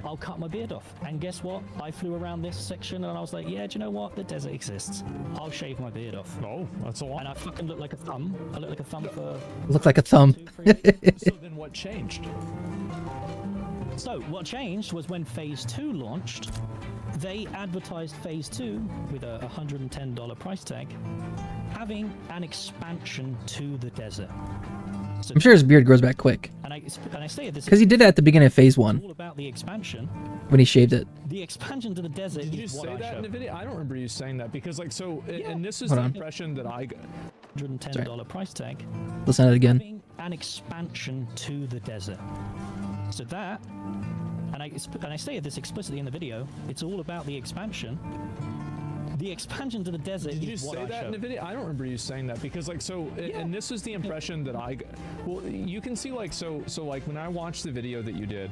I'll cut my beard off. And guess what? I flew around this section and I was like, yeah, do you know what? The desert exists. I'll shave my beard off. Oh, that's a lot. And I fucking look like a thumb. I look like a thumb for Look like a thumb. 2, 3 So then what changed? So what changed was when phase 2 launched, they advertised phase 2 with a $110 price tag, having an expansion to the desert. So, I'm sure his beard grows back quick. and I say this Because he did that at the beginning of phase is 1 all about the expansion. when he shaved it. The expansion to the desert Did you is what say I that in the showed. video? I don't remember you saying that because, like, so, and this is Hold the on. impression that I got. $110 price tag, Listen to it again. having an expansion to the desert. So that, and I say this explicitly in the video, it's all about the expansion. The expansion to the desert Did you is what say I that in the showed. video? I don't remember you saying that because, like, so, and this is the impression that I got. Well, you can see, like, so, like, when I watched the video that you did,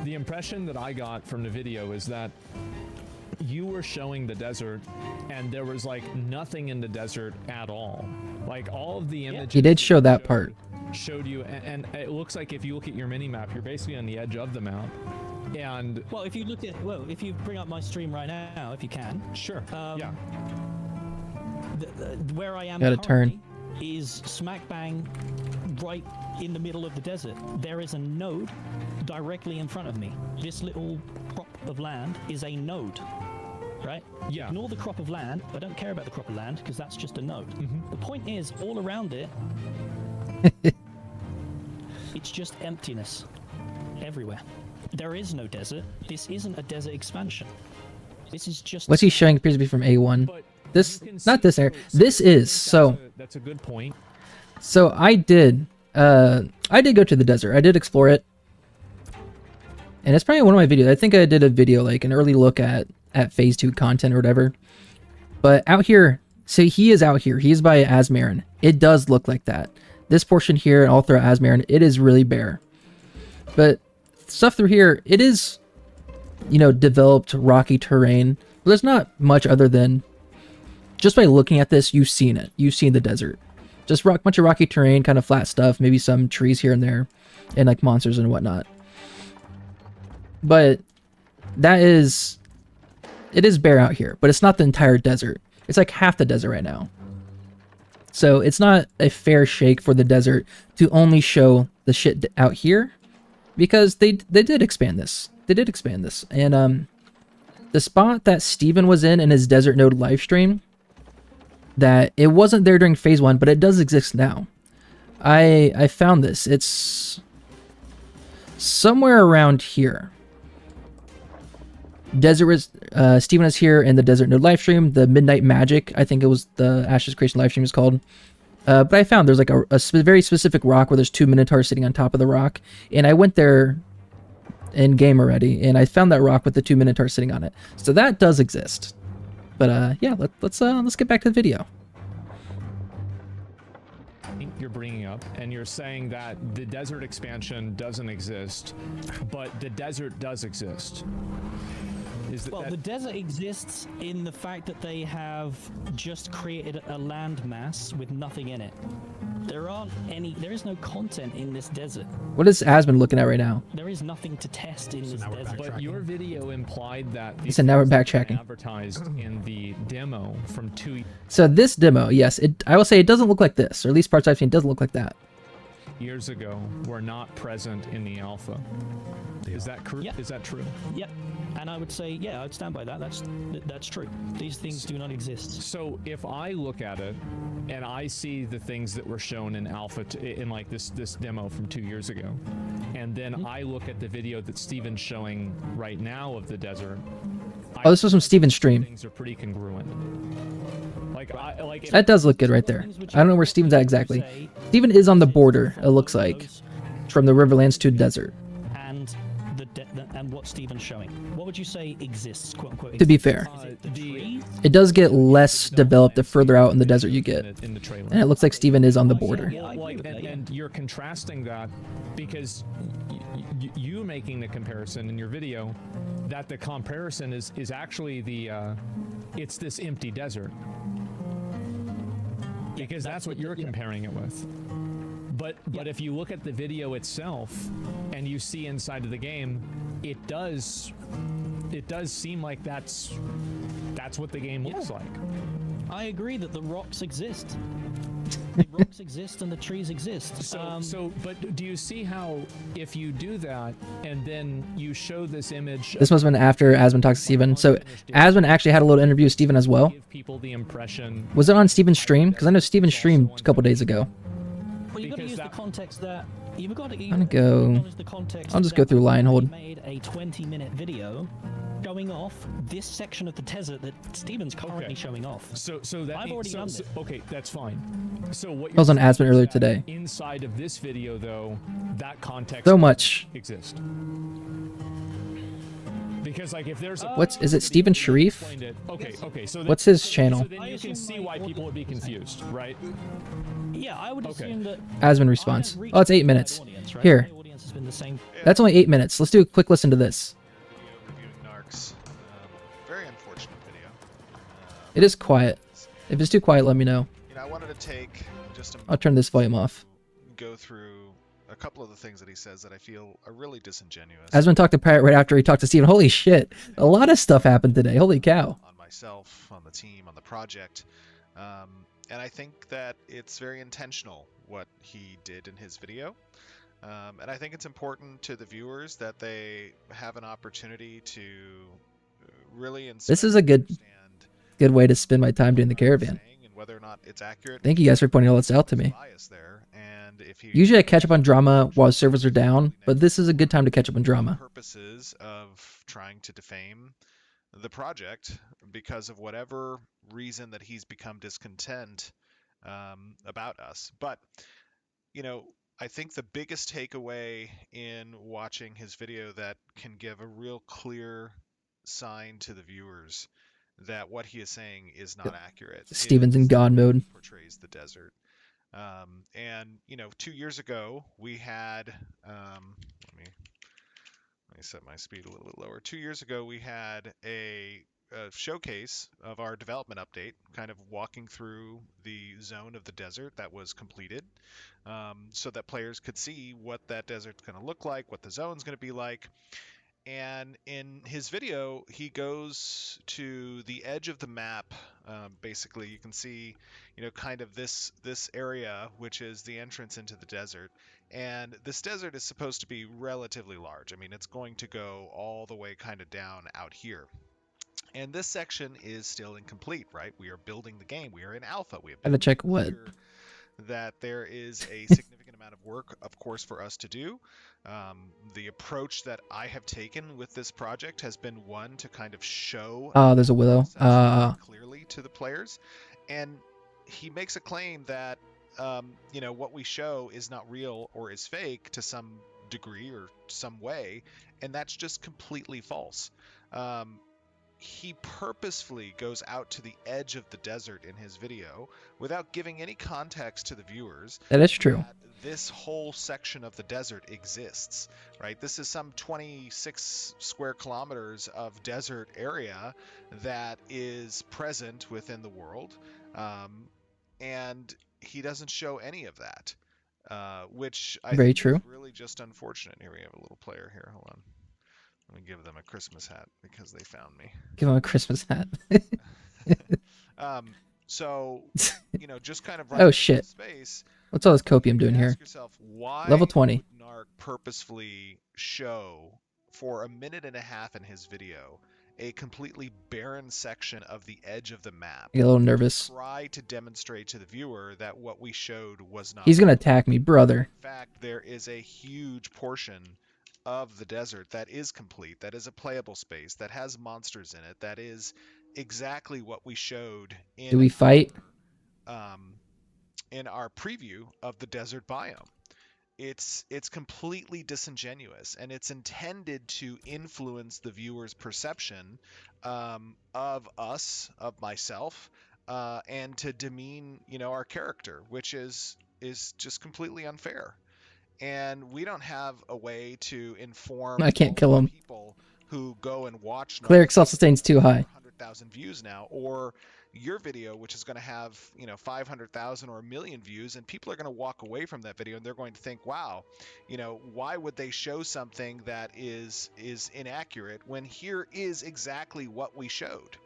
the impression that I got from the video is that you were showing the desert and there was, like, nothing in the desert at all. Like, all of the images. He did show that part. Showed you, and it looks like if you look at your mini map, you're basically on the edge of the map. And Well, if you look at, if you bring up my stream right now, if you can, sure, yeah. where I am Gotta turn. currently is smack bang right in the middle of the desert. There is a node directly in front of me. This little crop of land is a node, right? Yeah. Ignore the crop of land. I don't care about the crop of land because that's just a node. The point is, all around it, it's just emptiness everywhere. There is no desert. This isn't a desert expansion. This is just. What's he showing appears to be from A1. But This, you can not see- this area. so This I is, think so, that's a good point. so I did go to the desert. I did explore it. And it's probably one of my videos. I think I did a video, like an early look at phase 2 content or whatever. But out here, so he is out here. He's by Asmarin. It does look like that. This portion here and all throughout Asmarin, it is really bare. But stuff through here, it is, you know, developed rocky terrain. But there's not much other than, just by looking at this, you've seen it. You've seen the desert. Just bunch of rocky terrain, kind of flat stuff, maybe some trees here and there, and like monsters and whatnot. But that is, it is bare out here, but it's not the entire desert. It's like half the desert right now. So it's not a fair shake for the desert to only show the shit out here, because they did expand this. They did expand this. And the spot that Steven was in his Desert Node live stream, that it wasn't there during phase 1, but it does exist now. I found this. It's somewhere around here. Steven is here in the Desert Node live stream. The Midnight Magic, I think it was the Ashes Creation live stream is called. But I found there's like a very specific rock where there's 2 Minotaurs sitting on top of the rock. And I went there in game already, and I found that rock with the 2 Minotaurs sitting on it. So that does exist. But yeah, let's get back to the video. You're bringing up, and you're saying that the desert expansion doesn't exist, but the desert does exist. Is that, Well, the desert exists in the fact that they have just created a landmass with nothing in it. There is no content in this desert. What is Asmund looking at right now? There is nothing to test in this desert. but your video implied that He said now we're things that backtracking. advertised in the demo from 2 So this demo, yes, I will say it doesn't look like this, or at least parts I've seen, it doesn't look like that. years ago were not present in the alpha. Is that correct? Yeah. Is that true? Yep. And I would say, yeah, I'd stand by that. That's true. These things do not exist. So if I look at it and I see the things that were shown in alpha in like this demo from 2 years ago, and then I look at the video that Steven's showing right now of the desert, Oh, this was from Steven's stream. Things are pretty congruent. Like That does look good right there. I don't know where Steven's at exactly. Steven is on the border, it looks like, from the Riverlands to desert. And and what Steven's showing. What would you say exists, quote unquote? To be fair, it does get less developed the further out in the desert you get, in the trailer. and it looks like Steven is on the border. Yeah, I agree with that, And you're contrasting that because you making the comparison in your video, that the comparison is actually the it's this empty desert, because that's what you're comparing it with. But if you look at the video itself and you see inside of the game, it does seem like that's what the game looks like. I agree that the rocks exist. The rocks exist and the trees exist. But do you see how if you do that and then you show this image? This must have been after Asmund talks to Steven. So Asmund actually had a little interview with Steven as well. Give people the impression. Was it on Steven's stream? Because I know Steven streamed a couple days ago. Well, you've got to Because use the that- context that you've got to. I'm gonna go. I'll just go through Lionhold. Made a 20-minute video going off this section of the desert that Steven's currently showing off. So that I've means, already done okay, that's fine. So what I was on you're saying Asmund is earlier that today. Inside of this video, though, that context So much. exists. Because like if there's a Is it Steven Sharif? explained it- okay, so What's his channel? So then you can see why people would be confused, right? Yeah, I would assume that. Asmund response. Oh, it's 8 minutes. Audience, right? Here. My audience has been the same. That's only 8 minutes. Let's do a quick listen to this. Reviewing Narcs. Very unfortunate video. It is quiet. If it's too quiet, let me know. You know, I wanted to take just a I'll turn this volume off. go through a couple of the things that he says that I feel are really disingenuous. Asmund talked to Pirate right after he talked to Steven. Holy shit. A lot of stuff happened today. Holy cow. On myself, on the team, on the project. And I think that it's very intentional what he did in his video. And I think it's important to the viewers that they have an opportunity to really This is a good way to spend my time doing the Caravan. and whether or not it's accurate. Thank you guys for pointing all this out to me. Bias there, and if he Usually I catch up on drama while servers are down, but this is a good time to catch up on drama. purposes of trying to defame the project because of whatever reason that he's become discontent about us. But you know, I think the biggest takeaway in watching his video that can give a real clear sign to the viewers that what he is saying is not accurate. Steven's in is God mode. portrays the desert. And you know, 2 years ago we had let me set my speed a little bit lower. 2 years ago we had a showcase of our development update, kind of walking through the zone of the desert that was completed, so that players could see what that desert's going to look like, what the zone's going to be like. And in his video, he goes to the edge of the map. Basically, you can see, you know, kind of this area, which is the entrance into the desert. And this desert is supposed to be relatively large. I mean, it's going to go all the way kind of down out here. And this section is still incomplete, right? We are building the game. We are in alpha. We have Gotta check what. that there is a significant amount of work, of course, for us to do. The approach that I have taken with this project has been one to kind of show Oh, there's a willow. clearly to the players. And he makes a claim that, you know, what we show is not real or is fake to some degree or some way. And that's just completely false. He purposefully goes out to the edge of the desert in his video without giving any context to the viewers. That is true. That this whole section of the desert exists, right? This is some 26 square kilometers of desert area that is present within the world. And he doesn't show any of that, which I Very think true. is really just unfortunate. Here we have a little player here. Hold on. Let me give them a Christmas hat because they found me. Give him a Christmas hat. So, you know, just kind of Oh, shit. space. What's all this copium doing you here? ask yourself, why Level 20. would Narc purposefully show for a minute and a half in his video a completely barren section of the edge of the map? I get a little nervous. Try to demonstrate to the viewer that what we showed was not. He's gonna attack me, brother. In fact, there is a huge portion of the desert that is complete, that is a playable space, that has monsters in it, that is exactly what we showed Do we fight? um, in our preview of the desert biome. It's completely disingenuous, and it's intended to influence the viewer's perception of us, of myself, and to demean, our character, which is just completely unfair. And we don't have a way to inform I can't all kill of the him. people who go and watch Cleric Narc's self-sustain's too high. 100,000 views now, or your video, which is going to have 500,000 or a million views, and people are going to walk away from that video and they're going to think, wow, why would they show something that is inaccurate when here is exactly what we showed,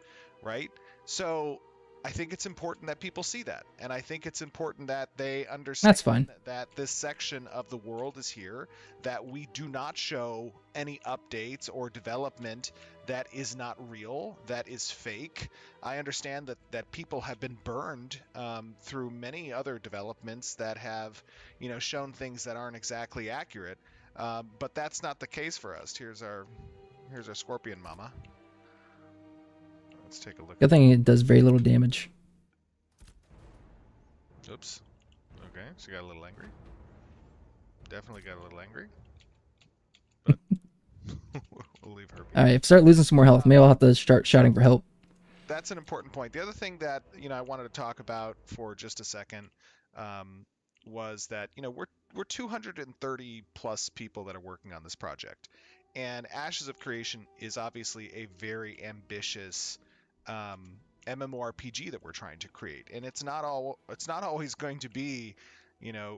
right? So I think it's important that people see that, and I think it's important that they understand That's fine. that this section of the world is here, that we do not show any updates or development that is not real, that is fake. I understand that people have been burned through many other developments that have, shown things that aren't exactly accurate, but that's not the case for us. Here's our scorpion mama. Let's take a look. Good thing it does very little damage. Oops. Okay, she got a little angry. Definitely got a little angry. But we'll leave her be. Alright, if I start losing some more health, maybe I'll have to start shouting for help. That's an important point. The other thing that I wanted to talk about for just a second was that we're 230 plus people that are working on this project, and Ashes of Creation is obviously a very ambitious MMORPG that we're trying to create, and it's not always going to be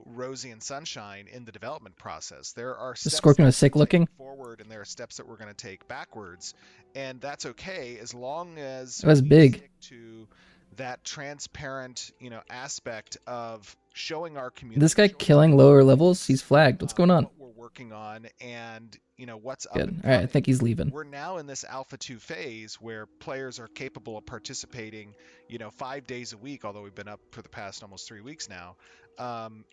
rosy and sunshine in the development process. There are The steps scorpion that was sick we're taking looking. forward, and there are steps that we're going to take backwards, and that's okay as long as It was we big. stick to that transparent aspect of showing our community. This guy showing killing our lower audience, levels? He's flagged. What's going on? what we're working on, and what's up Good. and Alright, I coming. think he's leaving. We're now in this Alpha 2 phase where players are capable of participating, 5 days a week, although we've been up for the past almost 3 weeks now,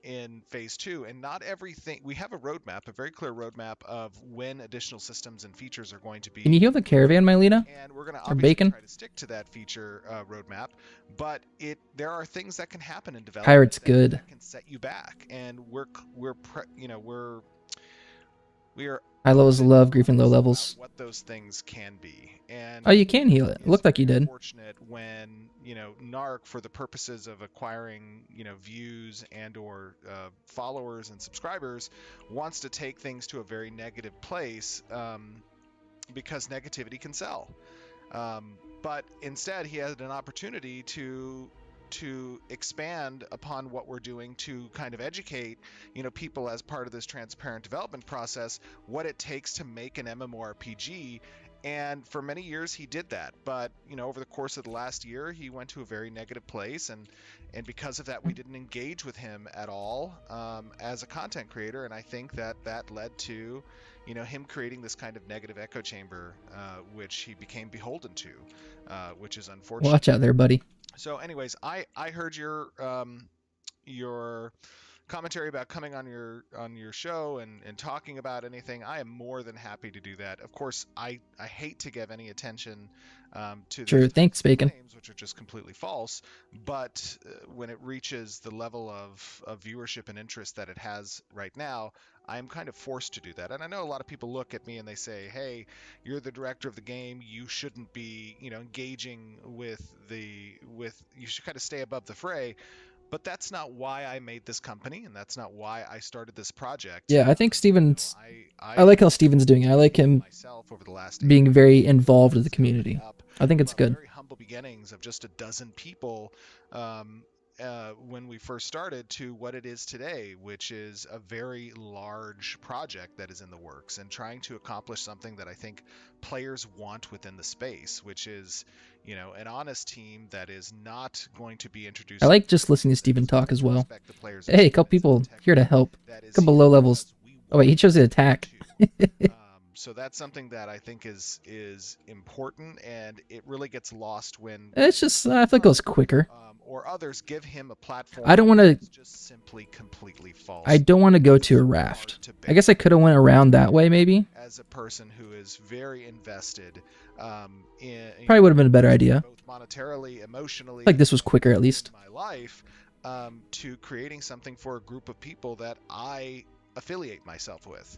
in phase 2. And not everything, we have a roadmap, a very clear roadmap of when additional systems and features are going to be. Can you heal the caravan, Mylena? And we're going to Or obviously bacon? try to stick to that feature roadmap, but there are things that can happen in development Pirate's that, good. that can set you back, and we are High levels love grief and low about levels. what those things can be. And Oh, you can heal it. It looked like you did. unfortunate when Narc, for the purposes of acquiring views and or followers and subscribers, wants to take things to a very negative place because negativity can sell. But instead, he had an opportunity to expand upon what we're doing to kind of educate people as part of this transparent development process, what it takes to make an MMORPG. And for many years he did that, but over the course of the last year he went to a very negative place, and because of that we didn't engage with him at all as a content creator, and I think that led to him creating this kind of negative echo chamber, which he became beholden to, which is unfortunate. Watch out there, buddy. So anyways, I heard your commentary about coming on your show and talking about anything. I am more than happy to do that. Of course, I hate to give any attention to True. those Thanks, Bacon. claims, which are just completely false. But when it reaches the level of viewership and interest that it has right now, I'm kind of forced to do that. And I know a lot of people look at me and they say, hey, you're the director of the game, you shouldn't be engaging with you should kind of stay above the fray. But that's not why I made this company, and that's not why I started this project. Yeah, I think Steven's... I I like how Steven's doing it. I like him myself over the last 8 being years very involved with the building community. up I think it's from good. very humble beginnings of just a dozen people when we first started to what it is today, which is a very large project that is in the works and trying to accomplish something that I think players want within the space, which is an honest team that is not going to be introduced. I like just listening to Steven talk as well. Hey, a couple people here to help. A couple low levels. Oh wait, he chose the attack. So that's something that I think is important, and it really gets lost when It's just I feel like it goes quicker. or others give him a platform. I don't want to. that's just simply completely false. I don't want to go It to is a hard raft. to I guess I bear could have went around that way maybe. as a person who is very invested in Probably would have been a better idea. both monetarily, emotionally, Like this was quicker at least. my life, to creating something for a group of people that I affiliate myself with,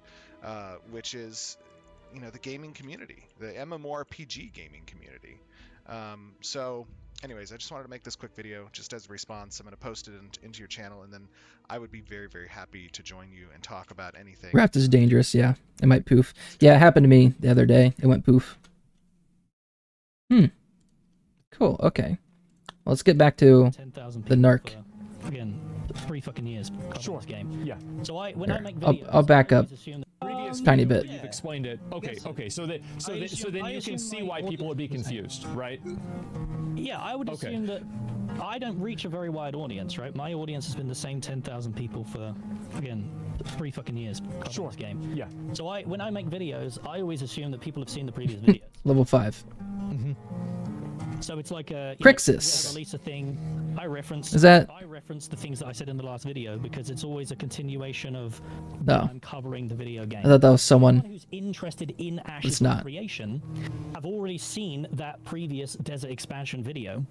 which is, the gaming community, the MMORPG gaming community. So anyways, I just wanted to make this quick video just as a response. I'm going to post it into your channel, and then I would be very, very happy to join you and talk about anything. Raft is dangerous. Yeah, it might poof. Yeah, it happened to me the other day. It went poof. Cool. Okay. Well, let's get back to 10,000 the narc. for, again, 3 fucking years. Sure. This game. Yeah. So when I Here, make I'll- videos, I'll back I up. always assume that- Previous Tiny video, bit. You've explained it. Okay. Yes. Okay. So I then assume- you I can assume see my why people would be audience is the confused, right? Yeah, I would Okay. assume that I don't reach a very wide audience, right? My audience has been the same 10,000 people for, again, 3 fucking years. covering Sure. This game. Yeah. So when I make videos, I always assume that people have seen the previous videos. Level 5. So it's like a Crixus. when I release a thing, I reference Is that- I reference the things that I said in the last video because it's always a continuation of No. when I'm covering the video game. I thought that was someone. Anyone who's interested in Ash's not. creation have already seen that previous desert expansion video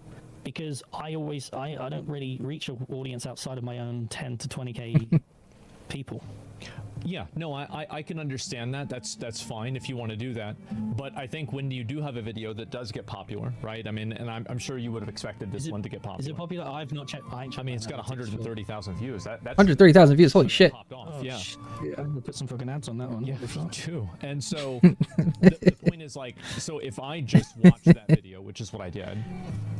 because I don't really reach an audience outside of my own 10 to 20k people. Yeah, no, I can understand that. That's fine if you want to do that. But I think when you do have a video that does get popular, right? I mean, and I'm sure you would have expected this one to get popular. Is it popular? I've not checked. I I mean, it's got 130,000 views. That's 130,000 views. Holy shit. popped off. Oh, yeah. I'm gonna put some fucking ads on that one. Yeah, Holy me fuck. too. And so the point is like, so if I just watched that video, which is what I did,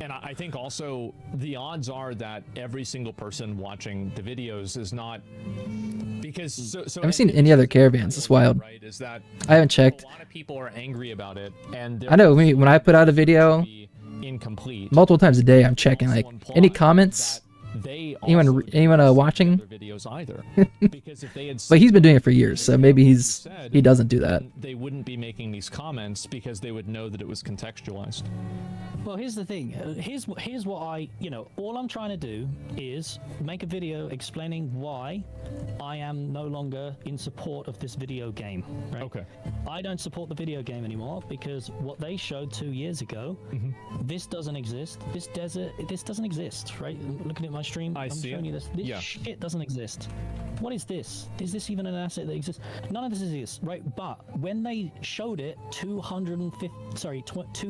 and I think also the odds are that every single person watching the videos is not because so I haven't seen any other caravans. It's wild. right? Is that I haven't checked. a lot of people are angry about it, and I know when I put out a video incomplete. multiple times a day, I'm checking like any comments. Anyone watching? Videos either. Because if they had But he's been doing it for years, so maybe he said, doesn't do that. they wouldn't be making these comments because they would know that it was contextualized. Well, here's the thing. Here's what all I'm trying to do is make a video explaining why I am no longer in support of this video game. Right? Okay. I don't support the video game anymore because what they showed 2 years ago, this doesn't exist. This doesn't exist, right? Looking at my stream, I'm see showing it. you this. This Yeah. shit doesn't exist. What is this? Is this even an asset that exists? None of this exists, right? But when they showed it 2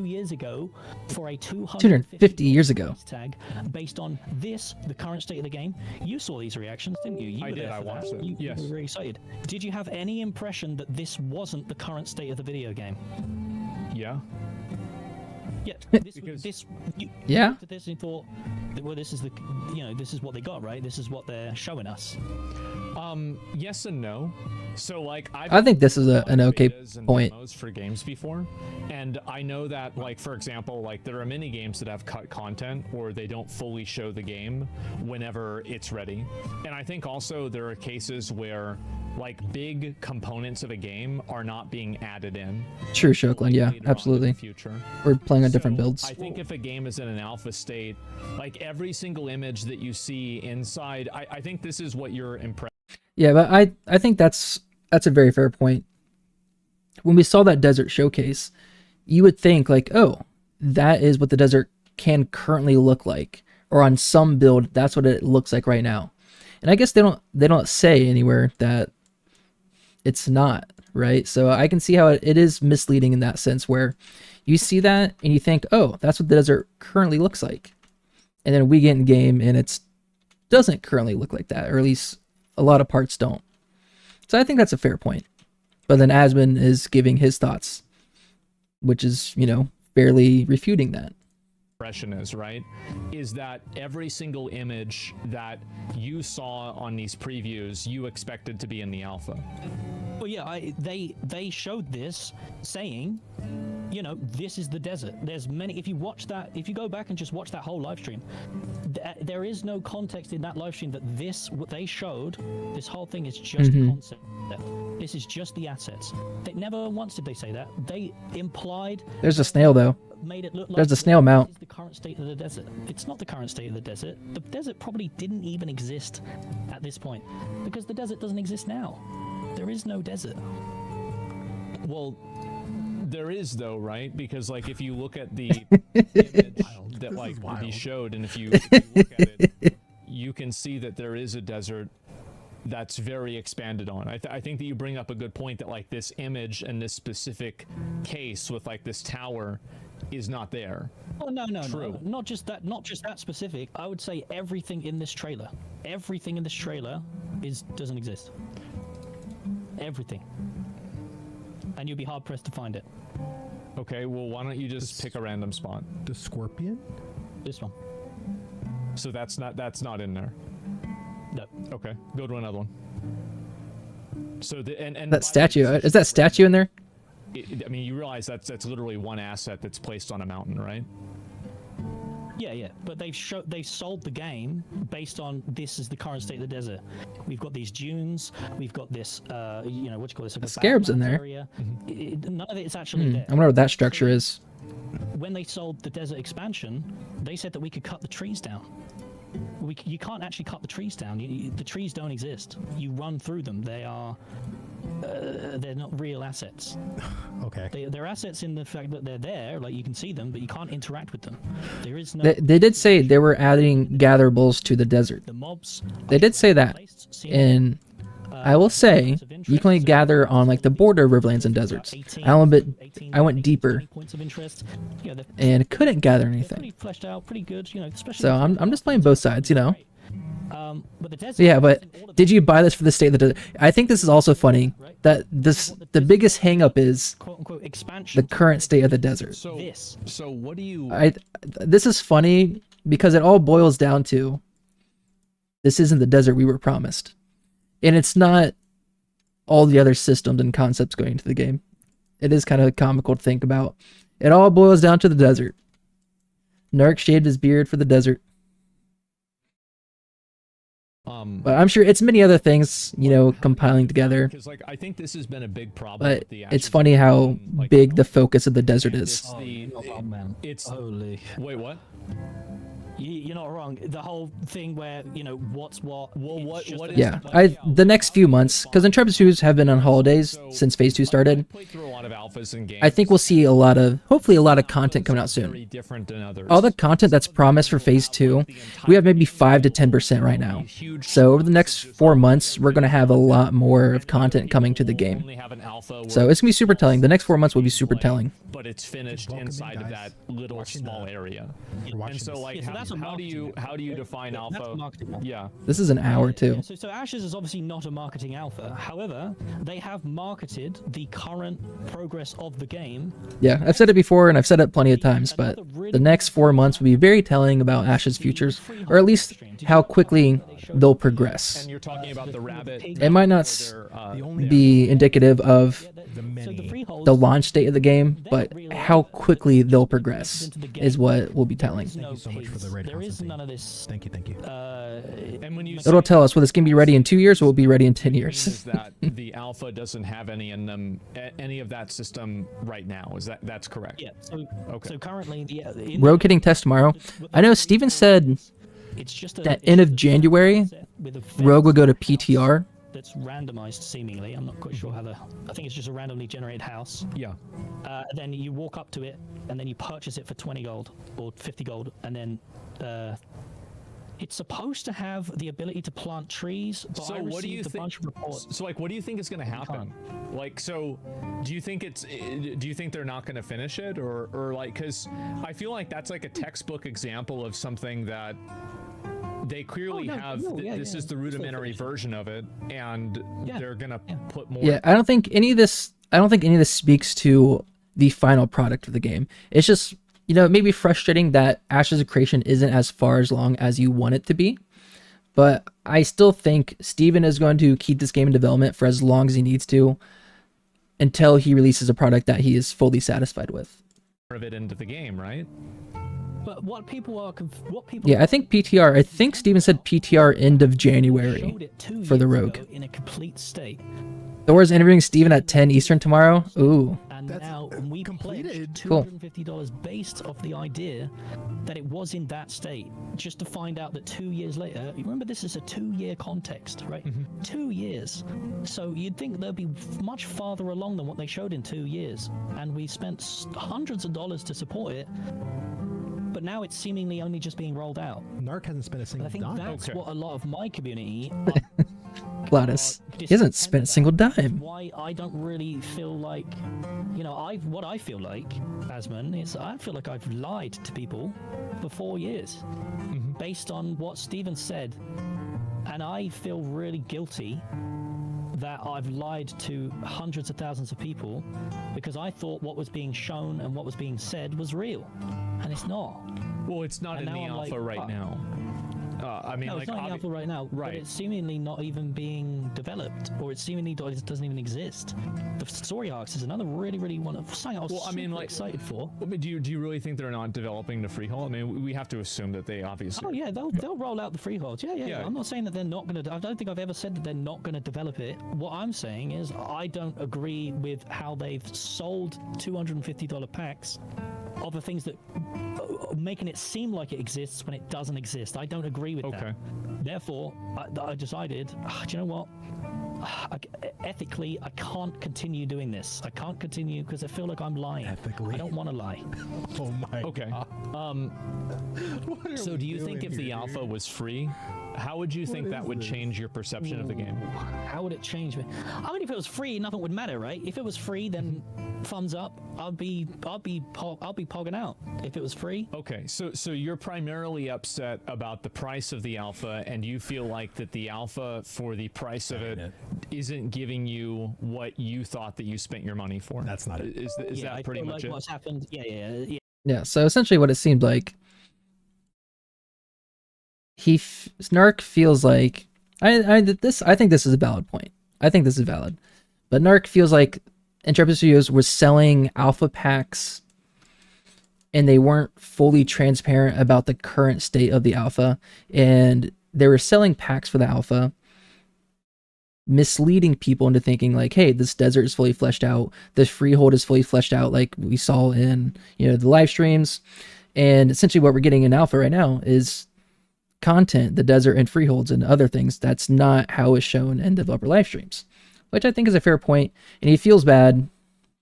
years ago for a 250 years ago. price tag based on the current state of the game, you saw these reactions, didn't you? You I were did, there I for that. watched it, You yes. were very excited. Did you have any impression that this wasn't the current state of the video game? Yeah. Yeah, Because- you Yeah. looked at this and thought, well, this is this is what they got, right? This is what they're showing us. Yes and no. So like I think this is an okay point. Demos for games before, and I know that like for example, like there are many games that have cut content or they don't fully show the game whenever it's ready. And I think also there are cases where like big components of a game are not being added in. True, Shokeland. Yeah, later on in the absolutely. future. We're playing on different So, builds. I think if a game is in an alpha state, like every single image that you see inside, I think this is what you're impressed. Yeah, but I think that's a very fair point. When we saw that desert showcase, you would think like, oh, that is what the desert can currently look like, or on some build, that's what it looks like right now. And I guess they don't say anywhere that it's not, right? So I can see how it is misleading in that sense, where you see that and you think, oh, that's what the desert currently looks like, and then we get in game and it doesn't currently look like that, or at least a lot of parts don't. So I think that's a fair point. But then Asmon is giving his thoughts, which is, fairly refuting that. Impression is, right? Is that every single image that you saw on these previews, you expected to be in the alpha. Well, yeah, they showed this saying, this is the desert. There's many. If you go back and just watch that whole live stream, there is no context in that live stream that what they showed, this whole thing is just a concept. This is just the assets. They never once did they say that. They implied, There's a snail though. made it look like There's a snail mount. This is the current state of the desert. It's not the current state of the desert. The desert probably didn't even exist at this point because the desert doesn't exist now. There is no desert. Well, there is though, right? Because like if you look at the image that like he showed, and if you look at it, you can see that there is a desert that's very expanded on. I think that you bring up a good point that like this image and this specific case with like this tower is not there. Oh no, True. no, not just that specific. I would say everything in this trailer doesn't exist. Everything. And you'll be hard pressed to find it. Okay, well why don't you just pick a random spot? The scorpion? This one. So that's not in there. No. Okay, go to another one. So the and That statue, is that statue in there? I mean, you realize that's literally one asset that's placed on a mountain, right? Yeah. But they've sold the game based on this is the current state of the desert. We've got these dunes. We've got this, what do you call this? Like Scarab's in there. Area. None of it's actually there. I wonder what that structure is. When they sold the desert expansion, they said that we could cut the trees down. You can't actually cut the trees down. The trees don't exist. You run through them. They are they're not real assets. Okay. They're assets in the fact that they're there, like you can see them, but you can't interact with them. There is no. They did say they were adding gatherables to the desert. The mobs. They did say that, and I will say you can only gather on like the border of riverlands and deserts. I went deeper Points of interest. Yeah, they're and couldn't gather pretty anything. fleshed out, pretty good. Especially. So I'm just playing both sides, But the desert. Yeah, but did you buy this for the state of the desert? I think this is also funny that the biggest hang up is quote unquote expansion. the current state of the desert. So what do you? This is funny because it all boils down to this isn't the desert we were promised. And it's not all the other systems and concepts going into the game. It is kind of comical to think about. It all boils down to the desert. Narc shaved his beard for the desert. But I'm sure it's many other things, compiling together. Because like I think this has been a big problem. But with the it's Ashes funny how game, like, big the focus of the desert is. It's Holy. wait, what? You're not wrong. The whole thing where what's what. Well, it's just what a- is- Yeah, the next few months, because Intrepid Studios have been on holidays since Phase 2 started. I played through a lot of alphas and games. I think we'll see hopefully a lot of content coming out soon. Very different than others. All the content that's promised for Phase 2, we have maybe 5 to 10% right now. So over the next 4 months, we're going to have a lot more of content coming to the game. Only have an alpha So where it's going to be super telling. The next 4 months will be super telling. but it's finished welcome in, inside of guys. that little Watching small the- area. We're watching And so this. like Yeah, so that's a how do you define That's alpha? marketing. Yeah. This is an hour too. So Ashes is obviously not a marketing alpha. However, they have marketed the current progress of the game. Yeah, I've said it before and I've said it plenty of times, but the next 4 months will be very telling about Ash's futures, or at least how quickly they'll progress. And you're talking about the rabbit. It might not only be indicative of the many. freeholds, the launch date of the game, but how quickly they'll progress is what will be telling. there's no Thank you so much for the pace. raid, There is Constantine. none of this. Thank you. And when you It'll tell us, will this game be ready in 2 years or will it be ready in 10 is years? that the alpha doesn't have any in them, any of that system right now. Is that's correct? Yeah. So Okay. so currently, in Rogue hitting test tomorrow. I know Steven said it's just that end of January, with a Rogue would go to PTR. that's randomized seemingly. I'm not quite sure how I think it's just a randomly generated house. Yeah. Then you walk up to it and then you purchase it for 20 gold or 50 gold, and then it's supposed to have the ability to plant trees. But So I what do you received a think? bunch of reports. So like, what do you think is going to happen? Like, so do you think they're not going to finish it, or like, because I feel like that's like a textbook example of something that they clearly this is the rudimentary version of it, and Yeah, they're gonna put more. Yeah, I don't think any of this speaks to the final product of the game. It's just, it may be frustrating that Ashes of Creation isn't as far as long as you want it to be. But I still think Steven is going to keep this game in development for as long as he needs to until he releases a product that he is fully satisfied with. Of it into the game, right? But what people Yeah, I think PTR, I think Steven said PTR end of January showed it 2 for the years Rogue. ago in a complete state. Thor's interviewing Steven at 10 Eastern tomorrow. Ooh. And That's now we completed. pledged Cool. $250 based off the idea that it was in that state, just to find out that 2 years later, you remember this is a 2-year context, right? 2 years. So you'd think they'd be much farther along than what they showed in 2 years. And we spent hundreds of dollars to support it, but now it's seemingly only just being rolled out. Narc hasn't spent a And single I think dime. that's Okay. what a lot of my community Gladys. He hasn't spent a single dime. why I don't really feel like, what I feel like, Asman, is I feel like I've lied to people for 4 years based on what Steven said, and I feel really guilty that I've lied to hundreds of thousands of people because I thought what was being shown and what was being said was real, and it's not. Well, it's not And in the now I'm alpha like, right now. I mean, No, like it's not in the alpha right now, right. but it's seemingly not even being developed, or it seemingly doesn't even exist. The story arcs is another really, really something I was Well, I mean, super like- excited for. I mean, do you really think they're not developing the freehold? I mean, we have to assume that they obviously. Oh yeah, they'll roll out the freeholds. Yeah. Yeah. I'm not saying that they're not going to. I don't think I've ever said that they're not going to develop it. What I'm saying is I don't agree with how they've sold $250 packs of the things that making it seem like it exists when it doesn't exist. I don't agree with Okay. that. Therefore, I decided, do you know what? Ethically, I can't continue doing this. I can't continue because I feel like I'm lying. Ethically? I don't want to lie. Oh my Okay. God. What are So, we do you think doing if the here, alpha dude? was free, how would you think What that is would this? change your perception of the game? How would it change me? I mean, if it was free, nothing would matter, right? If it was free, then thumbs up. I'll be pogging out. If it was free, Okay, so you're primarily upset about the price of the alpha, and you feel like that the alpha for the price of That ain't it isn't giving you what you thought that you spent your money for. That's not it. Is yeah, I that pretty feel much like it? what's happened. Yeah. Yeah, so essentially what it seemed like, Snark feels like, I think this is a valid point. I think this is valid. But Narc feels like Intrepid Studios was selling alpha packs and they weren't fully transparent about the current state of the alpha, and they were selling packs for the alpha, misleading people into thinking like, hey, this desert is fully fleshed out, this freehold is fully fleshed out, like we saw in the live streams. And essentially what we're getting in alpha right now is content, the desert and freeholds and other things that's not how it's shown in developer live streams, which I think is a fair point. And he feels bad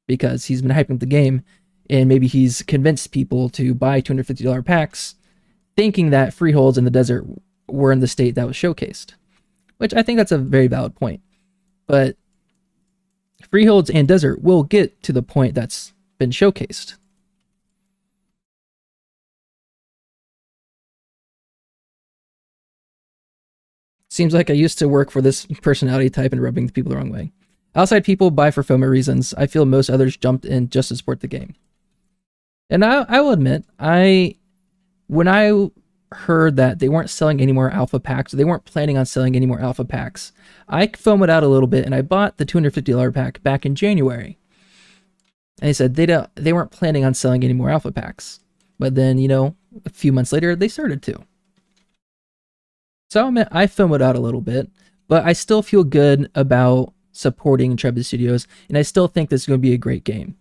because he's been hyping up the game, and maybe he's convinced people to buy $250 packs thinking that freeholds in the desert were in the state that was showcased, which I think that's a very valid point. But freeholds and desert will get to the point that's been showcased. Seems like I used to work for this personality type and rubbing the people the wrong way. Outside people buy for FOMO reasons. I feel most others jumped in just to support the game. And I will admit, when I heard that they weren't selling any more alpha packs, they weren't planning on selling any more alpha packs, I FOMOed out a little bit and I bought the $250 pack back in January. And they said they weren't planning on selling any more alpha packs. But then, a few months later, they started to. So I FOMOed out a little bit, but I still feel good about supporting Intrepid Studios, and I still think this is going to be a great game.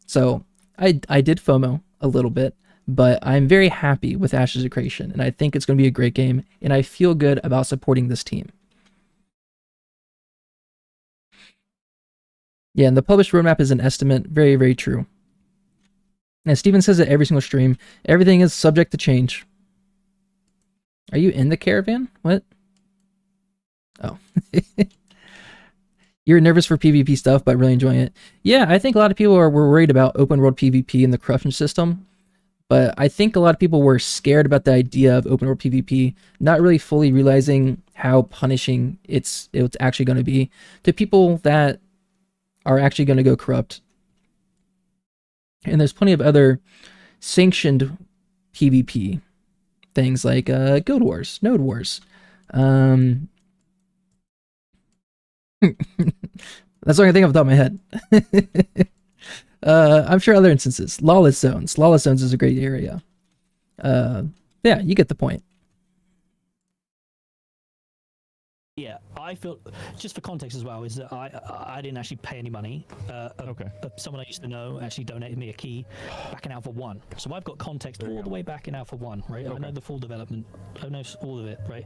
So I did FOMO a little bit, but I'm very happy with Ashes of Creation, and I think it's going to be a great game, and I feel good about supporting this team. Yeah, and the published roadmap is an estimate. Very, very true. And Steven says it every single stream. Everything is subject to change. Are you in the caravan? What? Oh. You're nervous for PvP stuff, but really enjoying it. Yeah, I think a lot of people were worried about open world PvP and the corruption system. But I think a lot of people were scared about the idea of open world PvP, not really fully realizing how punishing it's actually going to be to people that are actually going to go corrupt. And there's plenty of other sanctioned PvP things like Guild Wars, Node Wars. That's the only thing off the top of my head. I'm sure other instances. Lawless Zones. Lawless Zones is a great area. Yeah, you get the point. Yeah, I feel, just for context as well, is that I didn't actually pay any money. Okay. Someone I used to know actually donated me a key back in Alpha 1. So I've got context all the way back in Alpha 1, right? I know the full development. I know all of it, right?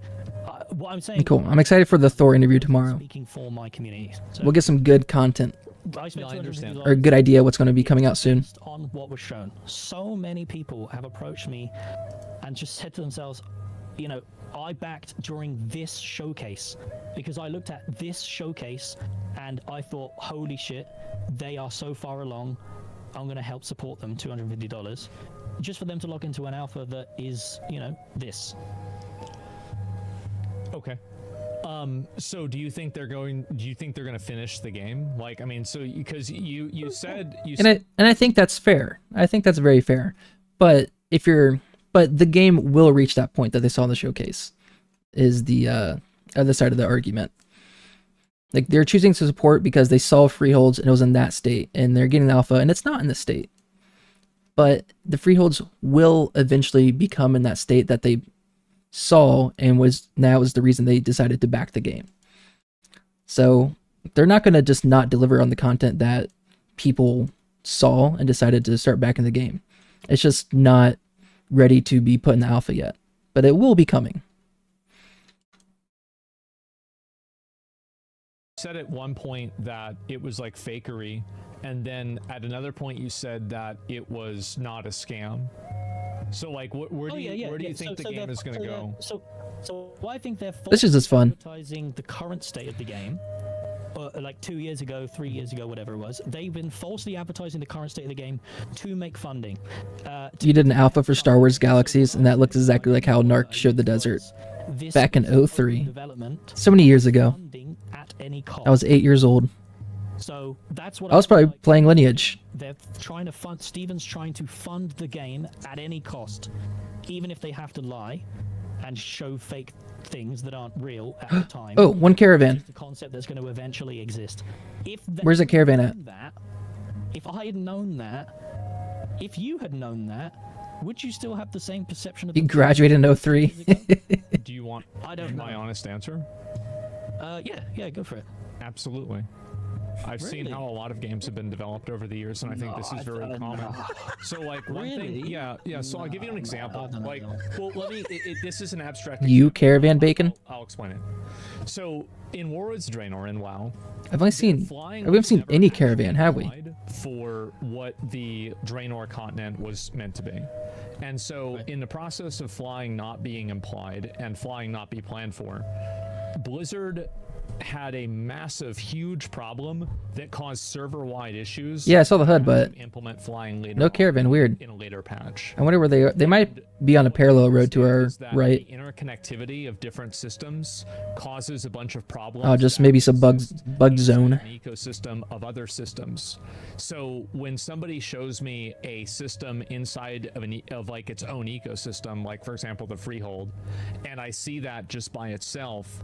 What I'm saying... Cool. I'm excited for the Thor interview tomorrow. Speaking for my community. So We'll get some good content. I spent I understand. $250 Or a good idea what's going to be coming out soon. based on what was shown. So many people have approached me and just said to themselves, you know, I backed during this showcase because I looked at this showcase and I thought, holy shit, they are so far along. I'm going to help support them, $250, just for them to log into an alpha that is, you know, this. Okay. So do you think they're going to finish the game? Like, I mean, so because you said And I think that's fair. I think that's very fair. But the game will reach that point that they saw in the showcase, is the other side of the argument. Like, they're choosing to support because they saw freeholds and it was in that state, and they're getting alpha and it's not in the state. But the freeholds will eventually become in that state that they saw, and was the reason they decided to back the game. So they're not going to just not deliver on the content that people saw and decided to start backing the game. It's just not ready to be put in the alpha yet, but it will be coming. said at one point that it was like fakery, and then at another point you said that it was not a scam. So like, where do you think the game is going to go? So I think they're This is just fun. advertising the current state of the game. Like 2 years ago, 3 years ago, whatever it was, they've been falsely advertising the current state of the game to make funding. You did an alpha for Star Wars Galaxies, and that looked exactly like how Narc showed the desert back in 03. So many years ago. I was 8 years old. So that's what I was probably playing Lineage. They're trying to fund. Steven's trying to fund the game at any cost, even if they have to lie and show fake things that aren't real at the time. Oh, one caravan. It's the concept that's going to eventually exist. Where's that caravan at? If I had known that, if you had known that, would you still have the same perception of? He graduated in 03. Do you want my honest answer? Yeah, go for it. Absolutely. I've seen how a lot of games have been developed over the years, and I think this is very common. So, like, one thing, yeah. So I'll give you an example. Like, well, let me. This is an abstract. You caravan bacon? I'll explain it. So, in Warwoods Draenor in WoW, we haven't seen any caravan, have we? For what the Draenor continent was meant to be. And so, in the process of flying not being implied and flying not be planned for, Blizzard had a massive, huge problem that caused server-wide issues. Yeah, I saw the HUD, but implement flying later. No caravan, weird. In a later patch. I wonder where they are. They might be on a parallel road to our right. The interconnectivity of different systems causes a bunch of problems. Oh, just maybe some bug zone. An ecosystem of other systems. So when somebody shows me a system inside of like its own ecosystem, like for example the Freehold, and I see that just by itself,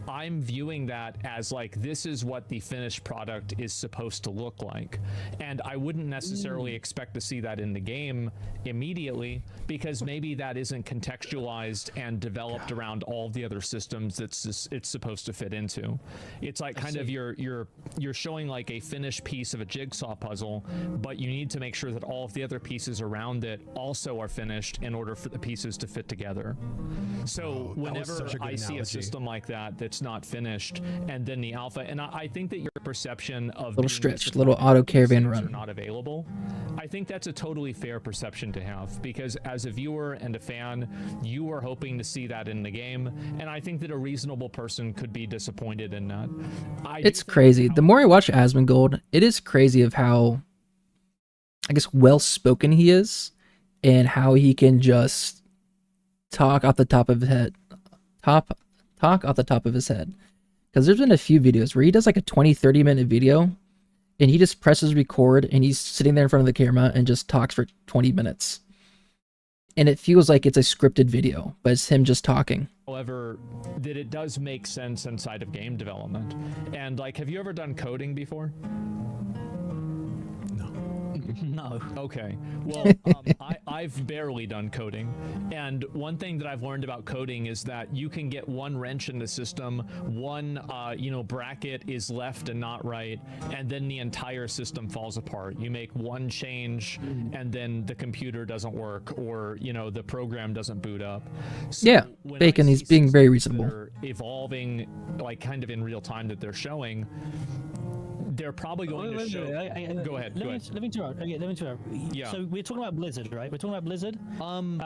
I'm viewing that as like, this is what the finished product is supposed to look like. And I wouldn't necessarily expect to see that in the game immediately, because maybe that isn't contextualized and developed around all the other systems it's supposed to fit into. It's like kind of you're showing like a finished piece of a jigsaw puzzle, but you need to make sure that all of the other pieces around it also are finished in order for the pieces to fit together. So whenever I see a system like that that's not finished, and then the alpha, and I think that your perception of little stretch, little auto caravan run are not available, I think that's a totally fair perception to have, because as a viewer and a fan, you are hoping to see that in the game, and I think that a reasonable person could be disappointed in that. It's crazy. The more I watch Asmongold, it is crazy of how, I guess, well spoken he is, and how he can just talk off the top of his head. Talk off the top of his head. Because there's been a few videos where he does like a 20-30 minute video, and he just presses record, and he's sitting there in front of the camera and just talks for 20 minutes. And it feels like it's a scripted video, but it's him just talking. However, that it does make sense inside of game development. And like, have you ever done coding before? No. Okay. Well, I've barely done coding, and one thing that I've learned about coding is that you can get one wrench in the system, one bracket is left and not right, and then the entire system falls apart. You make one change, and then the computer doesn't work, or the program doesn't boot up. So Yeah, when Bacon, I he's see being very systems that reasonable. are evolving, like kind of in real time that they're showing. They're probably going to show. Go ahead. Let me interrupt. Okay, let me interrupt. Yeah. So we're talking about Blizzard, right? We're talking about Blizzard. And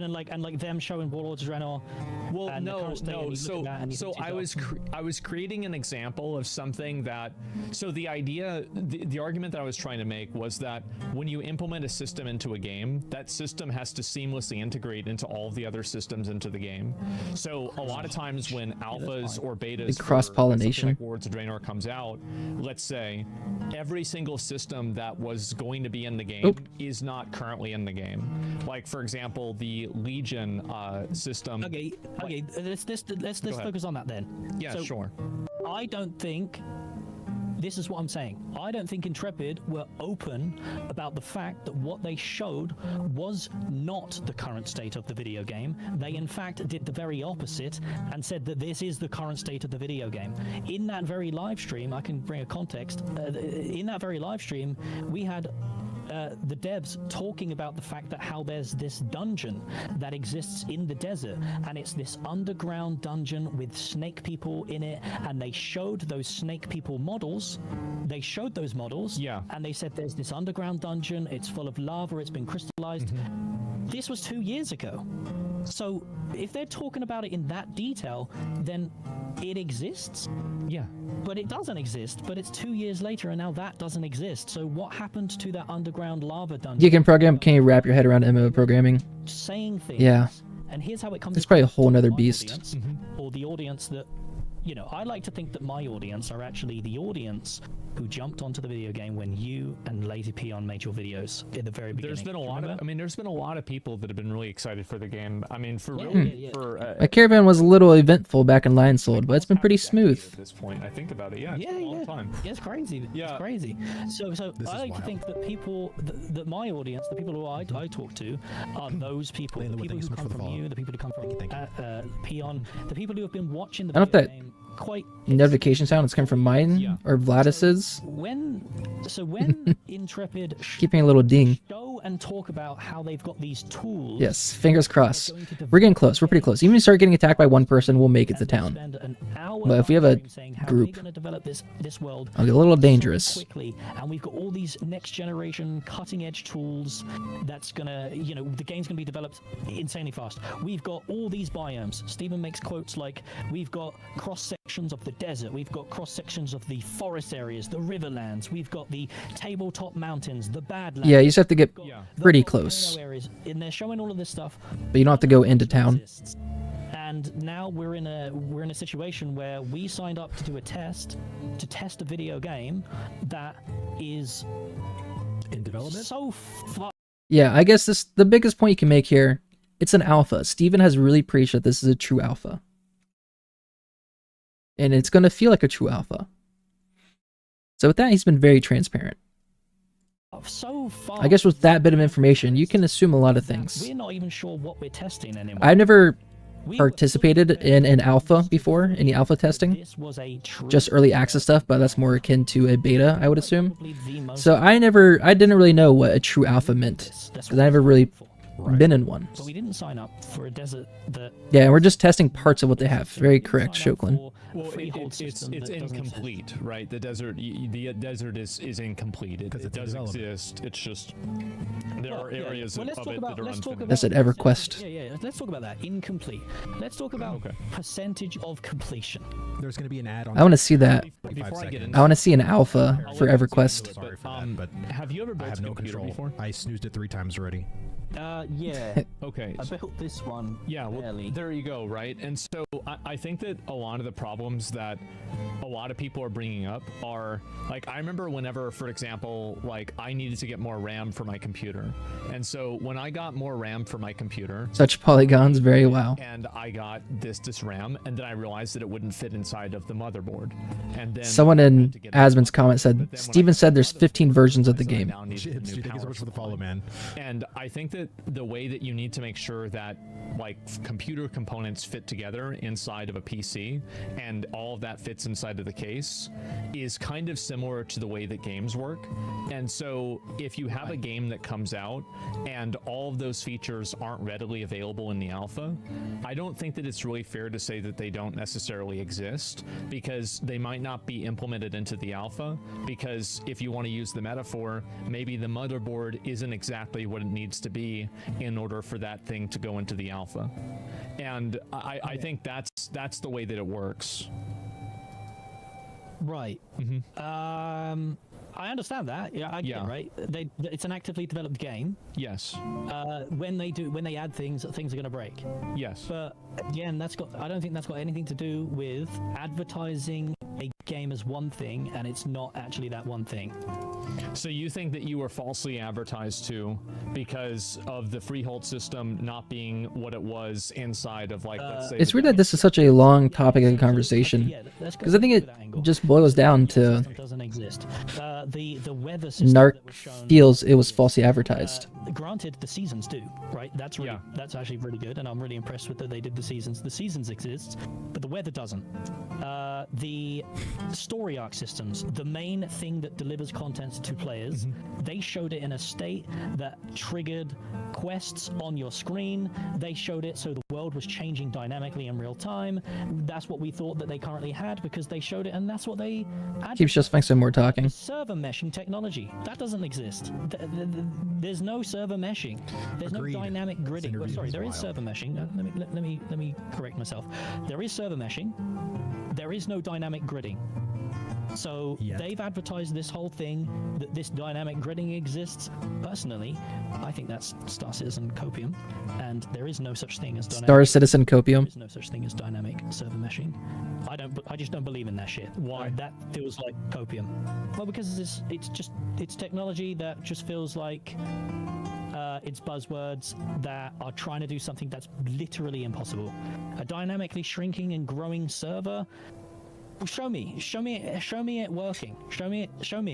then them showing Warlords of Draenor. Well, and the no. current state, and you look So, at that and you so think to I was yourself, I was creating an example of something that. So the idea, the argument that I was trying to make was that when you implement a system into a game, that system has to seamlessly integrate into all of the other systems into the game. So a lot of times when alphas or betas, for cross-pollination. something like Warlords of Draenor comes out, let's say every single system that was going to be in the game is not currently in the game. Like for example, the Legion system. Okay. Let's focus on that then. Yeah, So, sure. I don't think. This is what I'm saying. I don't think Intrepid were open about the fact that what they showed was not the current state of the video game. They in fact did the very opposite and said that this is the current state of the video game. In that very live stream, I can bring a context. In that very live stream, we had the devs talking about the fact that how there's this dungeon that exists in the desert, and it's this underground dungeon with snake people in it, and they showed those snake people models. They showed those models, and they said there's this underground dungeon, it's full of lava, it's been crystallized. This was 2 years ago. So if they're talking about it in that detail, then it exists. Yeah. But it doesn't exist. But it's 2 years later, and now that doesn't exist. So what happened to that underground lava dungeon? You can program. Can you wrap your head around MMO programming? Saying things. Yeah. And here's how it comes. It's probably a whole across to nother my beast. audience, or the audience that, I like to think that my audience are actually the audience who jumped onto the video game when you and Lazy Peon made your videos at the very beginning. There's been a lot of. I mean, there's been a lot of people that have been really excited for the game. I mean, for My caravan was a little eventful back in Lion's Soul, but it's been pretty smooth. At this point, I think about it. Yeah, it's been a long time. Yeah, it's crazy. Yeah. It's crazy. So I like to think that people, that my audience, the people who I talk to, are those people. The people who come from you, the people who come from Peon, the people who have been watching the I don't know if video that game quite notification sound is coming from mine or Vladis's. when Intrepid Keeping a little ding. show and talk about how they've got these tools. Yes, fingers crossed. We're getting close. We're pretty close. Even if we start getting attacked by one person, we'll make it to town. Spend an hour But if we have a saying how group, they're going to develop this world, I'll get a little dangerous. so quickly, and we've got all these next generation cutting edge tools that's gonna, the game's gonna be developed insanely fast. We've got all these biomes. Stephen makes quotes like, we've got cross sections of the desert, we've got cross sections of the forest areas, the riverlands, we've got the tabletop mountains, the badlands. Yeah, you just have to get the pretty volcano close. areas, and they're showing all of this stuff. But you don't have to go into town. And now we're in a situation where we signed up to do a test a video game that is in development. so far. Yeah, I guess the biggest point you can make here, it's an alpha. Steven has really preached that this is a true alpha. And it's going to feel like a true alpha. So with that, he's been very transparent. So far, I guess with that bit of information, you can assume a lot of things. we're not even sure what we're testing anymore. I've never participated in an alpha before, any alpha testing. This was a Just early access stuff, but that's more akin to a beta, I would assume. So I didn't really know what a true alpha meant, because I never really been in one. But we didn't sign up for a desert that. Yeah, we're just testing parts of what they have. Very correct, Shoklin. Well, it's incomplete, right? The desert is incomplete. It does exist. It's just there are areas of it that are unfinished. That's at EverQuest. Yeah. Let's talk about that. Incomplete. Let's talk about percentage of completion. There's going to be an ad on. I want to see that. Before I get into I want to see an alpha for EverQuest. Sorry for that, but have you ever I built have a no computer control. before? I snoozed it 3 times already. Yeah. Okay. I built this one. Yeah, well, barely. there you go, right? And so I think that a lot of the problems that a lot of people are bringing up are like, I remember whenever, for example, like I needed to get more RAM for my computer, and so when I got more RAM for my computer, Such polygons, very wow. and I got this RAM, and then I realized that it wouldn't fit inside of the motherboard, and then Someone I in had to get Asmon's it. comment But said, then when Steven I said there's realized 15 versions of the I game. now needed Shit, the new dude, thank you so power much for the supply. follow, man. And I think that the way that you need to make sure that like computer components fit together inside of a PC and all of that fits inside of the case is kind of similar to the way that games work. And so if you have a game that comes out and all of those features aren't readily available in the alpha, I don't think that it's really fair to say that they don't necessarily exist, because they might not be implemented into the alpha, because if you want to use the metaphor, maybe the motherboard isn't exactly what it needs to be in order for that thing to go into the alpha. And I think that's the way that it works. Right. I understand that. Yeah, I get Yeah. it, right? It's an actively developed game. Yes. When they add things are going to break. Yes. But again, I don't think that's got anything to do with advertising a game as one thing, and it's not actually that one thing. So you think that you were falsely advertised to because of the freehold system not being what it was inside of, like, let's say... It's weird that this is such a long topic of conversation, because I think it just boils down to System doesn't exist. The weather system Narc that was shown, feels it was falsely advertised. granted, the seasons do, right? That's really, Yeah. that's actually really good, and I'm really impressed with that they did the seasons. The seasons exist, but the weather doesn't. The story arc systems, the main thing that delivers content to players, they showed it in a state that triggered quests on your screen. They showed it so the world was changing dynamically in real time. That's what we thought that they currently had, because they showed it, and that's what they Keeps justifying some more talking. server meshing technology that doesn't exist. There's no server meshing. There's Agreed. no dynamic gridding. Well, interview sorry, was there is wild. server meshing. Let me correct myself. There is server meshing. There is no dynamic gridding. So Yet. they've advertised this whole thing that this dynamic gridding exists. Personally, I think that's Star Citizen copium, and there is no such thing as dynamic. Star Citizen Copium. There's no such thing as dynamic server meshing. I just don't believe in that shit. Why? That feels like copium. Well, because it's technology that just feels like it's buzzwords that are trying to do something that's literally impossible. A dynamically shrinking and growing server. Well, show me it working. Show me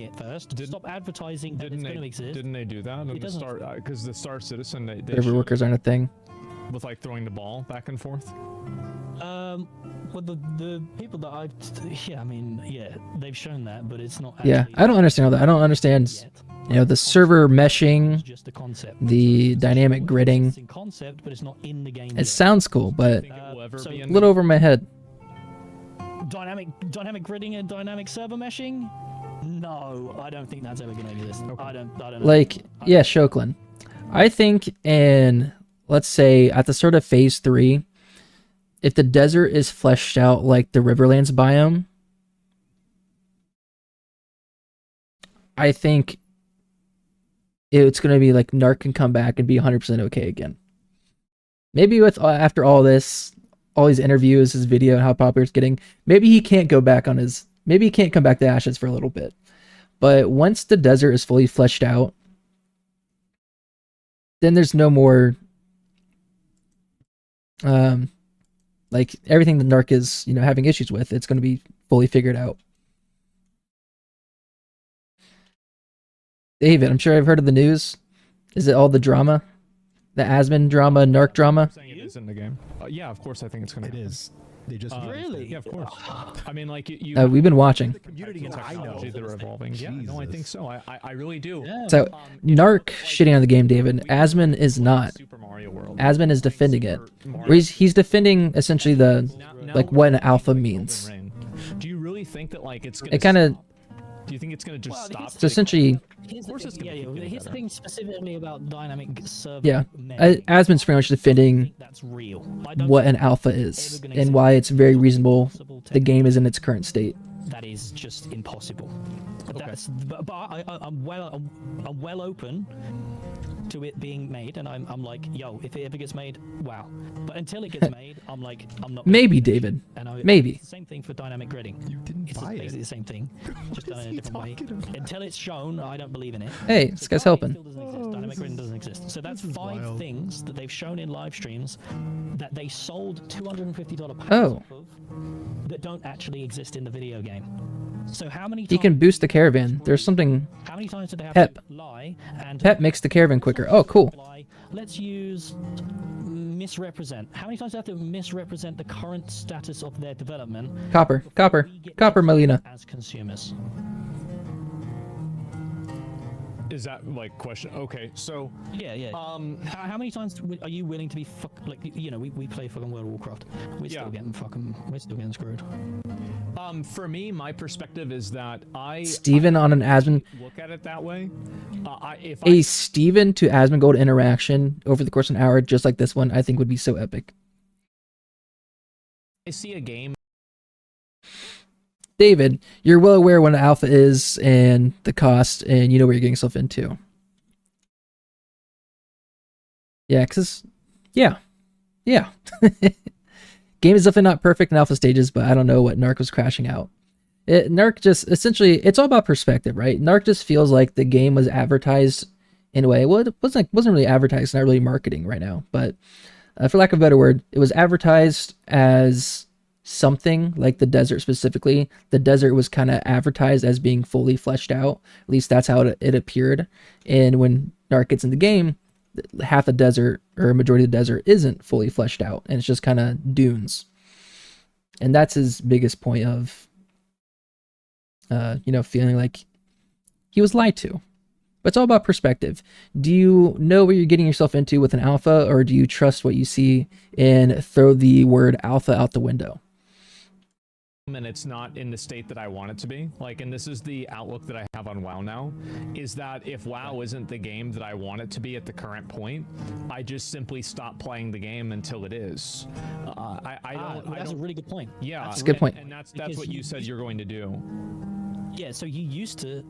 it first. Stop advertising that it's going to exist. Didn't they do that? It doesn't. Because the Star Citizen, they Server showed workers aren't a thing. it with like throwing the ball back and forth. Well, the people that I've, yeah, I mean, yeah, they've shown that, but it's not. Yeah, actually I don't understand all that. I don't understand, yet. you know, the server It's meshing, just a concept. the It's dynamic just gridding. in concept, but it's not in the game. It yet. sounds cool, but Think it will ever so be a in little over my head. dynamic gridding and dynamic server meshing. No, I don't think that's ever going to exist. I don't know. Like, yeah, Shoklin. I think in, let's say, at the start of Phase 3, if the desert is fleshed out like the Riverlands biome, I think it's going to be like Narc can come back and be 100% okay again. Maybe with after all this, all these interviews, his video, and how popular it's getting, maybe he can't go back on his, maybe he can't come back to Ashes for a little bit. But once the desert is fully fleshed out, then there's no more, like everything the Narc is, you know, having issues with, it's going to be fully figured out. David, I'm sure I've heard of the news. Is it all the drama? The Asmon drama, Narc drama? I'm saying it is in the game. Yeah, of course I think it's going to It is. They just Really? Yeah, of course. I mean, like you. We've been watching. the community and I know. technology that are evolving. Yeah, no, I think Jesus. so. I really do. Yeah. So, Narc shitting on the game, David. Asmon is not. Super Mario World. Asmon is defending it. Super Mario Or he's defending essentially the, Now like, we're what an playing alpha Golden means. Rain. Do you really think that like it's gonna? It kind of, Do you think it's gonna just Well, stop? so essentially, Here's Of course the it's thing, gonna keep getting here's the better. thing specifically about dynamic server. yeah, meshing. Asmon's pretty much I defending think that's real. I don't what an think alpha it's is ever gonna and exist. why it's very reasonable Possible the game is in its current state. that is just impossible. But I'm well open to it being made, and I'm like, yo, if it ever gets made, wow. But until it gets made, I'm like, I'm not. Maybe, David. Maybe. It's the same thing for dynamic gridding. You didn't It's buy basically it. the same thing, just done in a different way. Until it's shown, I don't believe in it. Hey, this guy's Dynamic helping. still doesn't exist. Dynamic gridding doesn't exist. So that's 5 wild. things that they've shown in live streams that they sold $250 packs Oh. off of that don't actually exist in the video game. So how many He times can boost the caravan. There's something. how many times did they have Pep. to lie and Pep makes the caravan quicker. Oh, cool. lie? Let's use misrepresent. How many times do they have to misrepresent the current status of their development Copper, copper, we get copper, Melina. as consumers? Is that like question? Okay, so Yeah. How many times are you willing to be like, you know, we play fucking World of Warcraft. We're still getting screwed. for me, my perspective is that Steven on an Asmon. look at it that way. If A Steven to Asmongold interaction over the course of an hour, just like this one, I think would be so epic. I see a game, David, you're well aware what an alpha is and the cost, and you know what you're getting yourself into. Yeah, yeah. Game is definitely not perfect in alpha stages, but I don't know what Narc was crashing out. Narc just, essentially, it's all about perspective, right? Narc just feels like the game was advertised in a way, well, it wasn't really advertised, it's not really marketing right now, but for lack of a better word, it was advertised as something like the desert specifically. The desert was kind of advertised as being fully fleshed out. At least that's how it appeared. And when Narc gets in the game, half the desert or a majority of the desert isn't fully fleshed out, and it's just kind of dunes. And that's his biggest point of, feeling like he was lied to. But it's all about perspective. Do you know what you're getting yourself into with an alpha, or do you trust what you see and throw the word alpha out the window? and it's not in the state that I want it to be, like, and this is the outlook that I have on WoW now, is that if WoW isn't the game that I want it to be at the current point, I just simply stop playing the game until it is. That's a really good point. Yeah, That's a good point. And that's Because what you said you're going to do. Yeah, so you used to,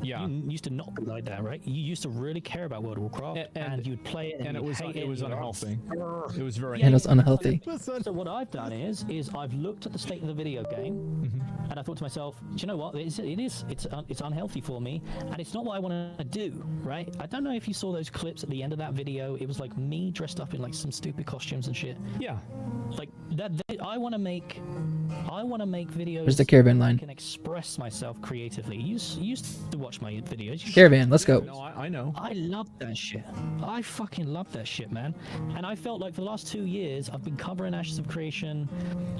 Yeah. you used to not be like that, right? You used to really care about World of Warcraft, and you'd play it, and it you'd was hate it was and you'd unhealthy. It was very And it was unhealthy. So what I've done is I've looked at the state of the video game, and I thought to myself, do you know what? It's unhealthy for me, and it's not what I want to do, right? I don't know if you saw those clips at the end of that video. It was like me dressed up in like some stupid costumes and shit. Yeah. Like that. I want to make videos. Where's the caravan where I line? can express myself creatively. You used to watch my videos. You Caravan, let's go. No, I know. I love that shit. I fucking love that shit, man. And I felt like for the last 2 years, I've been covering Ashes of Creation,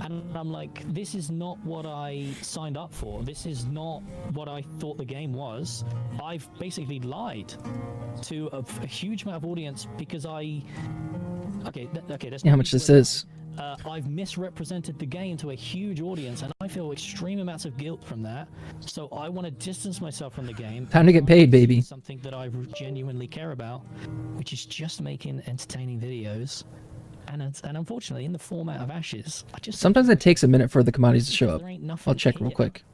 and I'm like, this is not what I signed up for. This is not what I thought the game was. I've basically lied to a huge amount of audience because I. Okay, that's Yeah, how much this is. I've misrepresented the game to a huge audience, and I feel extreme amounts of guilt from that. So I want to distance myself from the game. Time to get paid, baby. Something that I genuinely care about, which is just making entertaining videos. And unfortunately, in the format of Ashes, I just Sometimes it takes a minute for the commodities to show up. there ain't nothing I'll check real here. quick.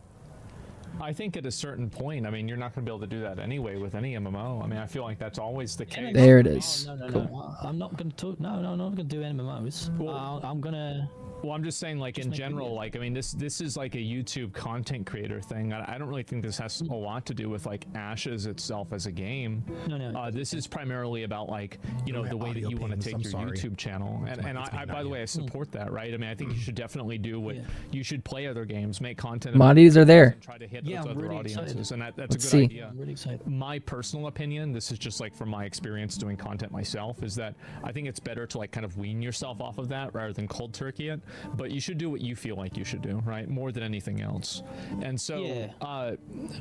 I think at a certain point, I mean, you're not going to be able to do that anyway with any MMO. I mean, I feel like that's always the case. There it is. No. Cool. I'm not going to talk. No, I'm not going to do MMOs. Well- I'm going to. Well, I'm just saying, like, in make general, videos. like, I mean, this is like a YouTube content creator thing. I don't really think this has a lot to do with like Ashes itself as a game. No. This is primarily about like, you know, have the way that audio you want to pings, take I'm your sorry. YouTube channel. And it's I being by the way, I support that, right? I mean, I think you should definitely do what you should play other games, make content. about Commodities are there. and try to hit Yeah, those I'm other really excited. audiences, and that's Let's a good see. idea. I'm really excited. My personal opinion, this is just like from my experience doing content myself, is that I think it's better to like kind of wean yourself off of that rather than cold turkey it. But you should do what you feel like you should do, right? More than anything else. And so, Yeah.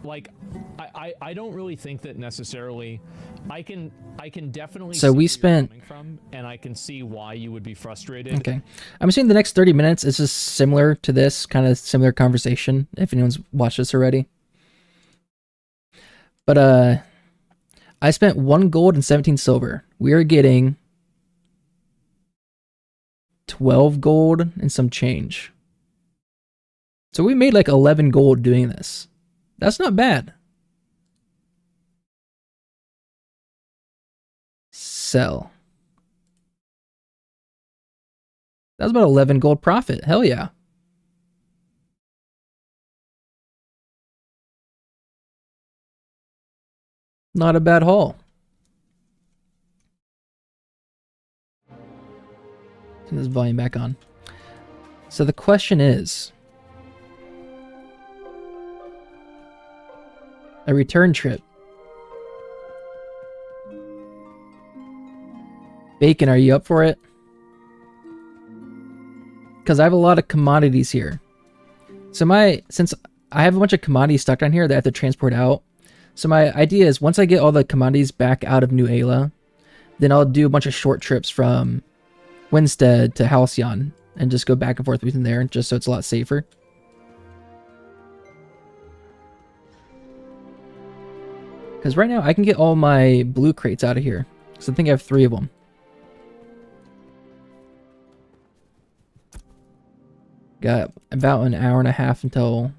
like, I don't really think that necessarily. I can definitely. So see we where you're spent- coming from, and I can see why you would be frustrated. Okay. I'm assuming the next 30 minutes is just similar to this, kind of similar conversation, if anyone's watched this already. But I spent 1 gold and 17 silver. We are getting 12 gold and some change. So we made like 11 gold doing this. That's not bad. Sell. That was about 11 gold profit. Hell yeah. Not a bad haul. Turn this volume back on. So the question is, a return trip. Bacon, are you up for it? Because I have a lot of commodities here. So since I have a bunch of commodities stuck down here that I have to transport out. So my idea is once I get all the commodities back out of New Ayla, then I'll do a bunch of short trips from Winstead to Halcyon and just go back and forth between there just so it's a lot safer. Because right now I can get all my blue crates out of here. So I think I have 3 of them. Got about an hour and a half until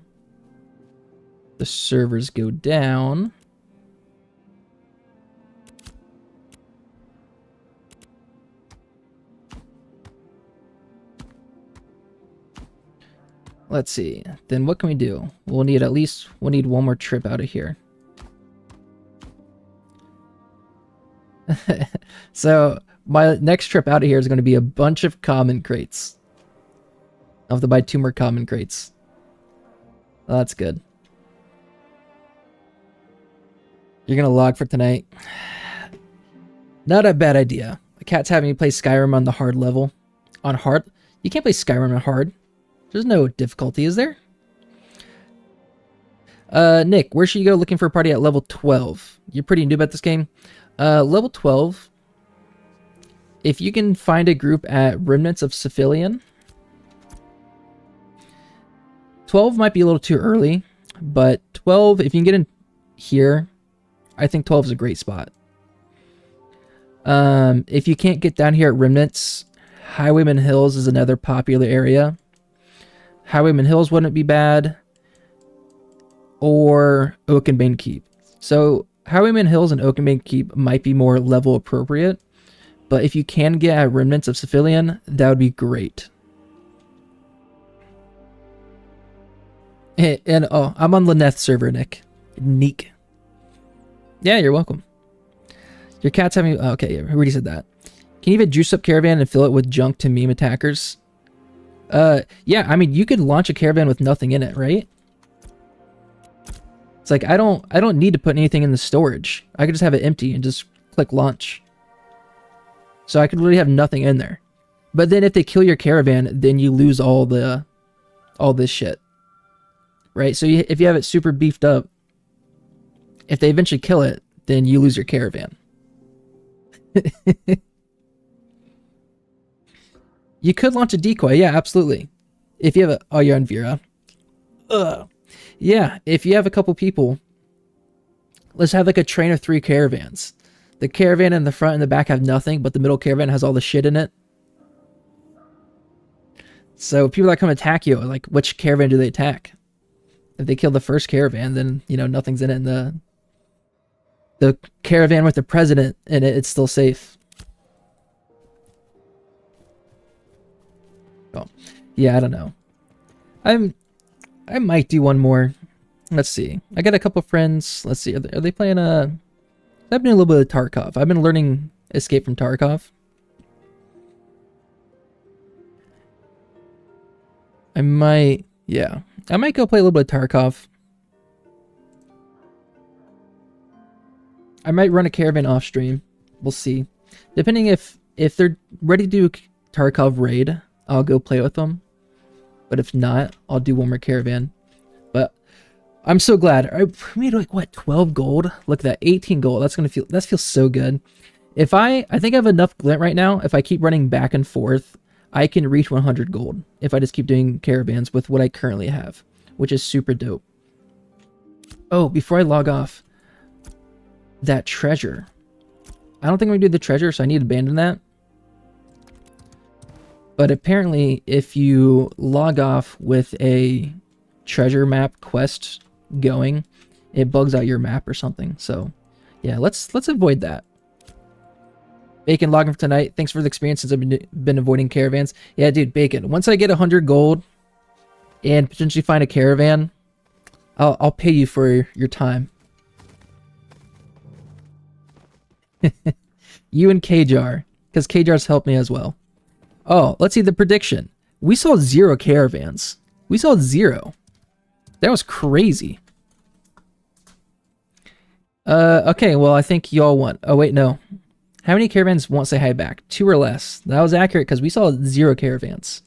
the servers go down. Let's see. Then what can we do? We'll need one more trip out of here. So my next trip out of here is going to be a bunch of common crates. I'll have to buy 2 more common crates. Oh, that's good. You're going to log for tonight. Not a bad idea. The cat's having me play Skyrim on the hard level. On hard? You can't play Skyrim on hard. There's no difficulty, is there? Nick, where should you go looking for a party at level 12? You're pretty new about this game. Level 12. If you can find a group at Remnants of Cephalion. 12 might be a little too early, but 12, if you can get in here, I think 12 is a great spot. If you can't get down here at Remnants, Highwayman Hills is another popular area. Highwayman Hills wouldn't be bad. Or Oakenbane Keep. So Highwayman Hills and Oakenbane Keep might be more level appropriate. But if you can get at Remnants of Cephalion, that would be great. And oh, I'm on Lyneth server, Nick. Neek. Yeah, you're welcome. Your cat's having... Oh, okay, I already said that. Can you even juice up Caravan and fill it with junk to meme attackers? Yeah, I mean, you could launch a Caravan with nothing in it, right? It's like, I don't need to put anything in the storage. I could just have it empty and just click launch. So I could literally have nothing in there. But then if they kill your Caravan, then you lose all this shit. Right? So if you have it super beefed up, if they eventually kill it, then you lose your Caravan. You could launch a decoy. Yeah, absolutely. If you have a... Oh, you're on Vera. Ugh. Yeah, if you have a couple people, let's have like a train of 3 caravans. The caravan in the front and the back have nothing, but the middle caravan has all the shit in it. So people that come attack you, like, which caravan do they attack? If they kill the first caravan, then, you know, nothing's in it. And the caravan with the president in it, it's still safe. Oh, yeah, I don't know. I might do one more. Let's see. I got a couple friends. Let's see. Are they playing I've been doing a little bit of Tarkov. I've been learning Escape from Tarkov. I might go play a little bit of Tarkov. I might run a caravan off stream. We'll see. Depending if they're ready to do Tarkov raid, I'll go play with them. But if not, I'll do one more caravan. But I'm so glad. I made like, what, 12 gold? Look at that, 18 gold. That feels so good. I think I have enough glint right now. If I keep running back and forth, I can reach 100 gold. If I just keep doing caravans with what I currently have, which is super dope. Oh, before I log off, that treasure. I don't think I'm gonna do the treasure, so I need to abandon that. But apparently, if you log off with a treasure map quest going, it bugs out your map or something. So yeah, let's avoid that. Bacon logging for tonight. Thanks for the experience since I've been avoiding caravans. Yeah, dude, Bacon. Once I get 100 gold and potentially find a caravan, I'll pay you for your time. You and Kjar, because Kjar's helped me as well. Oh, let's see the prediction. We saw 0 caravans. We saw 0. That was crazy. Okay, well, I think y'all won. Oh, wait, no. How many caravans won't say hi back? 2 or less. That was accurate because we saw 0 caravans.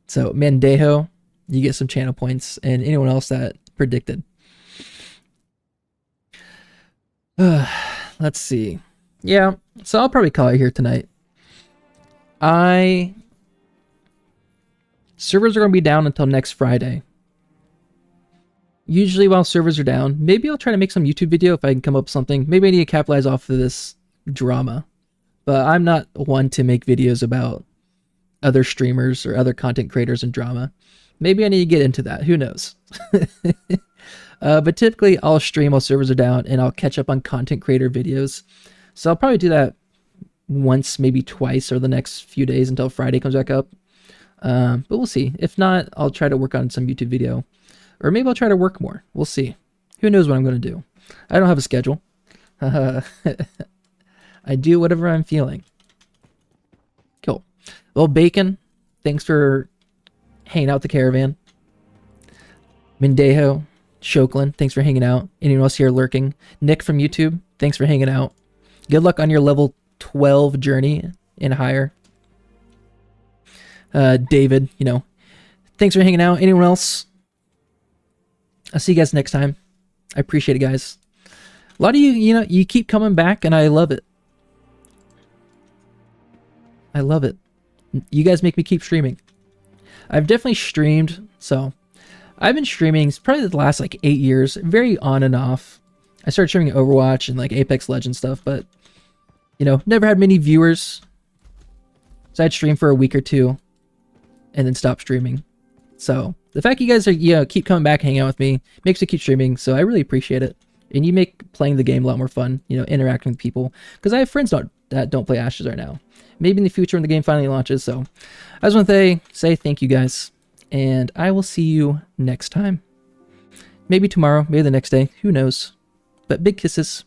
So, Mandejo, you get some channel points, and anyone else that predicted. Let's see. Yeah, so I'll probably call it here tonight. Servers are going to be down until next Friday. Usually while servers are down, maybe I'll try to make some YouTube video if I can come up with something. Maybe I need to capitalize off of this drama. But I'm not one to make videos about other streamers or other content creators and drama. Maybe I need to get into that. Who knows? But typically I'll stream while servers are down and I'll catch up on content creator videos. So I'll probably do that once, maybe twice, or the next few days until Friday comes back up. But we'll see. If not, I'll try to work on some YouTube video. Or maybe I'll try to work more. We'll see. Who knows what I'm going to do? I don't have a schedule. I do whatever I'm feeling. Cool. Well, Bacon, thanks for hanging out with the caravan. Mindejo, Shoklin, thanks for hanging out. Anyone else here lurking? Nick from YouTube, thanks for hanging out. Good luck on your level 12 journey and higher. David, thanks for hanging out. Anyone else? I'll see you guys next time. I appreciate it, guys. A lot of you, you keep coming back, and I love it. I love it. You guys make me keep streaming. I've definitely streamed, so I've been streaming probably the last 8 years, very on and off. I started streaming Overwatch and Apex Legends stuff, but never had many viewers. So I'd stream for a week or two, and then stop streaming. So the fact you guys are keep coming back, hanging out with me, makes me keep streaming. So I really appreciate it, and you make playing the game a lot more fun. Interacting with people, because I have friends that don't play Ashes right now. Maybe in the future when the game finally launches. So I just want to say thank you guys, and I will see you next time. Maybe tomorrow, maybe the next day. Who knows? But big kisses.